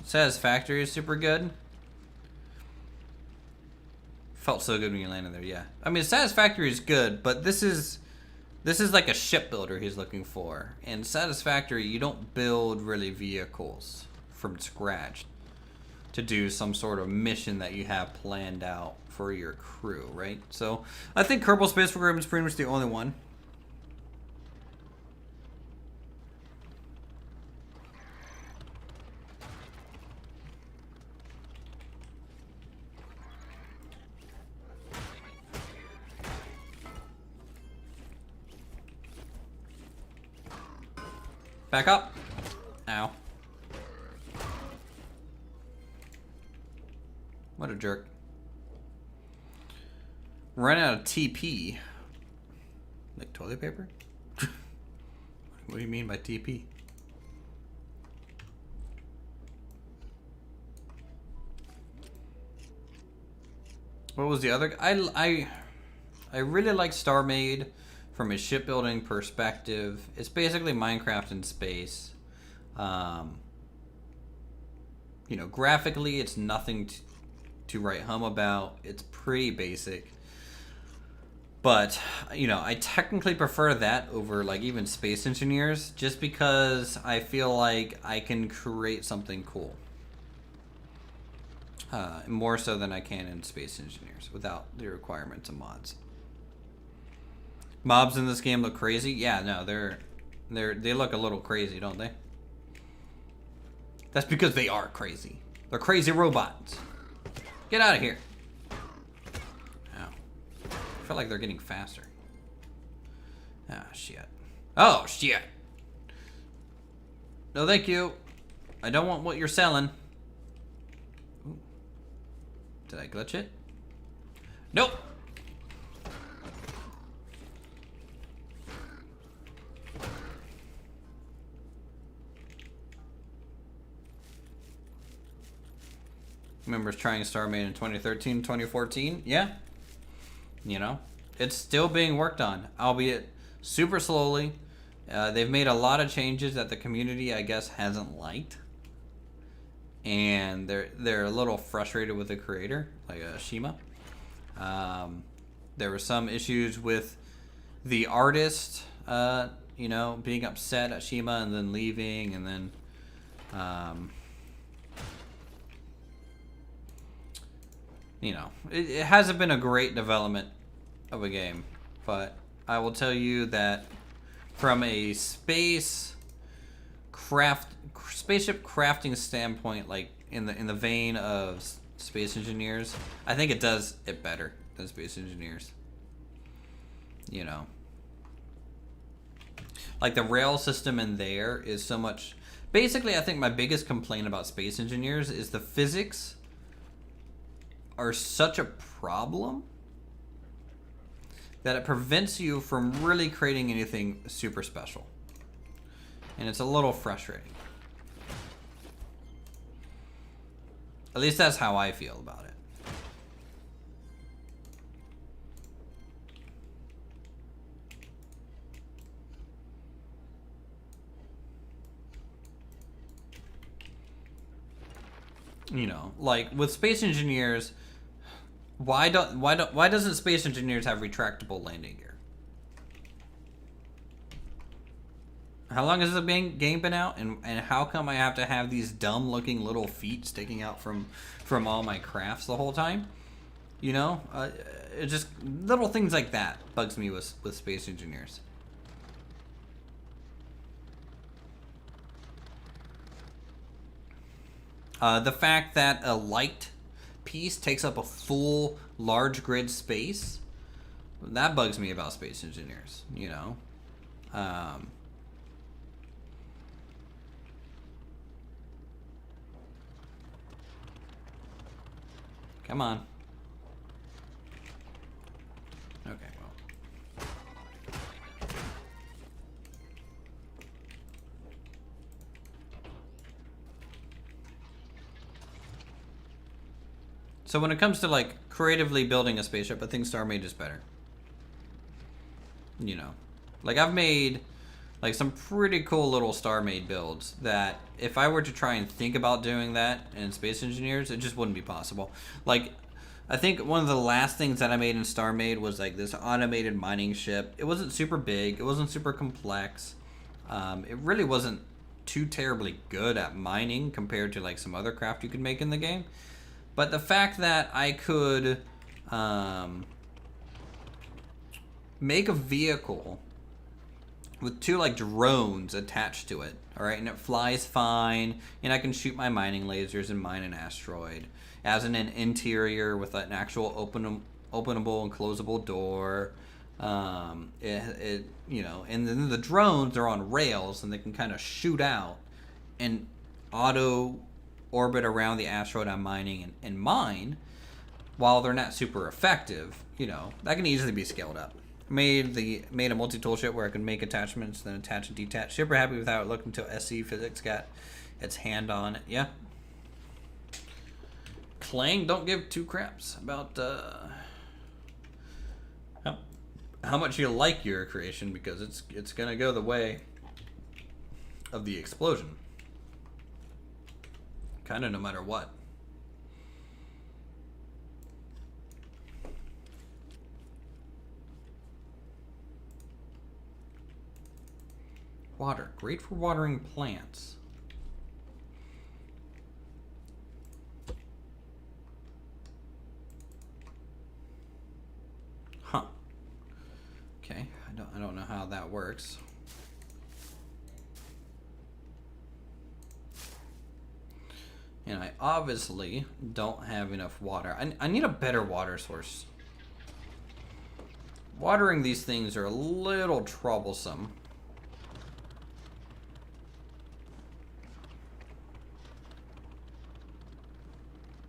Satisfactory is super good. Felt so good when you landed there, yeah. I mean, Satisfactory is good, but this is like a shipbuilder he's looking for. And Satisfactory, you don't build really vehicles from scratch. to do some sort of mission that you have planned out for your crew, right? So I think Kerbal Space Program is pretty much the only one. Back up. Ow. What a jerk. Run out of TP. Like toilet paper? What do you mean by TP? What was the other? I really like StarMade from a shipbuilding perspective. It's basically Minecraft in space. You know, graphically, it's nothing to write home about. It's pretty basic. But, you know, I technically prefer that over, like, even Space Engineers, just because I feel like I can create something cool. More so than I can in Space Engineers, without the requirements of mods. Mobs in this game look crazy? Yeah, no, they look a little crazy, don't they? That's because they are crazy. They're crazy robots. Get out of here. Ow. I feel like they're getting faster. Ah, shit. Oh, shit. No, thank you. I don't want what you're selling. Ooh. Did I glitch it? Nope. Remembers trying StarMade in 2013, 2014. Yeah. You know, it's still being worked on, albeit super slowly. They've made a lot of changes that the community, I guess, hasn't liked. And they're a little frustrated with the creator, like Shima. There were some issues with the artist, you know, being upset at Shima and then leaving, and then you know, it hasn't been a great development of a game, but I will tell you that from a spaceship crafting standpoint, like in the vein of Space Engineers, I think it does it better than Space Engineers. You know, like the rail system in there is so much. Basically, I think my biggest complaint about Space Engineers is the physics are such a problem that it prevents you from really creating anything super special. And it's a little frustrating. At least that's how I feel about it. You know, like with Space Engineers, why doesn't Space Engineers have retractable landing gear? How long has the game been out, and how come I have to have these dumb looking little feet sticking out from all my crafts the whole time? You know, it just little things like that bugs me with Space Engineers. The fact that a light piece takes up a full large grid space, that bugs me about Space Engineers, you know. Come on. Okay, well. So when it comes to like creatively building a spaceship, I think StarMade is better. You know, like I've made like some pretty cool little StarMade builds that if I were to try and think about doing that in Space Engineers, it just wouldn't be possible. Like, I think one of the last things that I made in StarMade was like this automated mining ship. It wasn't super big. It wasn't super complex. It really wasn't too terribly good at mining compared to like some other craft you could make in the game. But the fact that I could make a vehicle with 2 like drones attached to it, all right, and it flies fine, and I can shoot my mining lasers and mine an asteroid. It has an interior with an actual openable and closable door. You know, and then the drones are on rails and they can kind of shoot out and auto orbit around the asteroid I'm mining and mine. While they're not super effective, you know, that can easily be scaled up. Made a multi-tool ship where I could make attachments, then attach and detach. Super happy with how it looked until SC Physics got its hand on it. Yeah. Clang, don't give 2 craps about how much you like your creation, because it's gonna go the way of the explosion. Kind of no matter what. Water, great for watering plants. Huh. Okay, I don't know how that works. And I obviously don't have enough water. I need a better water source. Watering these things are a little troublesome.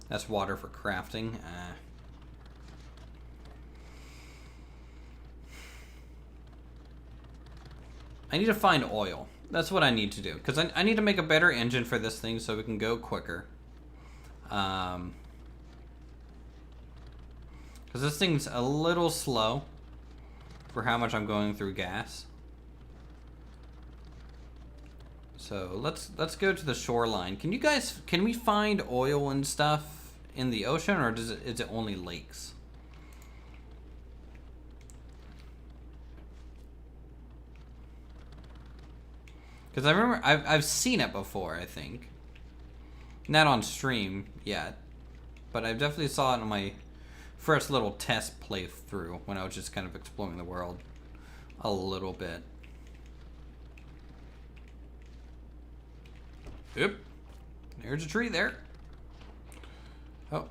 That's water for crafting. I need to find oil. That's what I need to do. Because I need to make a better engine for this thing so we can go quicker. Because this thing's a little slow for how much I'm going through gas. So let's go to the shoreline. Can we find oil and stuff in the ocean, or is it only lakes? Because I remember I've seen it before, I think. Not on stream yet, but I definitely saw it on my first little test playthrough when I was just kind of exploring the world a little bit. Yep. There's a tree there. Oh.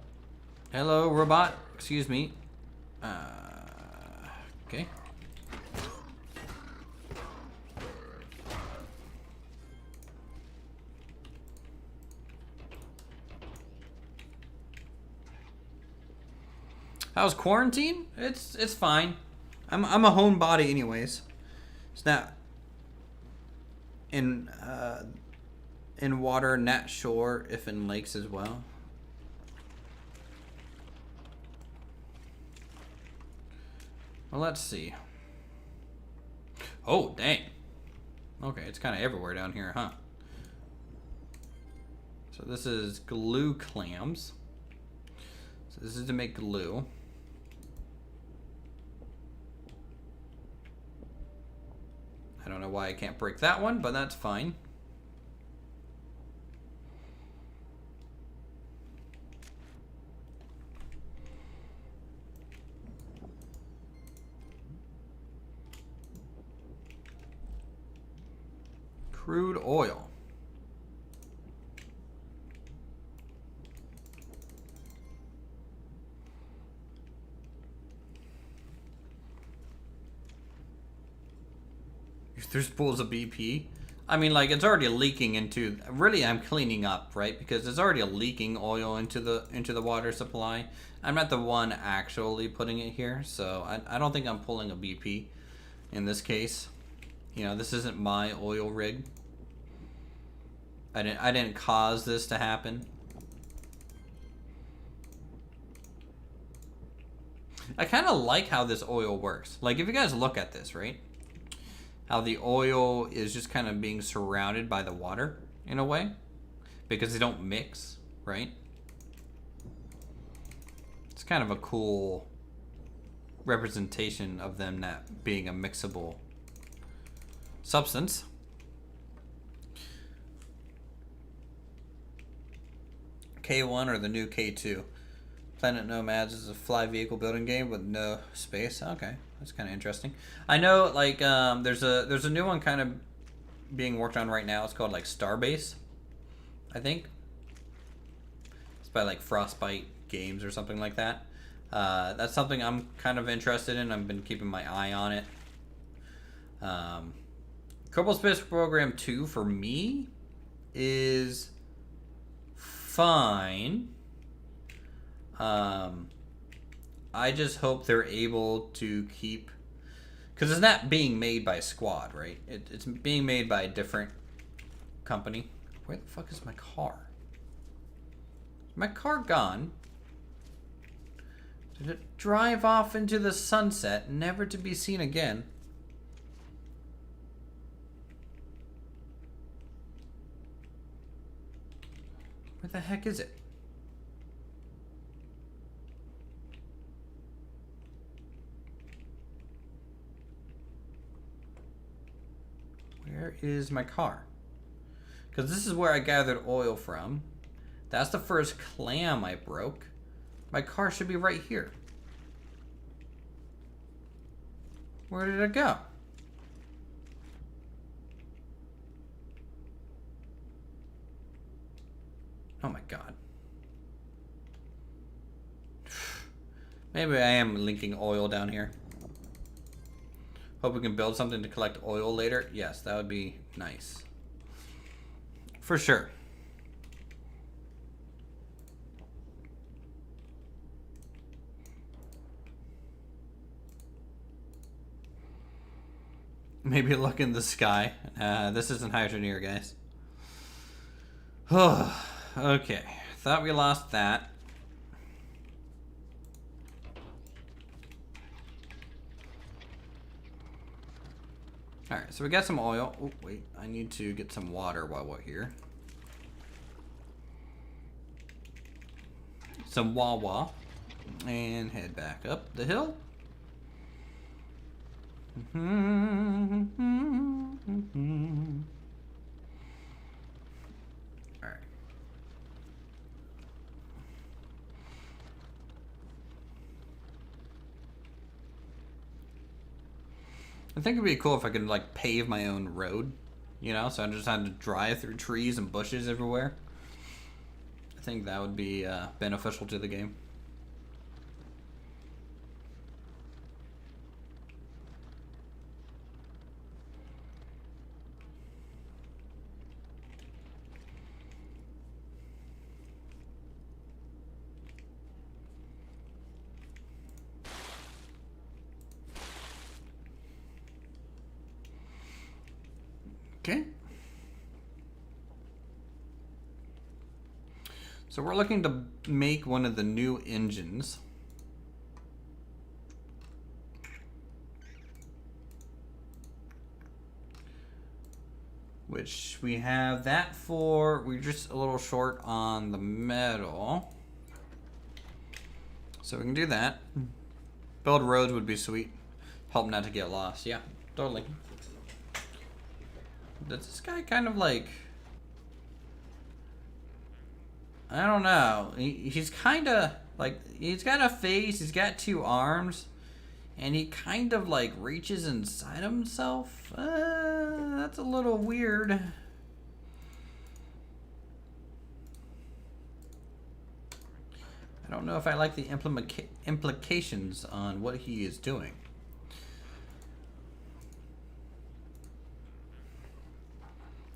Hello, robot. Excuse me. Okay. How's quarantine? It's fine. I'm a homebody anyways. It's not in water, not sure if in lakes as well. Well, let's see. Oh, dang. Okay, it's kind of everywhere down here, huh? So this is glue clams. So this is to make glue. I don't know why I can't break that one, but that's fine. Crude oil. If there's pools of BP, I mean, like, it's already leaking into. Really, I'm cleaning up, right? Because it's already leaking oil into the water supply. I'm not the one actually putting it here, so I don't think I'm pulling a BP in this case. You know, this isn't my oil rig. I didn't cause this to happen. I kind of like how this oil works. Like, if you guys look at this, right? How the oil is just kind of being surrounded by the water in a way, because they don't mix, right? It's kind of a cool representation of them not being a mixable substance. K1 or the new K2. Planet Nomads is a fly vehicle building game with no space. Okay, that's kind of interesting. I know, like, there's a new one kind of being worked on right now. It's called like Starbase, I think. It's by like Frostbite Games or something like that. That's something I'm kind of interested in. I've been keeping my eye on it. Kerbal Space Program 2 for me is fine. I just hope they're able to keep, because it's not being made by Squad, right? It's being made by a different company. Where the fuck is my car? Is my car gone? Did it drive off into the sunset, never to be seen again? Where the heck is it? Where is my car? Because this is where I gathered oil from. That's the first clam I broke. My car should be right here. Where did it go? Oh my god. Maybe I am linking oil down here. Hope we can build something to collect oil later. Yes, that would be nice. For sure. Maybe look in the sky. This isn't Hydra Near, guys. Okay. Thought we lost that. Alright, so we got some oil. Oh, wait. I need to get some water while we're here. Some Wawa. And head back up the hill. Alright. I think it'd be cool if I could like pave my own road, you know, so I just had to drive through trees and bushes everywhere. I think that would be beneficial to the game. Okay. So we're looking to make one of the new engines. Which we have that for. We're just a little short on the metal. So we can do that. Build roads would be sweet. Help not to get lost. Yeah, totally. Does this guy kind of like... I don't know. He's kind of like... He's got a face, he's got two arms, and he kind of like reaches inside himself. That's a little weird. I don't know if I like the implications on what he is doing.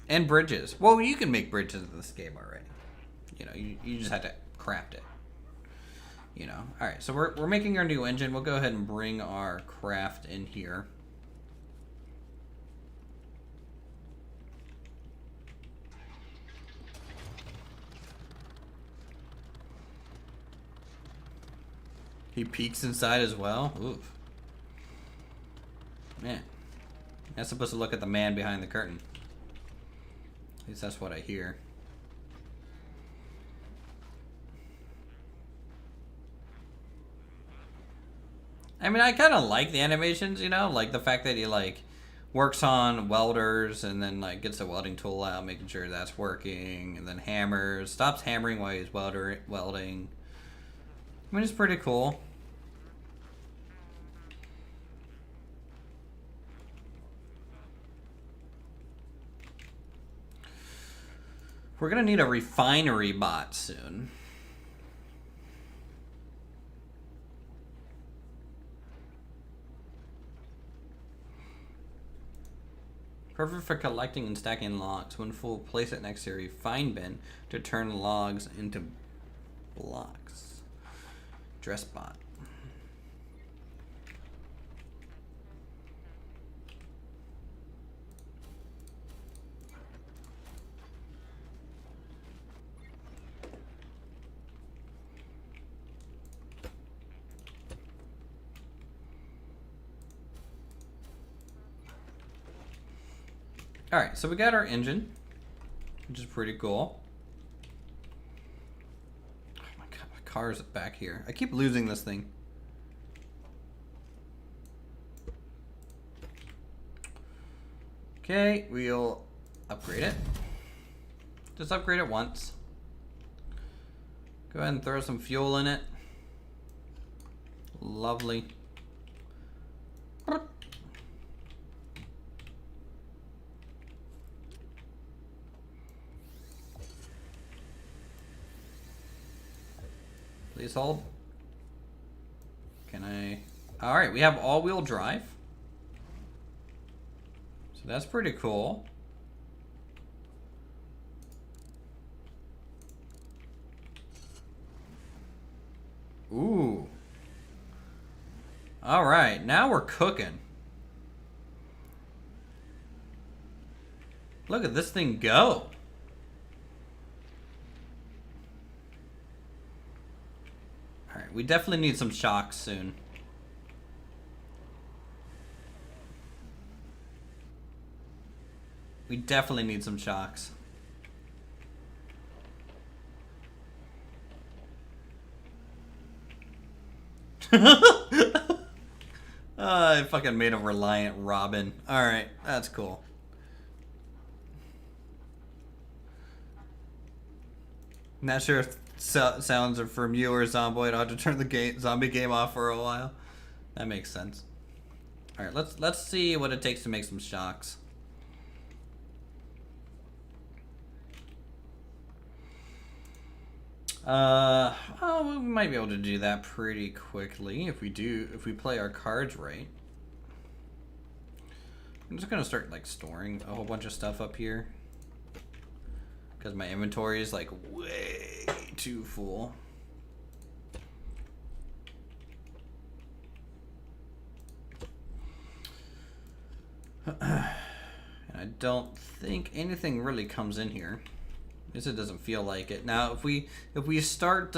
And bridges. Well, you can make bridges in this game already. You know, you just have to craft it. You know. Alright, so we're making our new engine. We'll go ahead and bring our craft in here. He peeks inside as well. Oof. Man. That's supposed to look at the man behind the curtain. At least that's what I hear. I mean, I kind of like the animations, you know? Like the fact that he like works on welders and then like gets a welding tool out, making sure that's working, and then hammers, stops hammering while he's welding. I mean, it's pretty cool. We're gonna need a refinery bot soon. Perfect for collecting and stacking logs. When full, place it next to a refine bin to turn logs into blocks. Dress bot. Alright, so we got our engine, which is pretty cool. Oh my god, my car's back here. I keep losing this thing. Okay, we'll upgrade it. Just upgrade it once. Go ahead and throw some fuel in it. Lovely. Please hold. Can I? Alright, we have all-wheel drive. So that's pretty cool. Ooh. Alright, now we're cooking. Look at this thing go. Alright, we definitely need some shocks soon. We definitely need some shocks. I fucking made a reliant Robin. Alright, that's cool. Not sure if sounds are from you or Zomboid. I'll have to turn the zombie game off for a while. That makes sense. Alright, let's see what it takes to make some shocks. Oh, we might be able to do that pretty quickly if we play our cards right. I'm just gonna start like storing a whole bunch of stuff up here because my inventory is like way too full. And I don't think anything really comes in here. At least it doesn't feel like it. Now, if we start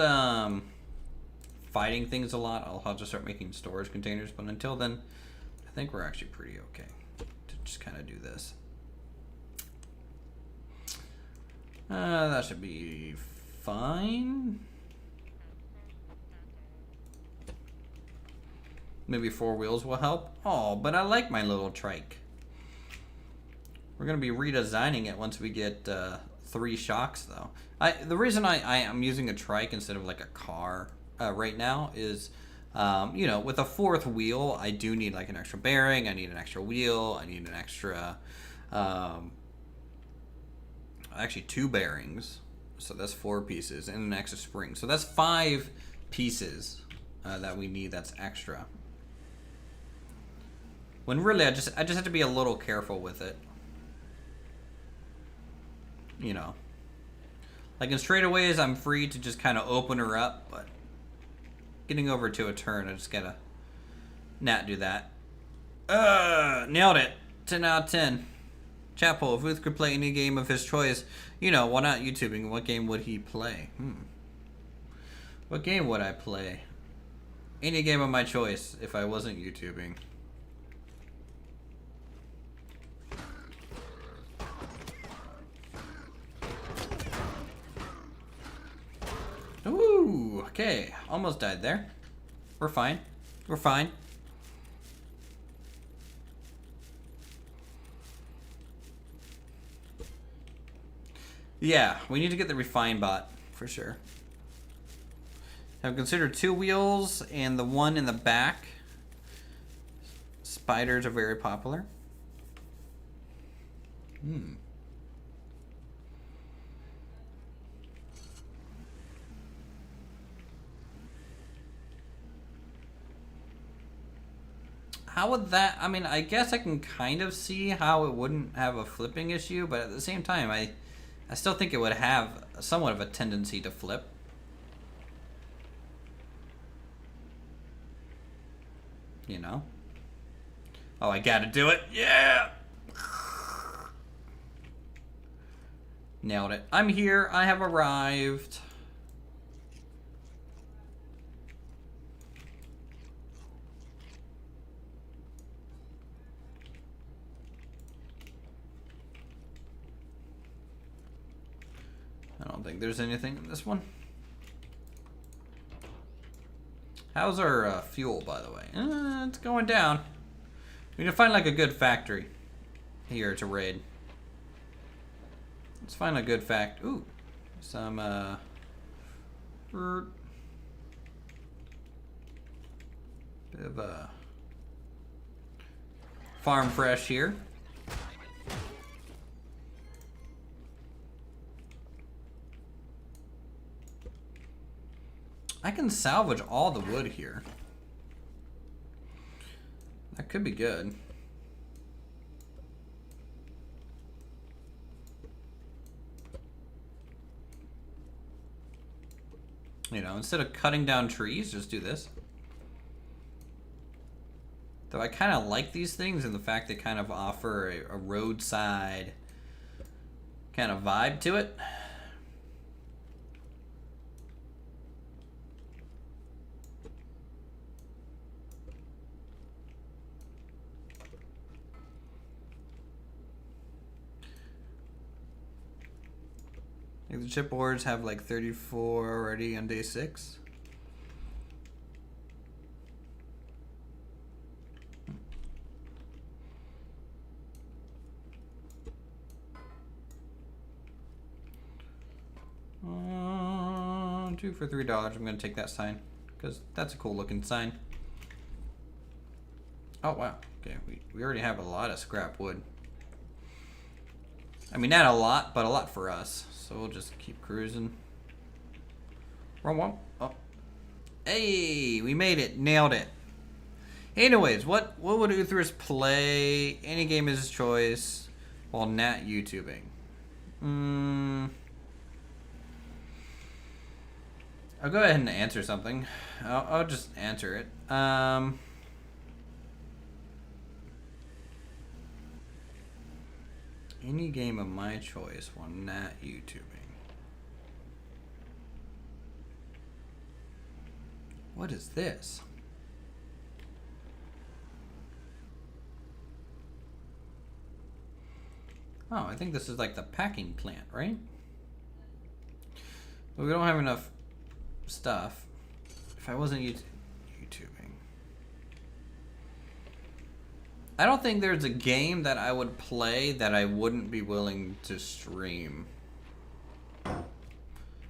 fighting things a lot, I'll have to start making storage containers. But until then, I think we're actually pretty okay to just kind of do this. That should be fine. Maybe 4 wheels will help. Oh, but I like my little trike. We're gonna be redesigning it once we get 3 shocks, though. The reason I am using a trike instead of like a car right now is, you know, with a 4th wheel, I do need like an extra bearing. I need an extra wheel. I need an extra, actually 2 bearings. So that's 4 pieces and an extra spring. So that's 5 pieces that we need. That's extra. When really, I just have to be a little careful with it. You know, like in straightaways, I'm free to just kind of open her up, but getting over to a turn, I just gotta not do that. Nailed it. 10 out of 10. Chapel, if Ruth could play any game of his choice, you know, why not YouTubing? What game would he play? What game would I play? Any game of my choice if I wasn't YouTubing. Ooh, okay. Almost died there. We're fine. We're fine. Yeah, we need to get the Refine bot for sure. I've considered 2 wheels and the one in the back. Spiders are very popular. How would that... I mean, I guess I can kind of see how it wouldn't have a flipping issue, but at the same time, I still think it would have somewhat of a tendency to flip. You know? Oh, I gotta do it. Yeah! Nailed it. I'm here. I have arrived. I don't think there's anything in this one. How's our fuel, by the way? It's going down. We need to find like a good factory here to raid. Let's find a good ooh, some bit of farm fresh here. I can salvage all the wood here. That could be good. You know, instead of cutting down trees, just do this. Though I kind of like these things and the fact they kind of offer a roadside kind of vibe to it. I think the chipboards have like 34 already on day 6. Two for $3. I'm gonna take that sign because that's a cool looking sign. Oh wow. Okay, we already have a lot of scrap wood. I mean, not a lot, but a lot for us. So we'll just keep cruising. Wrong one. Oh. Hey, we made it. Nailed it. Anyways, what would Uthris play? Any game is his choice while not YouTubing. I'll go ahead and answer something. I'll just answer it. Any game of my choice while not YouTubing. What is this? Oh, I think this is like the packing plant, right? But we don't have enough stuff. If I wasn't YouTubing. I don't think there's a game that I would play that I wouldn't be willing to stream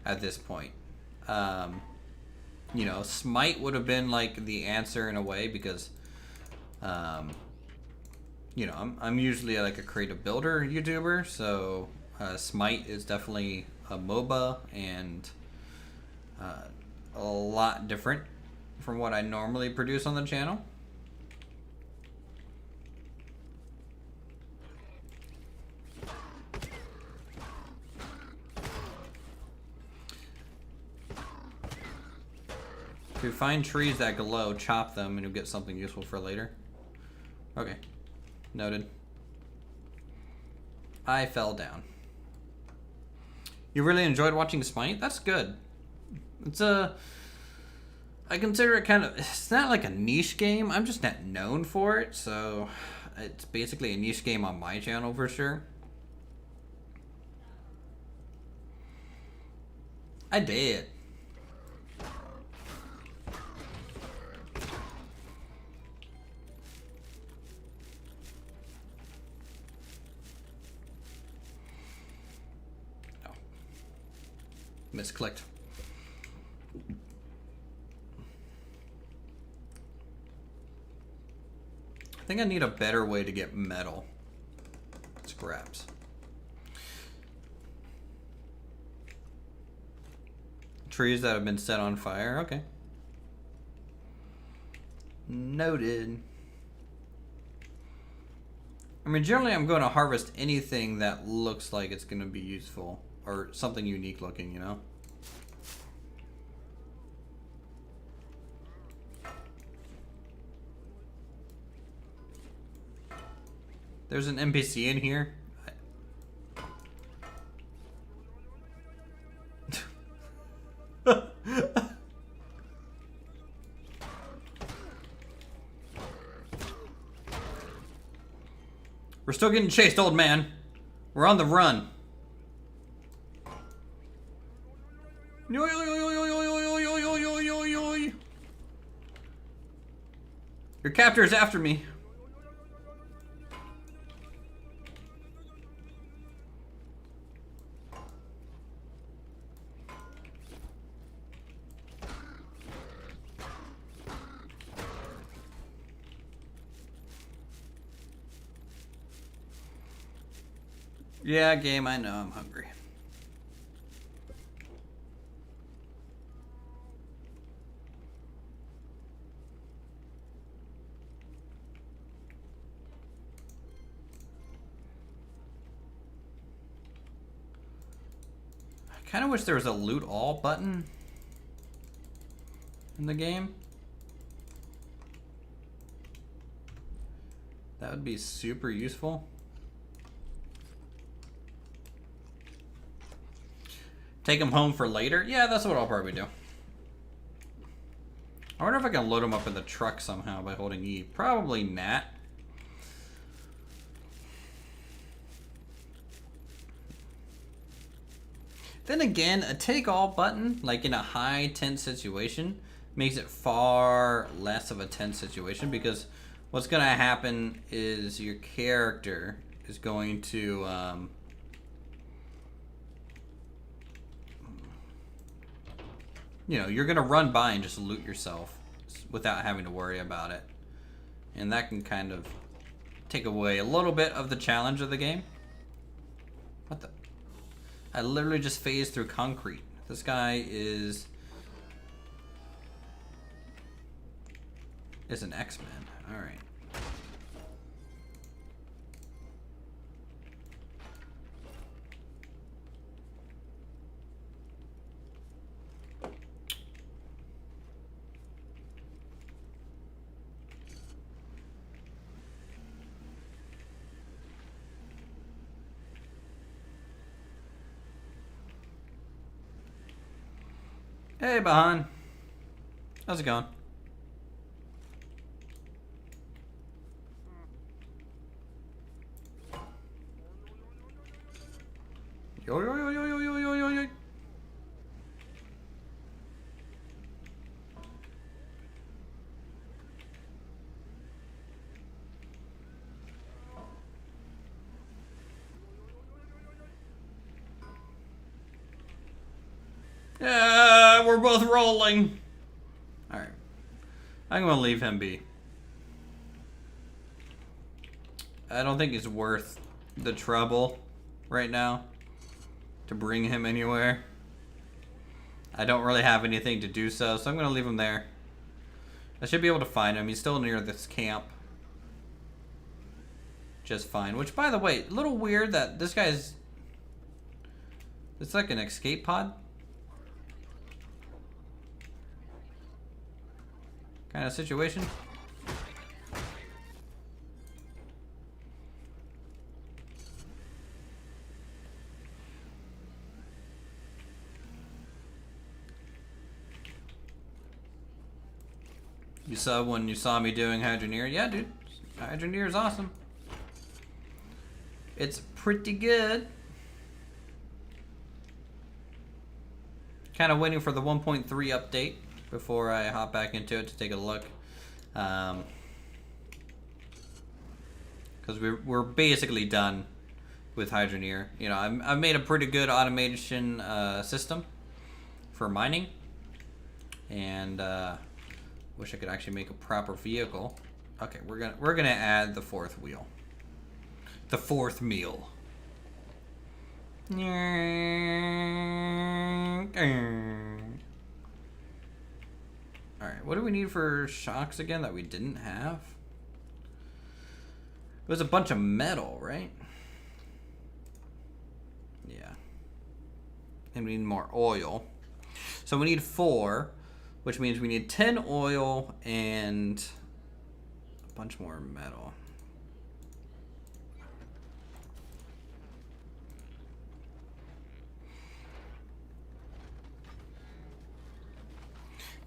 at this point. You know, Smite would have been like the answer in a way because, you know, I'm usually like a creative builder YouTuber, so Smite is definitely a MOBA and a lot different from what I normally produce on the channel. If you find trees that glow, chop them and you'll get something useful for later. Okay. Noted. I fell down. You really enjoyed watching Smite? That's good. It's I consider it kind of... It's not like a niche game. I'm just not known for it, so... It's basically a niche game on my channel for sure. I did. Misclicked. I think I need a better way to get metal scraps. Trees that have been set on fire. Okay. Noted. I mean, generally I'm going to harvest anything that looks like it's going to be useful or something unique looking, you know? There's an NPC in here. We're still getting chased, old man. We're on the run. Your captor is after me. Yeah, game, I know I'm hungry. I kind of wish there was a loot all button in the game. That would be super useful. Take them home for later? Yeah, that's what I'll probably do. I wonder if I can load them up in the truck somehow by holding E. Probably not. Then again, a take all button, like in a high tense situation, makes it far less of a tense situation because what's going to happen is your character is going to... you know, you're going to run by and just loot yourself without having to worry about it. And that can kind of take away a little bit of the challenge of the game. What the? I literally just phased through concrete. This guy is an X-Men. All right. Hey, Bahan. How's it going? Yo, yo, yo, yo, yo, yo, yo, yo, yo. Yeah, we're both rolling. All right. I'm going to leave him be. I don't think it's worth the trouble right now to bring him anywhere. I don't really have anything to do so I'm going to leave him there. I should be able to find him. He's still near this camp. Just fine. Which, by the way, a little weird that this guy's... It's like an escape pod. Kind of situation. You saw when you saw me doing Hydra Near? Yeah, dude. Hydra Near is awesome. It's pretty good. Kind of waiting for the 1.3 update before I hop back into it to take a look. Because we're basically done with Hydra Near. You know, I've made a pretty good automation system. for mining. And wish I could actually make a proper vehicle. Okay, we're gonna add the fourth wheel. The fourth meal. Alright, what do we need for shocks again that we didn't have? It was a bunch of metal, right? Yeah. And we need more oil. So we need 4, which means we need 10 oil and a bunch more metal.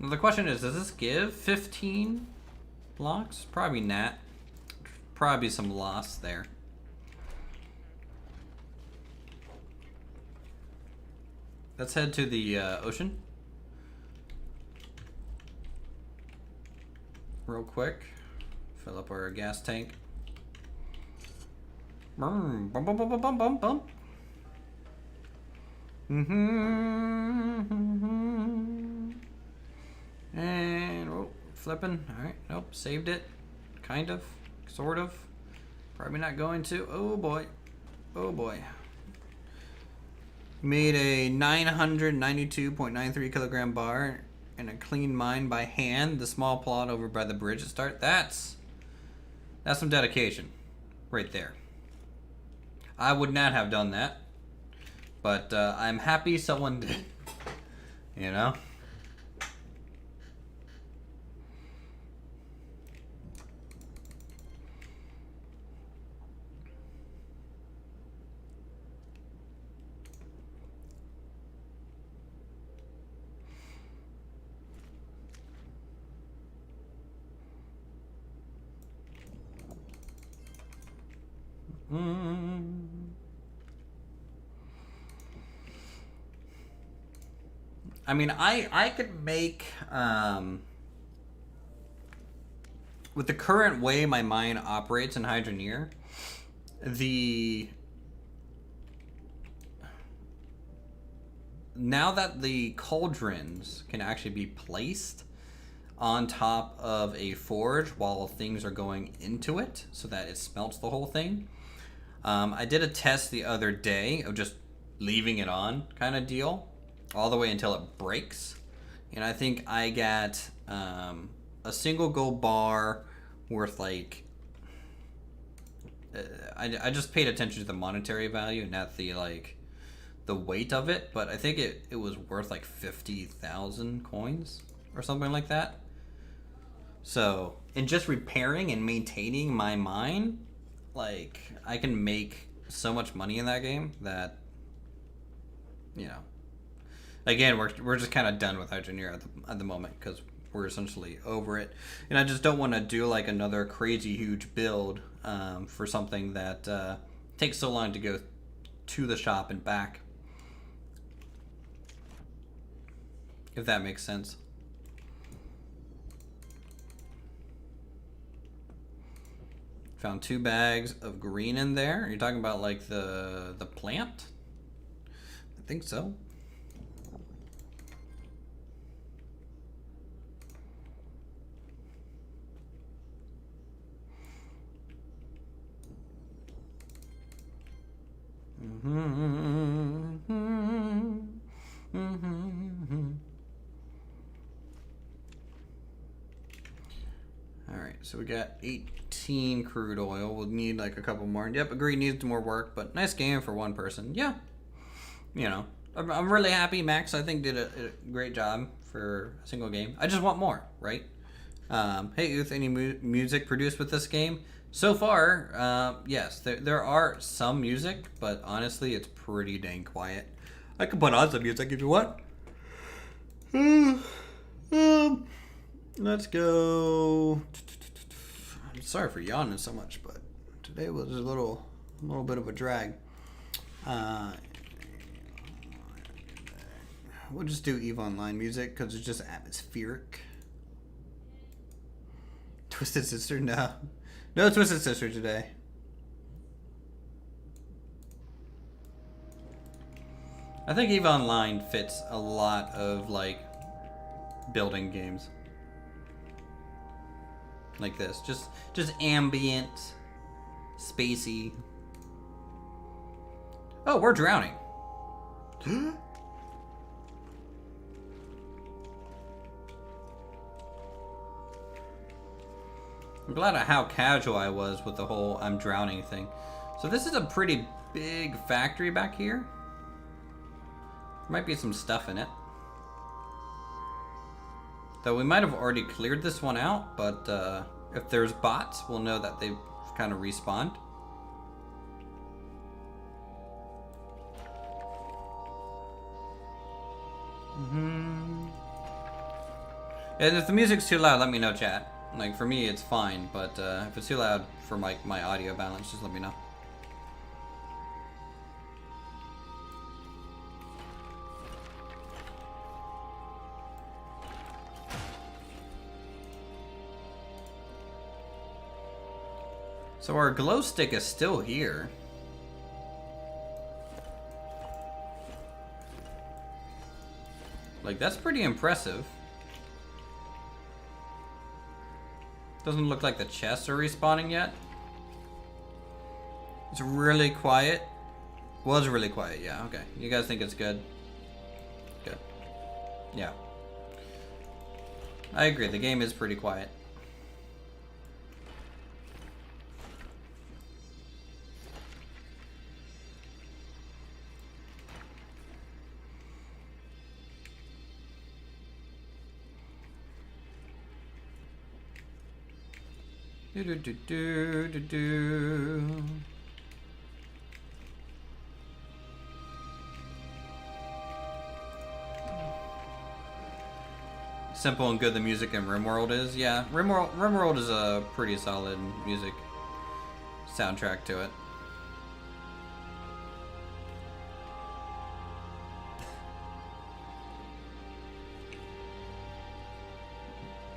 Now the question is, does this give 15 blocks? Probably not. Probably some loss there. Let's head to the ocean. Real quick. Fill up our gas tank. Bum, bum, bum, bum, bum, bum, bum. And oh, flipping. Alright, nope, saved it. Kind of. Sort of. Probably not going to. Oh boy. Oh boy. Made a 992.93 kilogram bar and a clean mine by hand. The small plot over by the bridge to start. That's some dedication. Right there. I would not have done that. But I'm happy someone did. You know? I mean, I could make, with the current way my mind operates in Hydra Near, now that the cauldrons can actually be placed on top of a forge while things are going into it so that it smelts the whole thing. I did a test the other day of just leaving it on kind of deal all the way until it breaks. And I think I got a single gold bar worth like... I just paid attention to the monetary value, not the the weight of it, but I think it was worth like 50,000 coins or something like that. So, in just repairing and maintaining my mine, like, I can make so much money in that game that, you know. Again, we're just kind of done with Hydra Near at the moment because we're essentially over it. And I just don't want to do like another crazy huge build for something that takes so long to go to the shop and back. If that makes sense. Found 2 bags of green in there. You're talking about like the plant? I think so. Alright, so we got 18 crude oil. We'll need like a couple more. Yep, agreed, needs more work, but nice game for one person. Yeah. You know, I'm really happy. Max, I think, did a great job for a single game. I just want more, right? Hey, Uth, any music produced with this game? So far, yes, there are some music, but honestly, it's pretty dang quiet. I can put on some music if you want. Let's go. I'm sorry for yawning so much, but today was a little bit of a drag. We'll just do EVE Online music because it's just atmospheric. Twisted Sister, no. No Twisted Sister today. I think EVE Online fits a lot of like building games like this. Just ambient, spacey. Oh, we're drowning. I'm glad at how casual I was with the whole I'm drowning thing. So this is a pretty big factory back here. There might be some stuff in it. Though we might have already cleared this one out, but if there's bots, we'll know that they've kind of respawned. And if the music's too loud, let me know, chat. Like, for me, it's fine, but if it's too loud for my audio balance, just let me know. So our glow stick is still here. Like, that's pretty impressive. Doesn't look like the chests are respawning yet. It's really quiet. Was really quiet, yeah, okay. You guys think it's good? Good. Yeah. I agree, the game is pretty quiet. Do do do do do do. Simple and good the music in RimWorld is. Yeah, RimWorld is a pretty solid music soundtrack to it.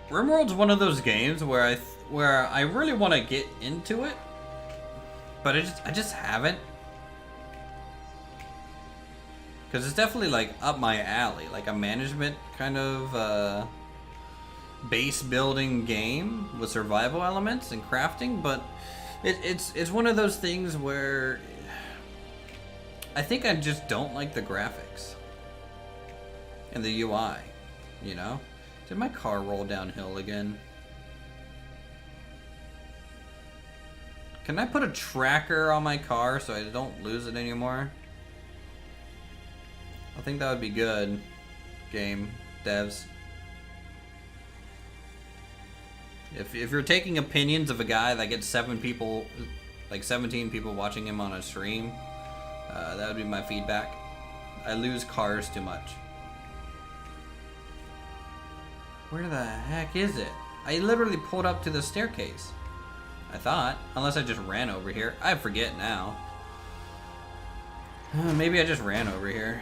RimWorld's one of those games where I really want to get into it, but I just haven't, because it's definitely like up my alley, like a management kind of base building game with survival elements and crafting, but it's one of those things where I think I just don't like the graphics and the UI, you know? Did my car roll downhill again? Can I put a tracker on my car so I don't lose it anymore? I think that would be good. Game devs. If you're taking opinions of a guy that gets 17 people watching him on a stream, that would be my feedback. I lose cars too much. Where the heck is it? I literally pulled up to the staircase. I thought. Unless I just ran over here. I forget now. Maybe I just ran over here.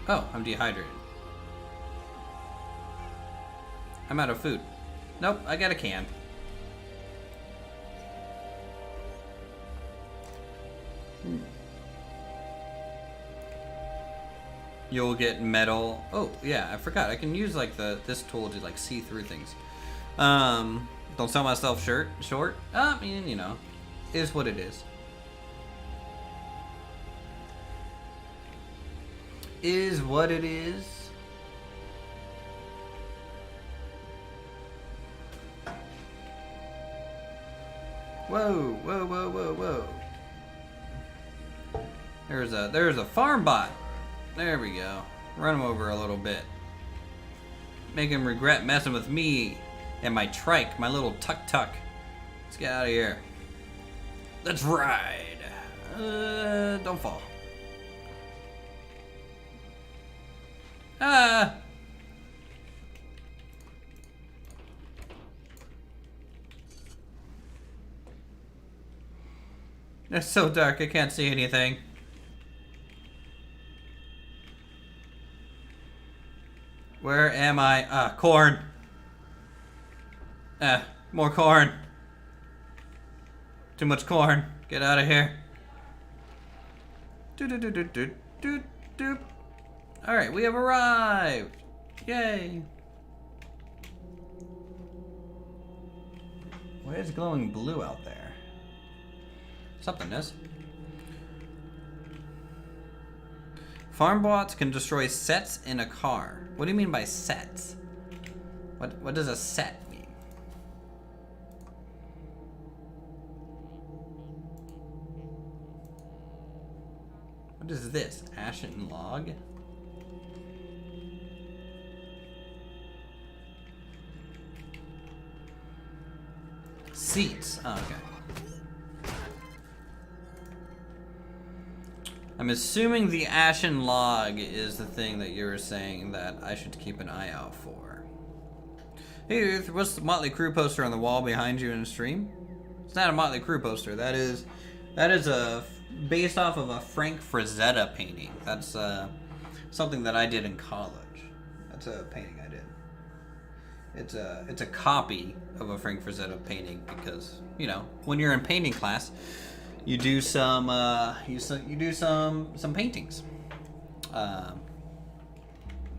Oh, I'm dehydrated. I'm out of food. Nope, I got a can. You'll get metal. Oh, yeah, I forgot. I can use like this tool to like see through things. Don't sell myself short. I mean, you know, is what it is. Is what it is. Whoa, whoa, whoa, whoa, whoa. There's a Farmbot. There we go. Run him over a little bit. Make him regret messing with me and my trike, my little tuk-tuk. Let's get out of here. Let's ride. Don't fall. Ah! It's so dark, I can't see anything. Where am I? Corn. More corn. Too much corn. Get out of here. Alright, we have arrived. Yay. Why is glowing blue out there? Something is. Farmbots can destroy sets in a car. What do you mean by sets? What does a set mean? What is this? Ashen log? Seats. Oh, okay. I'm assuming the ashen log is the thing that you were saying that I should keep an eye out for. Hey, what's the Motley Crue poster on the wall behind you in the stream? It's not a Motley Crue poster. That is based off of a Frank Frazetta painting. That's something that I did in college. That's a painting I did. It's a copy of a Frank Frazetta painting because, you know, when you're in painting class, you do some paintings.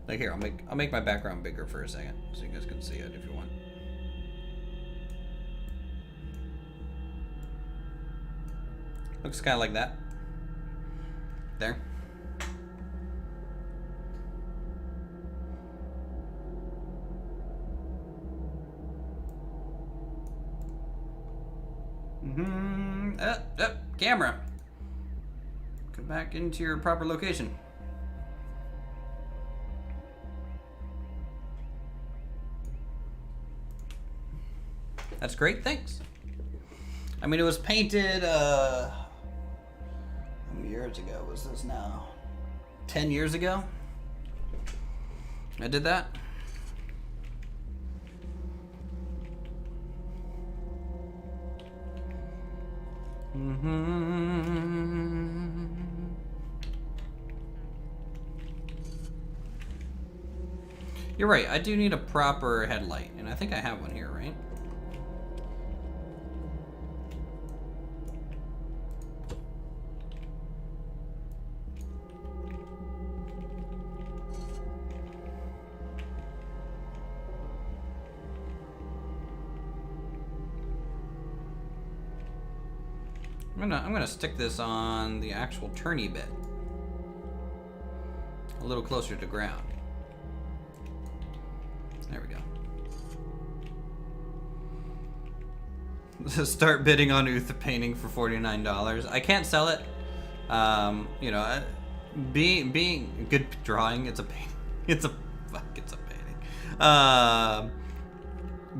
Like here, I'll make my background bigger for a second so you guys can see it if you want. Looks kind of like that. There. Camera. Come back into your proper location. That's great, thanks. I mean, it was painted, how many years ago was this now? 10 years ago? I did that. You're right, I do need a proper headlight, and I think I have one here, right? I'm gonna stick this on the actual turny bit. A little closer to ground. There we go. Start bidding on Uther painting for $49. I can't sell it. You know, being good drawing, it's a painting. It's a painting.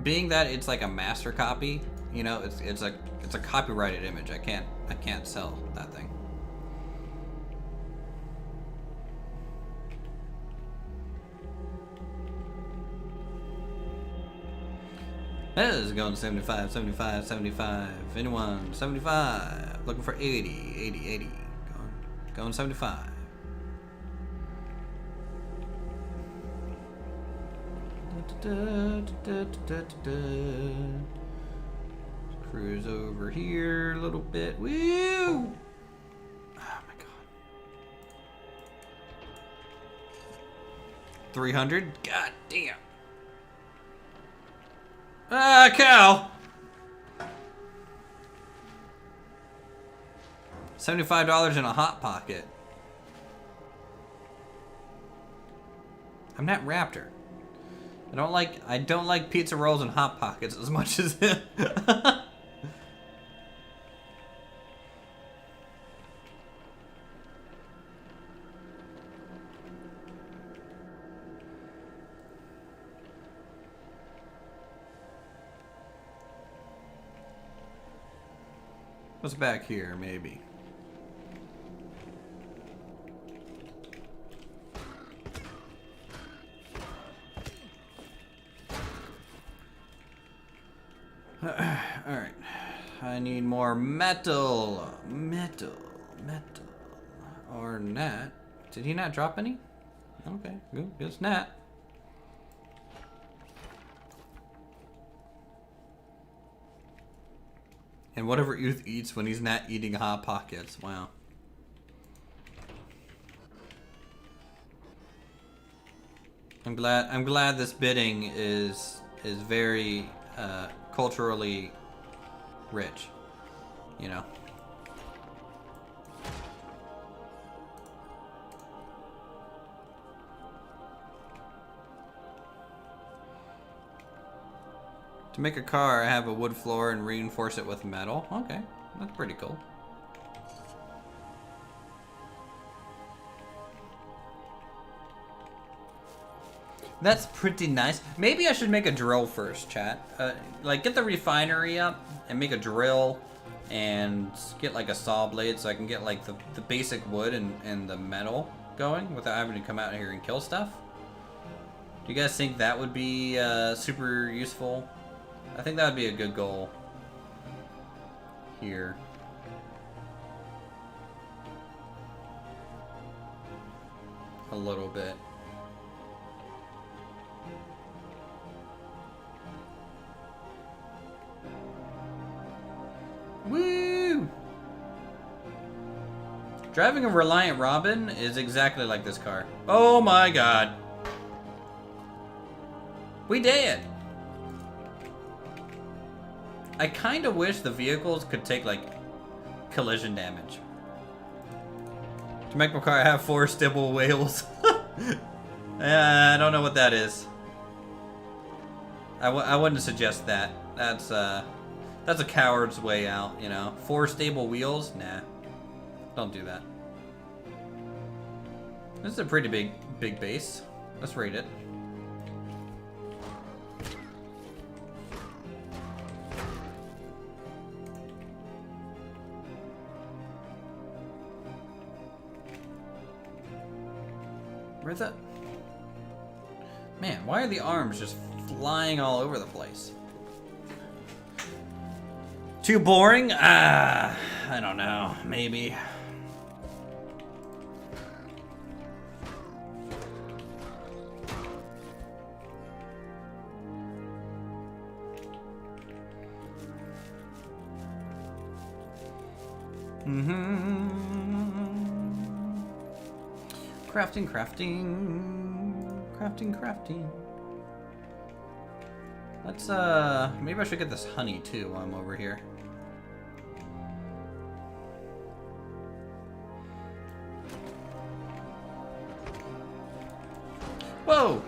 Being that it's like a master copy, you know, it's a copyrighted image. I can't sell that thing. This is going 75, 75, 75. Anyone? 75. Looking for 80, 80, 80. Going 75. Cruise over here a little bit. Woo! Oh my god. 300? God damn. Ah, cow! $75 in a hot pocket. I'm not Raptor. I don't like pizza rolls and hot pockets as much as him. What's back here, maybe? Alright. I need more metal. Metal. Or Nat. Did he not drop any? Okay, good. It's Nat. And whatever Uth eats when he's not eating Hot Pockets. Wow. I'm glad this bidding is very culturally rich, you know. To make a car, I have a wood floor and reinforce it with metal. Okay, that's pretty cool. That's pretty nice. Maybe I should make a drill first, chat. Like, get the refinery up and make a drill and get, like, a saw blade so I can get, like, the basic wood and the metal going without having to come out here and kill stuff. Do you guys think that would be super useful? I think that would be a good goal here. A little bit. Woo! Driving a Reliant Robin is exactly like this car. Oh my god. We did! I kind of wish the vehicles could take, like, collision damage. To make my car, I have 4 stibble whales. I don't know what that is. I wouldn't suggest that. That's a coward's way out, you know. 4 stable wheels? Nah. Don't do that. This is a pretty big base. Let's rate it. Where's that? Man, why are the arms just flying all over the place? Too boring? I don't know. Maybe. Crafting. Let's, maybe I should get this honey, too, while I'm over here. Whoa!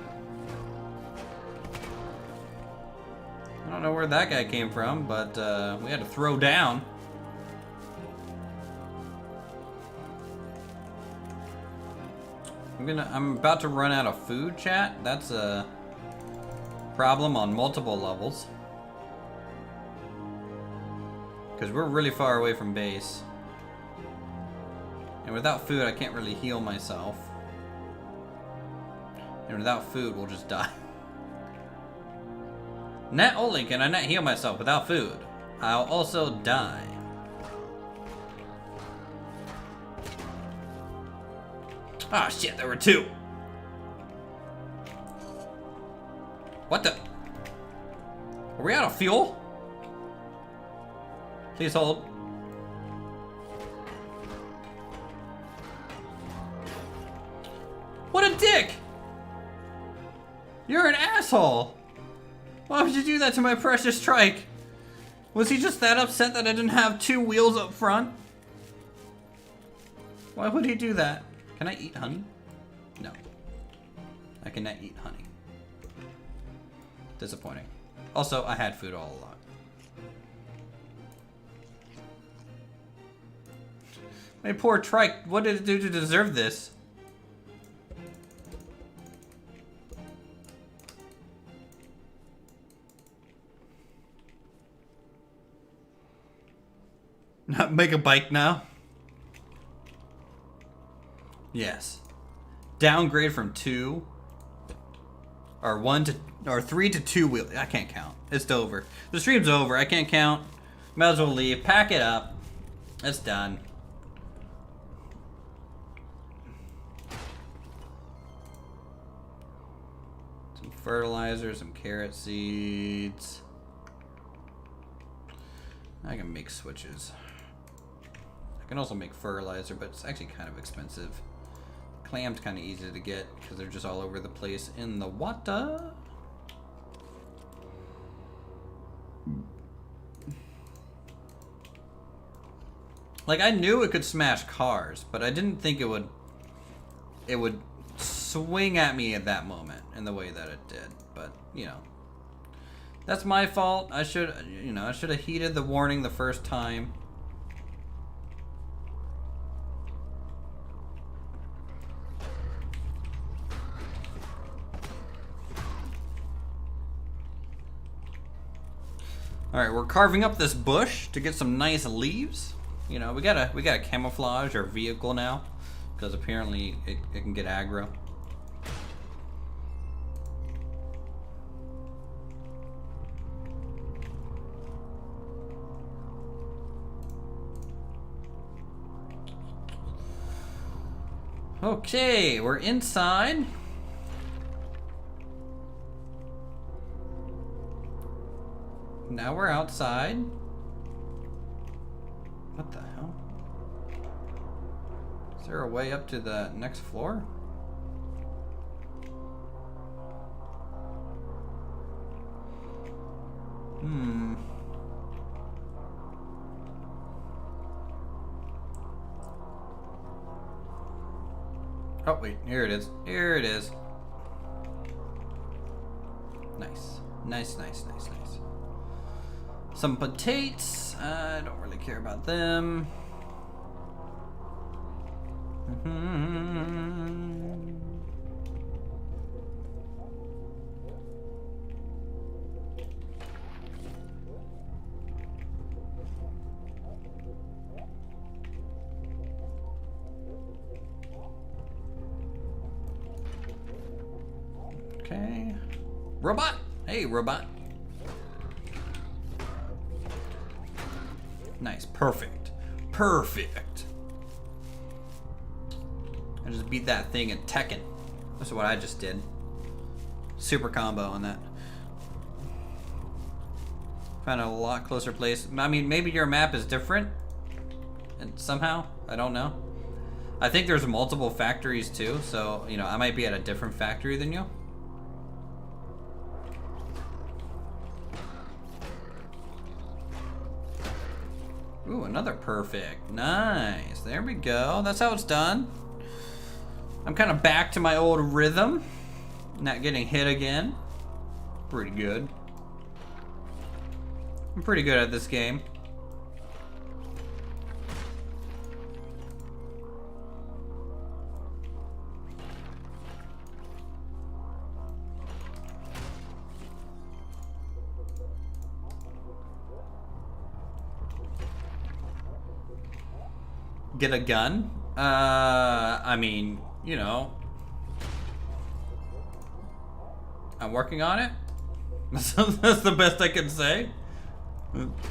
I don't know where that guy came from, but, we had to throw down. I'm about to run out of food, chat. That's a problem on multiple levels. Because we're really far away from base. And without food, I can't really heal myself. And without food, we'll just die. Not only can I not heal myself without food, I'll also die. Ah, shit, there were 2. What the? Are we out of fuel? Please hold. What a dick! You're an asshole! Why would you do that to my precious trike? Was he just that upset that I didn't have 2 wheels up front? Why would he do that? Can I eat honey? No. I cannot eat honey. Disappointing. Also, I had food all along. My poor trike, what did it do to deserve this? Not make a bike now? Yes. Downgrade from 2 or 1 to or 3 to 2 wheel. I can't count. It's over. The stream's over. I can't count. Might as well leave. Pack it up. It's done. Some fertilizer, some carrot seeds. I can make switches. I can also make fertilizer, but it's actually kind of expensive. Clams kind of easy to get because they're just all over the place in the water. Like, I knew it could smash cars, but I didn't think it would swing at me at that moment in the way that it did. But, you know, that's my fault. I should have heeded the warning the first time. All right, we're carving up this bush to get some nice leaves. You know, we gotta camouflage our vehicle now, because apparently it can get aggro. Okay, we're inside. Now we're outside. What the hell? Is there a way up to the next floor? Oh wait, here it is. Here it is. Nice. Nice, nice, nice, nice. Some potatoes. I don't really care about them. Okay. Robot! Hey, robot. Nice. Perfect. Perfect. I just beat that thing in Tekken. That's what I just did. Super combo on that. Found a lot closer place. I mean, maybe your map is different. And somehow, I don't know. I think there's multiple factories too, so, you know, I might be at a different factory than you. Ooh, another perfect. Nice. There we go. That's how it's done. I'm kind of back to my old rhythm. Not getting hit again. Pretty good. I'm pretty good at this game. Get a gun? I mean, you know, I'm working on it. That's the best I can say.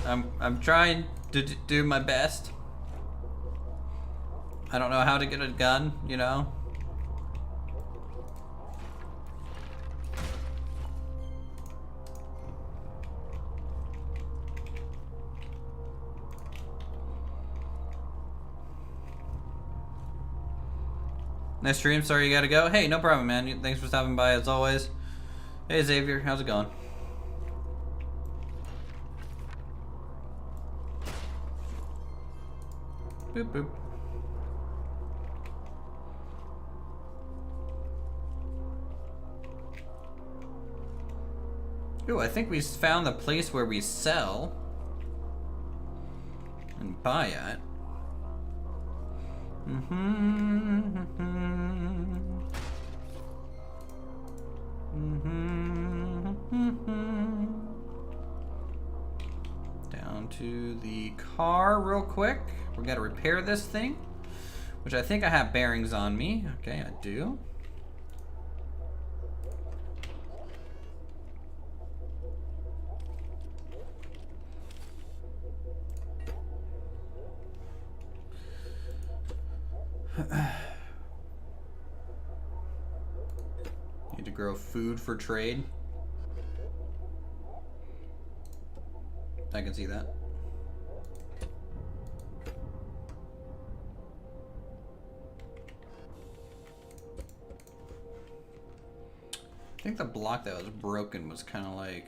I'm trying to do my best. I don't know how to get a gun, you know. Nice stream. Sorry you gotta go. Hey, no problem, man. Thanks for stopping by as always. Hey, Xavier. How's it going? Boop, boop. Ooh, I think we found the place where we sell and buy at. Down to the car real quick. We gotta repair this thing, which I think I have bearings on me. Okay, I do. Need to grow food for trade. I can see that. I think the block that was broken was kind of like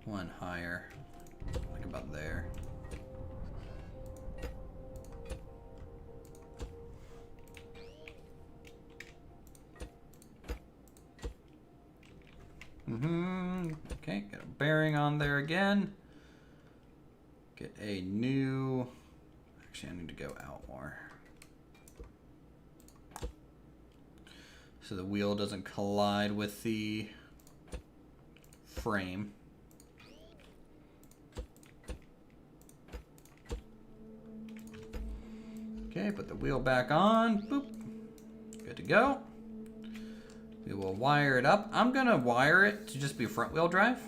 one higher, like about there. Okay, get a bearing on there again. Get a new... Actually, I need to go out more. So the wheel doesn't collide with the frame. Okay, put the wheel back on. Boop. Good to go. We will wire it up. I'm gonna wire it to just be front wheel drive.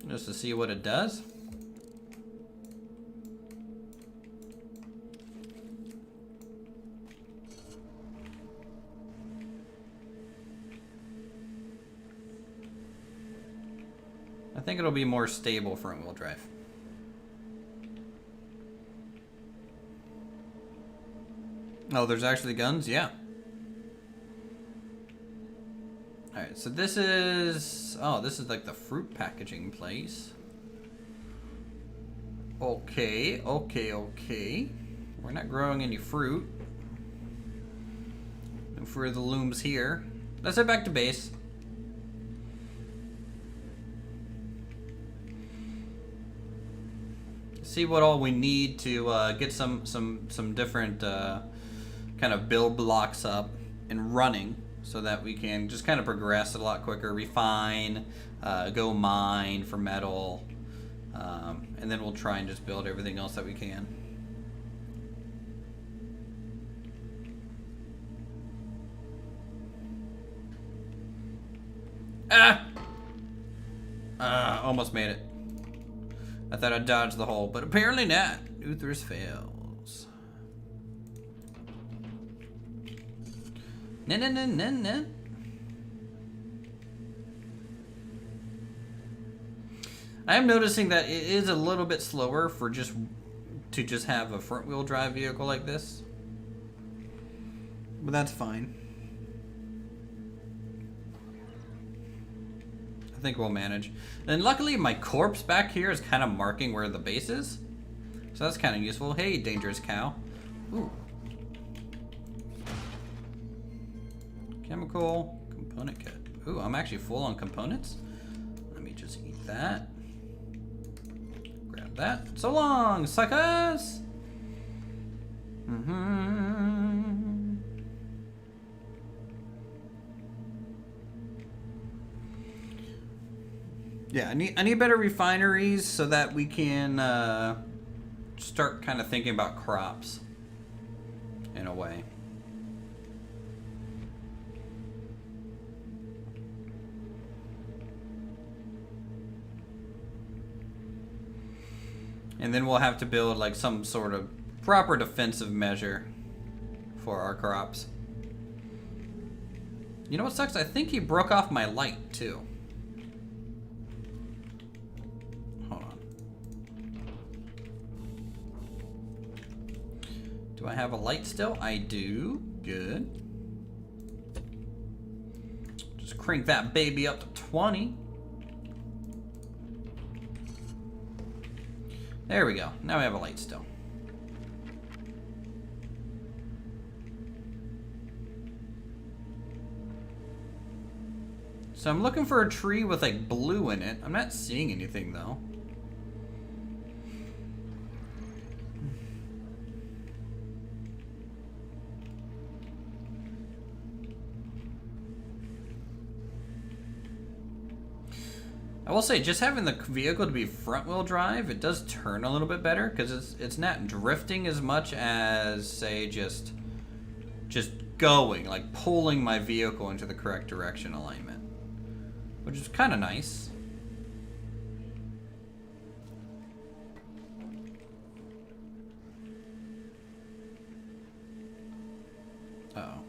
Just to see what it does. I think it'll be more stable front wheel drive. Oh, there's actually guns? Yeah. Alright, so this is... Oh, this is like the fruit packaging place. Okay, okay. We're not growing any fruit. No fruit of the looms here. Let's head back to base. See what all we need to get some different kind of build blocks up and running so that we can just kind of progress a lot quicker, refine, go mine for metal, and then we'll try and just build everything else that we can. Almost made it. I thought I'd dodge the hole, but apparently not. Uther's fails. No. I am noticing that it is a little bit slower for just have a front wheel drive vehicle like this. But that's fine. I think we'll manage. And luckily my corpse back here is kind of marking where the base is. So that's kind of useful. Hey, dangerous cow. Ooh. Chemical component kit. Ooh, I'm actually full on components. Let me just eat that. Grab that. So long, suckers! Yeah, I need better refineries so that we can start kind of thinking about crops in a way. And then we'll have to build like some sort of proper defensive measure for our crops. You know what sucks? I think he broke off my light too. Hold on. Do I have a light still? I do. Good. Just crank that baby up to 20. There we go. Now we have a light still. So I'm looking for a tree with like blue in it. I'm not seeing anything though. I will say, just having the vehicle to be front-wheel drive, it does turn a little bit better because it's not drifting as much as, say, just going, like pulling my vehicle into the correct direction alignment, which is kind of nice. Uh-oh.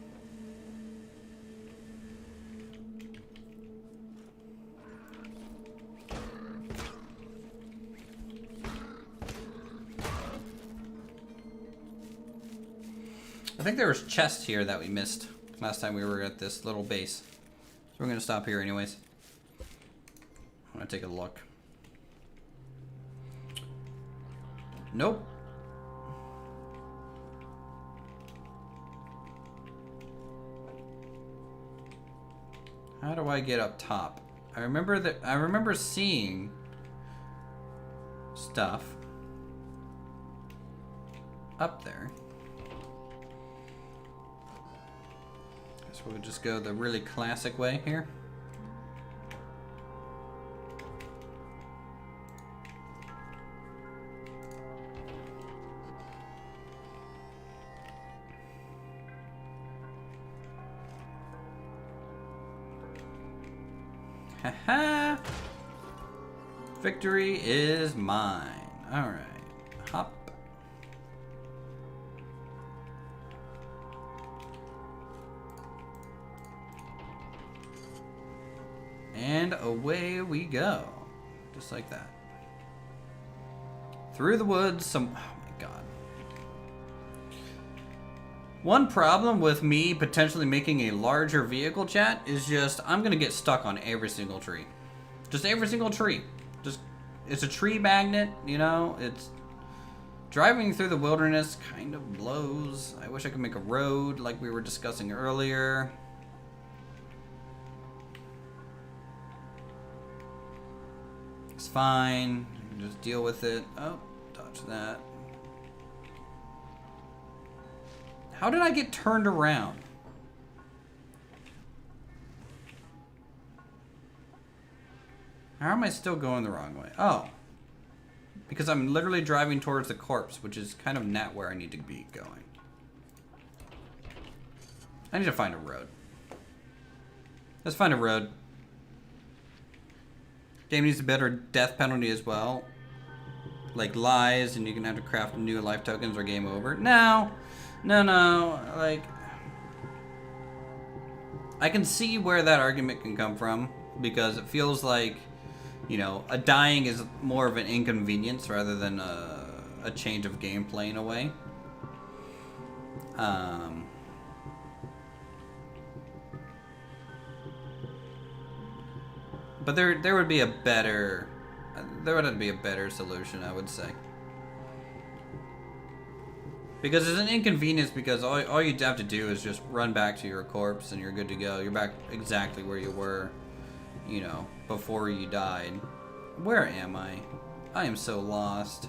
I think there was chests here that we missed last time we were at this little base. So we're gonna stop here anyways. I'm gonna take a look. Nope. How do I get up top? I remember seeing stuff up there. Guess we'll just go the really classic way here. Haha! Victory is mine. Alright. Hop. And away we go. Just like that. Through the woods, oh my god. One problem with me potentially making a larger vehicle, chat, is just I'm gonna get stuck on every single tree. Just every single tree. Just, it's a tree magnet, you know? It's driving through the wilderness kind of blows. I wish I could make a road like we were discussing earlier. It's fine. Just deal with it. Oh, dodge that. How did I get turned around? How am I still going the wrong way? Oh. Because I'm literally driving towards the corpse, which is kind of not where I need to be going. I need to find a road. Let's find a road. Game needs a better death penalty as well. Like lies, and you can have to craft new life tokens or game over. No. No, like... I can see where that argument can come from, because it feels like, you know, a dying is more of an inconvenience rather than a change of gameplay in a way. But there would be a better... There would have to be a better solution, I would say. Because it's an inconvenience, because all you'd have to do is just run back to your corpse and you're good to go. You're back exactly where you were, you know, before you died. Where am I? I am so lost.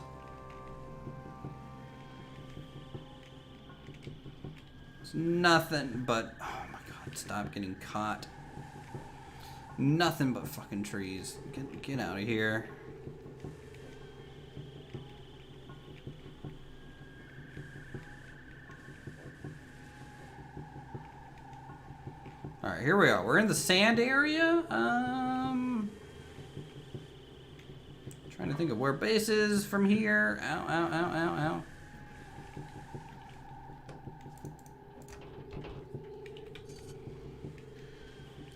It's nothing but... Oh my god, stop getting caught. Nothing but fucking trees. Get out of here. Alright, here we are. We're in the sand area. Trying to think of where base is from here. Ow, ow, ow, ow, ow.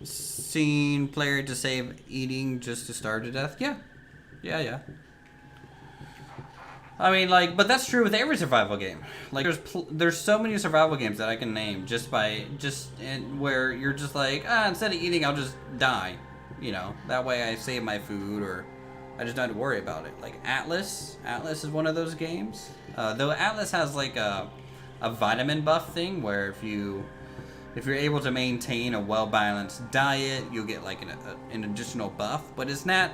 Seen player to save eating just to starve to death. Yeah. Yeah. I mean, like, but that's true with every survival game. Like, there's so many survival games that I can name where you're just like, instead of eating, I'll just die. You know, that way I save my food, or I just don't have to worry about it. Like Atlas is one of those games. Though Atlas has like a vitamin buff thing, where if you're able to maintain a well-balanced diet, you'll get like an additional buff. But it's not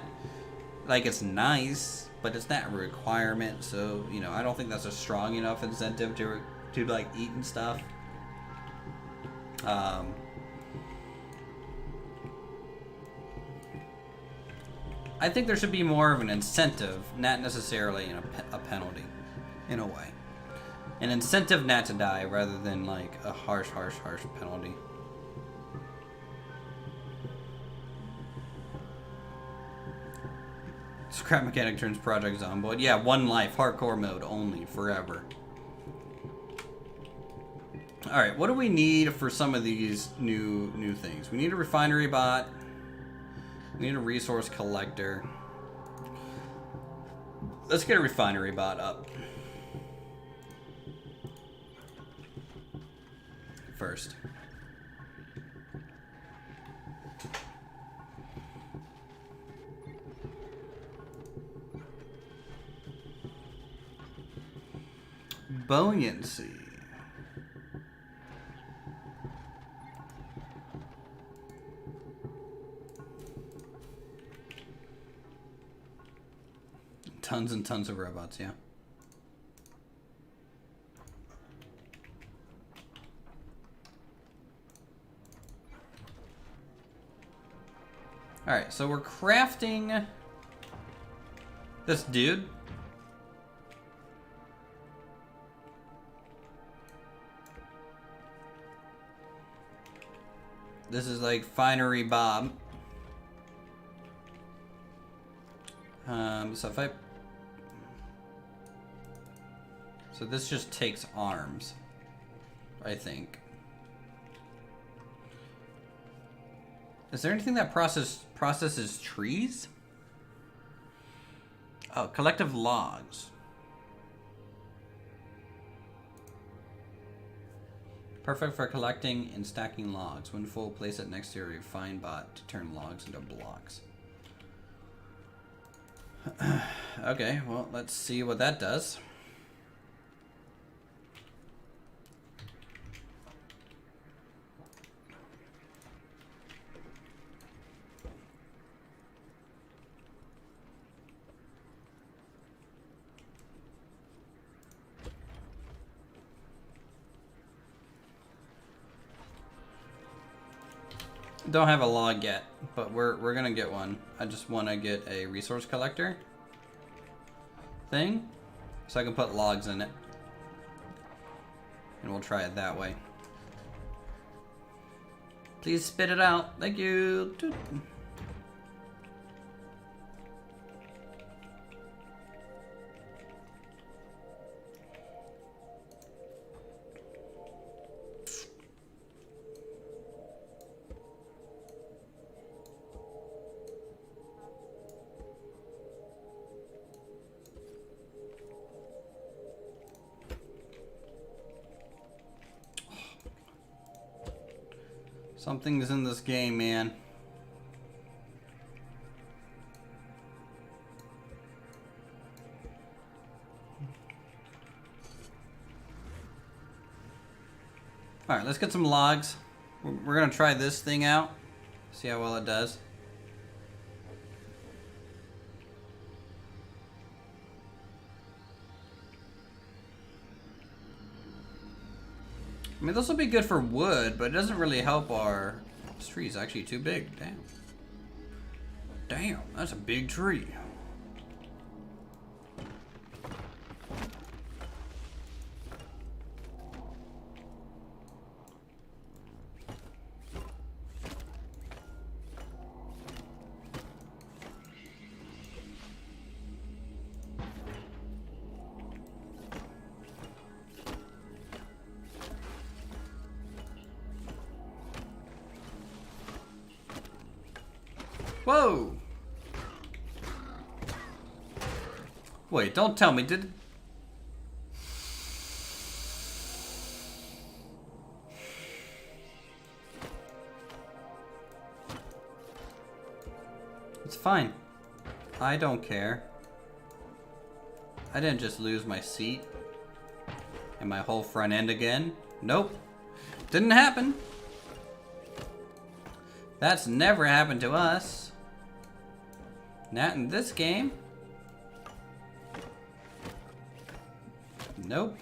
like, it's nice, but it's not a requirement. So, you know, I don't think that's a strong enough incentive to like eat and stuff. I think there should be more of an incentive, not necessarily a penalty, in a way. An incentive not to die rather than like a harsh penalty. Scrap mechanic turns project zomboid. Yeah, one life, hardcore mode only, forever. Alright, what do we need for some of these new things? We need a refinery bot. We need a resource collector. Let's get a refinery bot up. first. Buoyancy. Tons and tons of robots, yeah. Alright, so we're crafting this dude. This is like Refinery Bob. So if I... So this just takes arms, I think. Is there anything that processes trees? Oh, collective logs. Perfect for collecting and stacking logs. When full, place it next to your Refinebot to turn logs into blocks. Okay, well, let's see what that does. Don't have a log yet, but we're gonna get one. I just want to get a resource collector thing so I can put logs in it, and we'll try it that way. Please spit it out. Thank you. Something's in this game, man. Alright, let's get some logs. We're gonna try this thing out. See how well it does. I mean, this will be good for wood, but it doesn't really help our... This tree is actually too big. Damn. Damn, that's a big tree. Whoa! Wait, don't tell me, did... It's fine. I don't care. I didn't just lose my seat and my whole front end again. Nope. Didn't happen. That's never happened to us. Not in this game. Nope.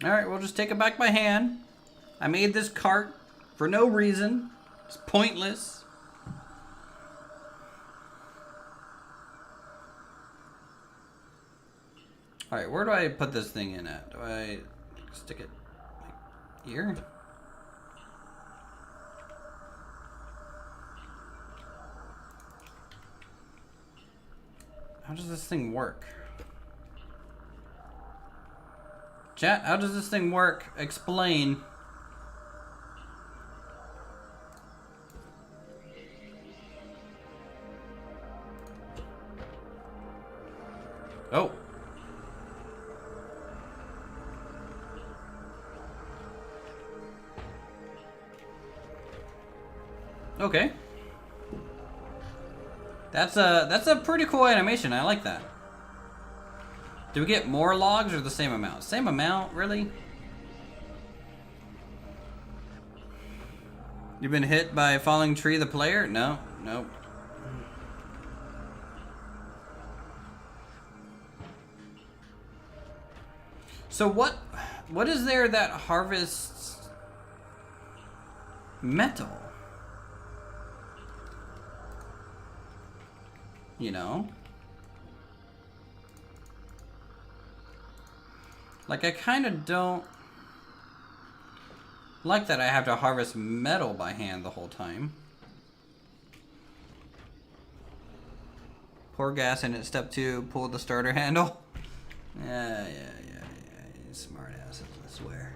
Alright, we'll just take it back by hand. I made this cart for no reason. It's pointless. Alright, where do I put this thing in at? Do I Stick it like here. How does this thing work? Chat, how does this thing work? Explain. Oh. Okay. That's a pretty cool animation. I like that. Do we get more logs or the same amount? Same amount, really? You've been hit by a falling tree, the player? No, nope. So what is there that harvests metal? You know? Like, I kind of don't like that I have to harvest metal by hand the whole time. Pour gas in it. Step 2, pull the starter handle. Yeah. Smart asses, I swear.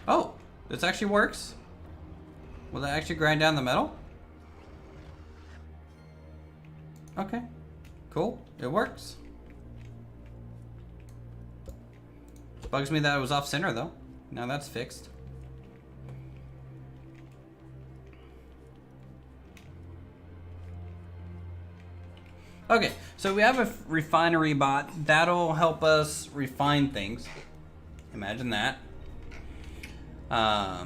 Oh, this actually works? Will that actually grind down the metal? Okay, cool, it works. Bugs me that it was off center though. Now that's fixed. Okay, so we have a refinery bot that'll help us refine things. Imagine that. I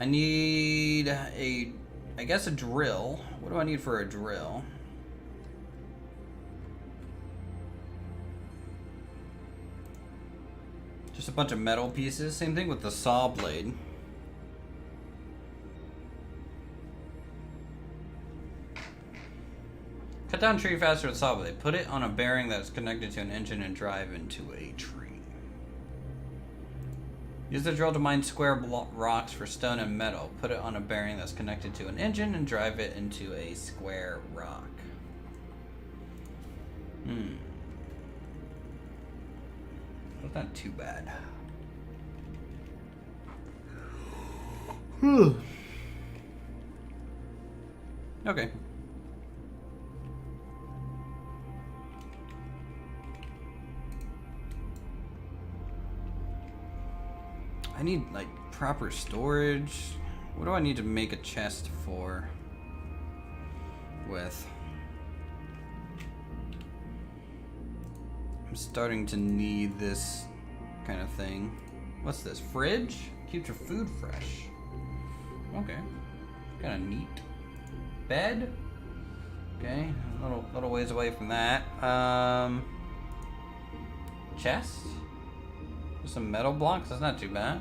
need I guess a drill. What do I need for a drill? Just a bunch of metal pieces. Same thing with the saw blade. Cut down tree faster with saw blade. Put it on a bearing that's connected to an engine and drive into a tree. Use the drill to mine square rocks for stone and metal. Put it on a bearing that's connected to an engine and drive it into a square rock. That's not too bad. Okay. I need like proper storage. What do I need to make a chest for? With? I'm starting to need this kind of thing. What's this? Fridge? Keeps your food fresh. Okay. Kind of neat. Bed? Okay. A little ways away from that. Chest? Just some metal blocks? That's not too bad.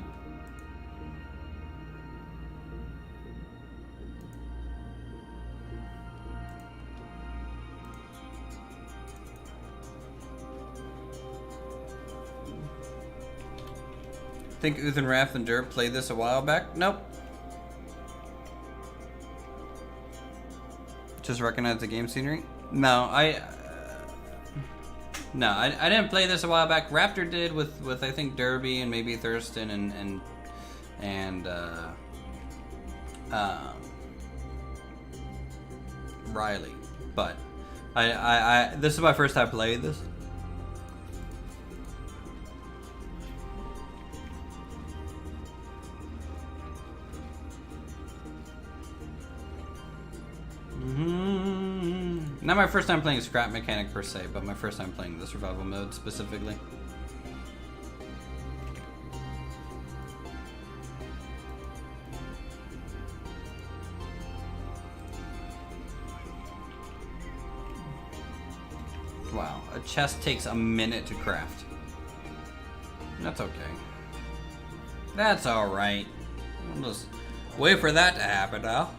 Think Uthan Rath and Derp played this a while back? Nope. Just recognize the game scenery? No, I didn't play this a while back. Raptor did with I think Derby and maybe Thurston and Riley. But I this is my first time playing this. Not my first time playing Scrap Mechanic per se, but my first time playing the survival mode specifically. Wow, a chest takes a minute to craft. That's okay. That's alright. We'll just wait for that to happen now.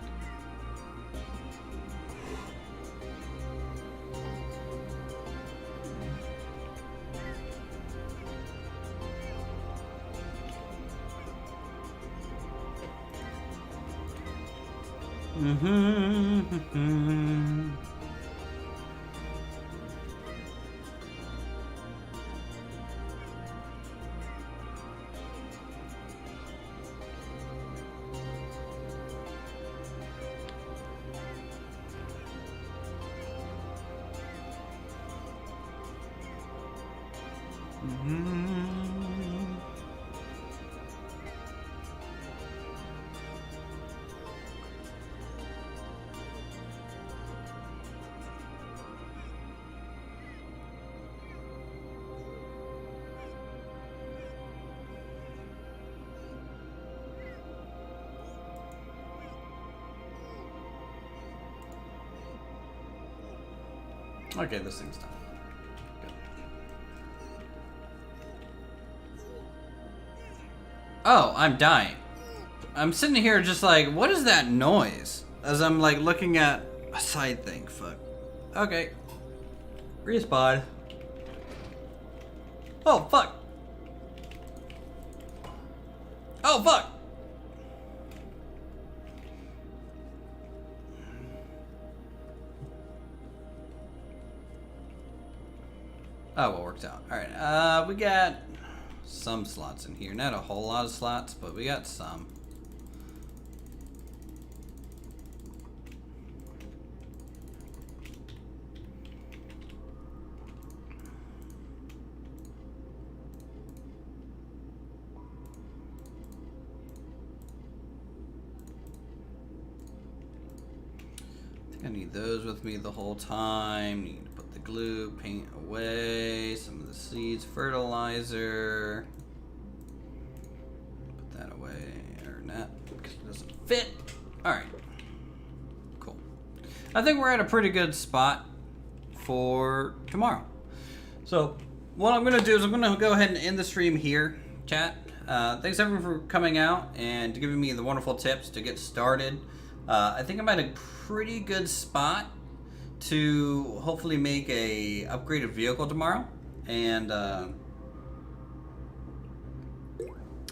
Okay, this thing's done. Good. Oh, I'm dying. I'm sitting here just like, what is that noise? As I'm like looking at a side thing. Fuck. Okay. Respawn. Oh, fuck. Oh, fuck. Oh, well, worked out. Alright, we got some slots in here. Not a whole lot of slots, but we got some. I think I need those with me the whole time. Need to put the glue, paint away, some of the seeds, fertilizer. Put that away, or not, because it doesn't fit. Alright. Cool. I think we're at a pretty good spot for tomorrow. So, what I'm going to do is I'm going to go ahead and end the stream here, chat. Thanks everyone for coming out and giving me the wonderful tips to get started. I think I'm at a pretty good spot to hopefully make a upgraded vehicle tomorrow, and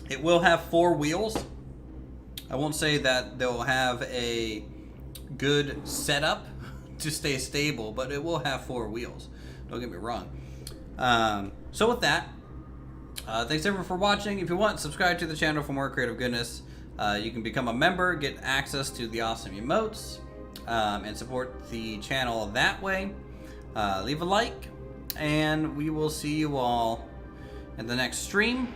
it will have 4 wheels. I won't say that they'll have a good setup to stay stable, but it will have 4 wheels. Don't get me wrong. So with that, thanks everyone for watching. If you want, subscribe to the channel for more creative goodness. You can become a member, get access to the awesome emotes, and support the channel that way. Leave a like, and we will see you all in the next stream.